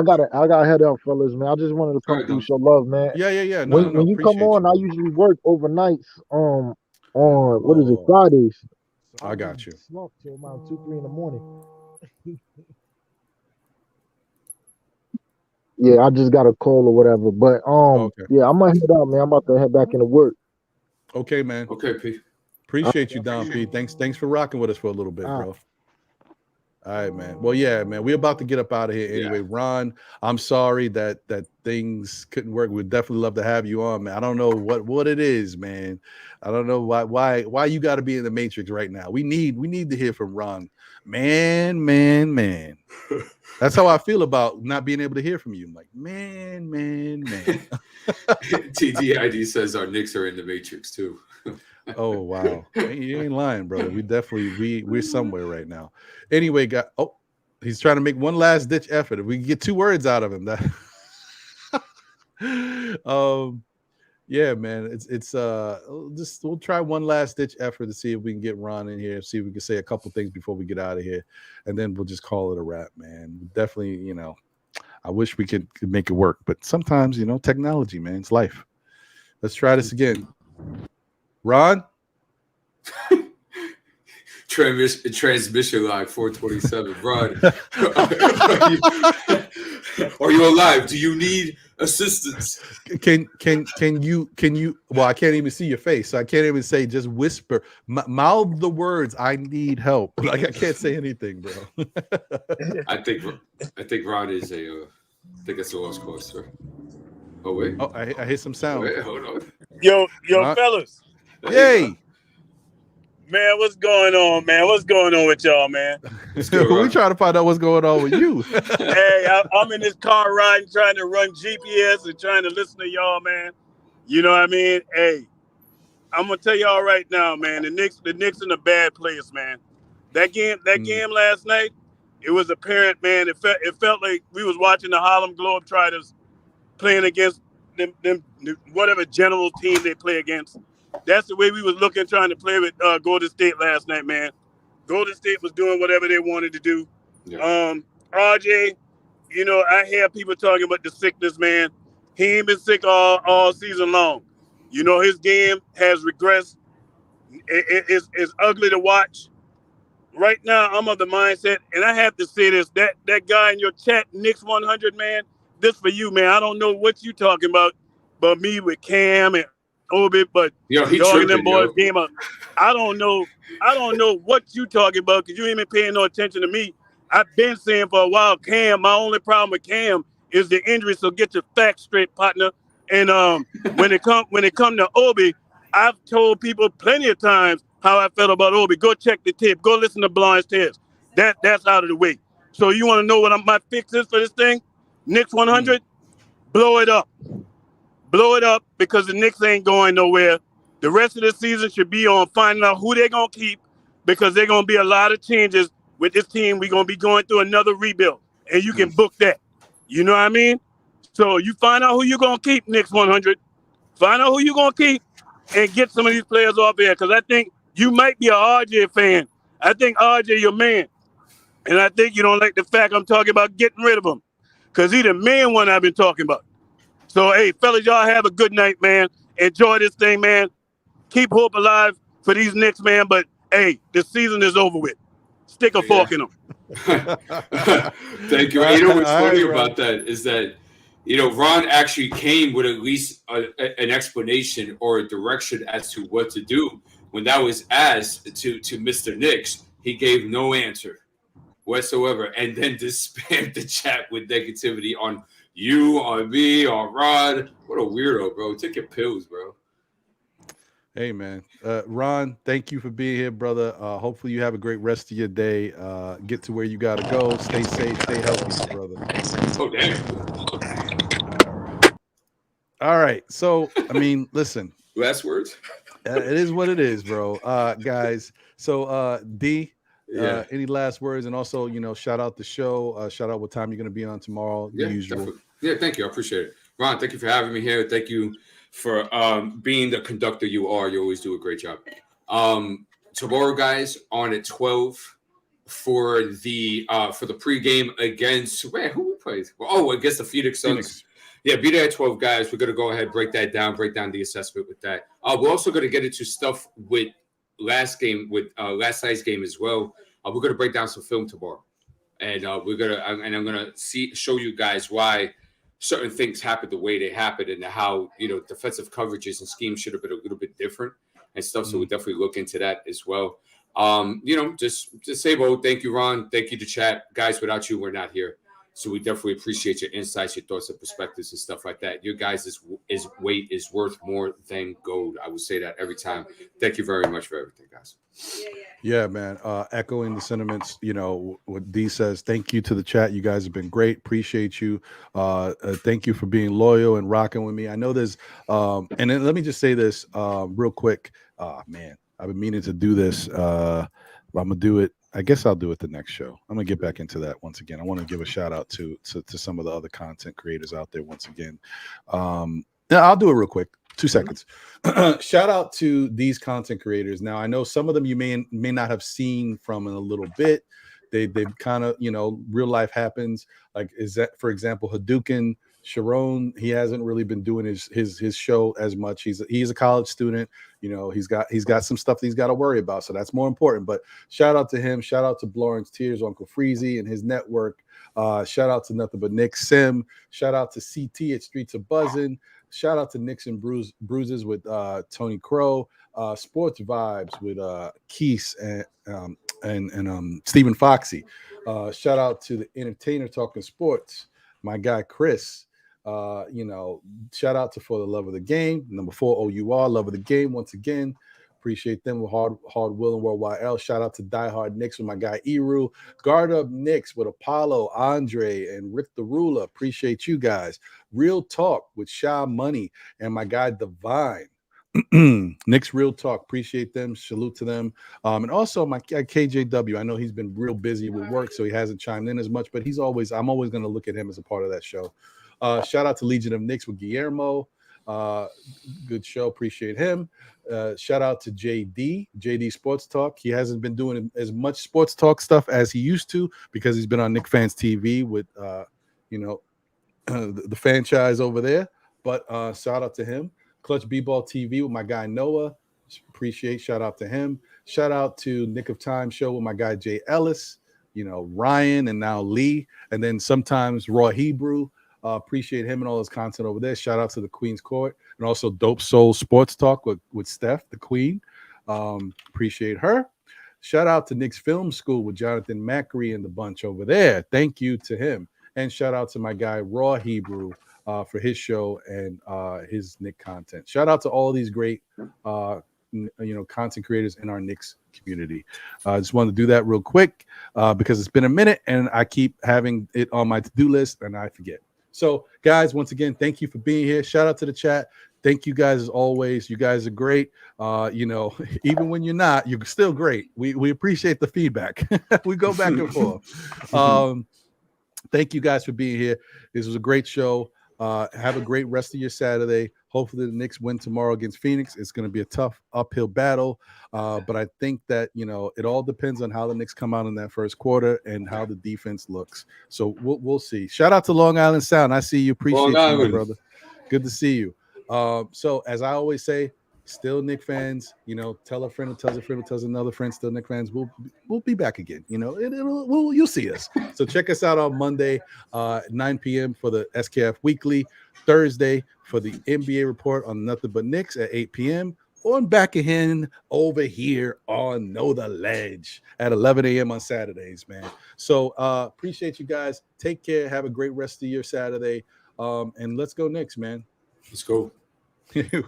S4: gotta head out, fellas, man. I just wanted to come
S2: Alright,
S4: through,
S2: Dom.
S4: show love, man.
S1: Yeah.
S4: When you come
S1: Appreciate
S4: on,
S1: you,
S4: I
S1: bro.
S4: usually work overnights. On what is it,
S1: Oh,
S4: Fridays? So
S1: I got you.
S4: Slumped till around 2-3 in the morning. Yeah, I just got a call or whatever. But
S1: Okay.
S4: yeah, I might head out, man. I'm about to head back into work.
S1: Okay, man.
S2: Okay, P.
S1: Appreciate you, Don P. Thanks for rocking with us for a little bit, bro. All right, man. Well, yeah, man. We're about to get up out of here anyway.
S2: Yeah.
S1: Ron, I'm sorry that things couldn't work. We'd definitely love to have you on, man. I don't know what it is, man. I don't know why you got to be in the Matrix right now. We need to hear from Ron. Man. That's how I feel about not being able to hear from you. I'm like, man.
S2: TDID says our Knicks are in the Matrix too.
S1: Oh wow, you ain't lying, brother. We're somewhere right now. Anyway, he's trying to make one last ditch effort. If we can get 2 words out of him, that yeah, man. It's we'll try one last ditch effort to see if we can get Ron in here, see if we can say a couple things before we get out of here, and then we'll just call it a wrap, man. Definitely, I wish we could make it work, but sometimes, technology, man, it's life. Let's try this again. Ron?
S2: Transmission line 427. Ron, are you alive? Do you need assistance?
S1: Can you? Well, I can't even see your face, so I can't even say. Just whisper, mouth the words. I need help. Like I can't say anything, bro.
S2: I think Ron is I think it's a lost cause, sir. Oh wait.
S1: Oh, I hear some sound.
S2: Wait, hold on.
S5: Yo, fellas.
S1: Hey.
S5: Man, what's going on, man? What's going on with y'all, man?
S2: Let's go,
S1: We trying to find out what's going on with you.
S5: Hey, I'm in this car riding, trying to run GPS and trying to listen to y'all, man. You know what I mean? Hey, I'm gonna tell y'all right now, man. The Knicks in a bad place, man. That game last night, it was apparent, man. It felt like we was watching the Harlem Globetrotters playing against them whatever general team they play against. That's the way we was looking, trying to play with Golden State last night, man. Golden State was doing whatever they wanted to do. Yeah. RJ, I hear people talking about the sickness, man. He ain't been sick all season long. His game has regressed. It's ugly to watch. Right now, I'm of the mindset, and I have to say this, that guy in your chat, Knicks 100, man, this for you, man. I don't know what you talking about, but me with Cam and Obi, but
S2: he
S5: dogging them boys game up. I don't know what you talking about because you ain't been paying no attention to me. I've been saying for a while, Cam, my only problem with Cam is the injury, so get your facts straight, partner. And when it come to Obi, I've told people plenty of times how I felt about Obi. Go check the tape. Go listen to Blorange Tears. That's out of the way. So you want to know what my fix is for this thing? Knicks 100, blow it up. Blow it up because the Knicks ain't going nowhere. The rest of the season should be on finding out who they're going to keep because there's going to be a lot of changes with this team. We're going to be going through another rebuild, and you can book that. You know what I mean? So you find out who you're going to keep, Knicks 100. Find out who you're going to keep and get some of these players off there because I think you might be a RJ fan. I think RJ your man. And I think you don't like the fact I'm talking about getting rid of him because he's the main one I've been talking about. So, hey, fellas, y'all have a good night, man. Enjoy this thing, man. Keep hope alive for these Knicks, man. But, hey, the season is over with. Stick a fork in them.
S2: Thank you. What's funny about that is that, Ron actually came with at least an explanation or a direction as to what to do. When that was asked to Mr. Knicks, he gave no answer whatsoever and then just spammed the chat with negativity on you, on me, on Rod. What a weirdo, bro. Take your pills, bro.
S1: Hey, man. Ron, thank you for being here, brother. Hopefully you have a great rest of your day. Get to where you got to go. Stay safe. Stay healthy, brother.
S2: Oh, damn.
S1: All right. So, I mean, listen,
S2: Last words.
S1: it is what it is, bro. Guys. So, D,
S2: Yeah.
S1: any last words? And also, shout out the show. Shout out what time you're going to be on tomorrow. The
S2: Yeah,
S1: usual.
S2: definitely. Yeah, thank you. I appreciate it. Ron, thank you for having me here. Thank you for being the conductor you are. You always do a great job. Tomorrow, guys, on at 12 for the pregame against who we play? Against the Phoenix Suns.
S1: Phoenix.
S2: Yeah, be there at 12, guys. We're gonna go ahead, break down the assessment with that. We're also gonna get into stuff with last night's game as well. We're gonna break down some film tomorrow. And I'm gonna show you guys why certain things happened the way they happened, and how defensive coverages and schemes should have been a little bit different and stuff. So we'll definitely look into that as well. Just say, thank you, Ron. Thank you to chat, guys. Without you, we're not here. So we definitely appreciate your insights, your thoughts, and perspectives and stuff like that. Your guys' weight is worth more than gold. I would say that every time. Thank you very much for everything, guys.
S1: Yeah, man. Echoing the sentiments, what D says. Thank you to the chat. You guys have been great. Appreciate you. Thank you for being loyal and rocking with me. I know there's, and then let me just say this real quick. Man, I've been meaning to do this. I'm gonna do it. I guess I'll do it the next show. I'm gonna get back into that once again. I want to give a shout out to some of the other content creators out there once again. I'll do it real quick. 2 seconds. Shout out to these content creators. Now, I know some of them you may not have seen from in a little bit. They've kind of, real life happens. Like, is that, for example, Hadouken, Sharon, he hasn't really been doing his show as much. He's a college student. He's got some stuff that he's got to worry about. So that's more important. But shout out to him. Shout out to Blorange Tears, Uncle Freezy and his network. Shout out to Nothing But Knicks Sim. Shout out to CT at Streets of Buzzin'. Shout out to Knicks and Bruises with Tony Crow. Sports Vibes with Keese and Stephen Foxy. Shout out to the Entertainer Talking Sports, my guy Chris. Shout out to For the Love of the Game, number 4 OUR, Love of the Game. Once again, appreciate them with Hard Will and Worldwide L. Shout out to Die Hard Knicks with my guy Eru. Guard Up Knicks with Apollo, Andre, and Rick the Ruler. Appreciate you guys. Real Talk with Sha Money and my guy Divine. Knicks Real Talk. Appreciate them. Salute to them. And also my guy KJW. I know he's been real busy with work, so he hasn't chimed in as much, but I'm always going to look at him as a part of that show. Shout out to Legion of Knicks with Guillermo. Good show. Appreciate him. Shout out to JD Sports Talk. He hasn't been doing as much sports talk stuff as he used to because he's been on KnicksFanTv with the franchise over there. But shout out to him. Clutch BBall TV with my guy Noah. Appreciate. Shout out to him. Shout out to Nick of Time show with my guy Jay Ellis. Ryan and now Lee, and then sometimes Raw Hebrew. Appreciate him and all his content over there. Shout out to the Queen's Court and also Dope Soul Sports Talk with Steph, the Queen. Appreciate her. Shout out to Knicks Film School with Jonathan Macri and the bunch over there. Thank you to him. And shout out to my guy Raw Hebrew for his show and his Knick content. Shout out to all these great content creators in our Knicks community. I just wanted to do that real quick because it's been a minute and I keep having it on my to-do list and I forget. So, guys, once again, thank you for being here. Shout out to the chat. Thank you guys as always. You guys are great. Even when you're not, you're still great. We appreciate the feedback. We go back and forth. Thank you guys for being here. This was a great show. Have a great rest of your Saturday. Hopefully the Knicks win tomorrow against Phoenix. It's going to be a tough uphill battle. But I think that, it all depends on how the Knicks come out in that first quarter and how the defense looks. So we'll see. Shout out to Long Island Sound. I see you. Appreciate you, my brother. Good to see you. So as I always say, still Knicks fans, tell a friend who tells a friend who tells another friend, still Knicks fans. We'll be back again. You'll see us. So check us out on Monday, 9 p.m. for the SKF Weekly, Thursday for the NBA report on Nothing But Knicks at 8 p.m. on back again over here on Know the Ledge at 11 a.m. on Saturdays, man. So appreciate you guys. Take care. Have a great rest of your Saturday. And let's go Knicks, man.
S2: Let's go.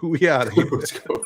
S1: We out of here.
S2: Let's go.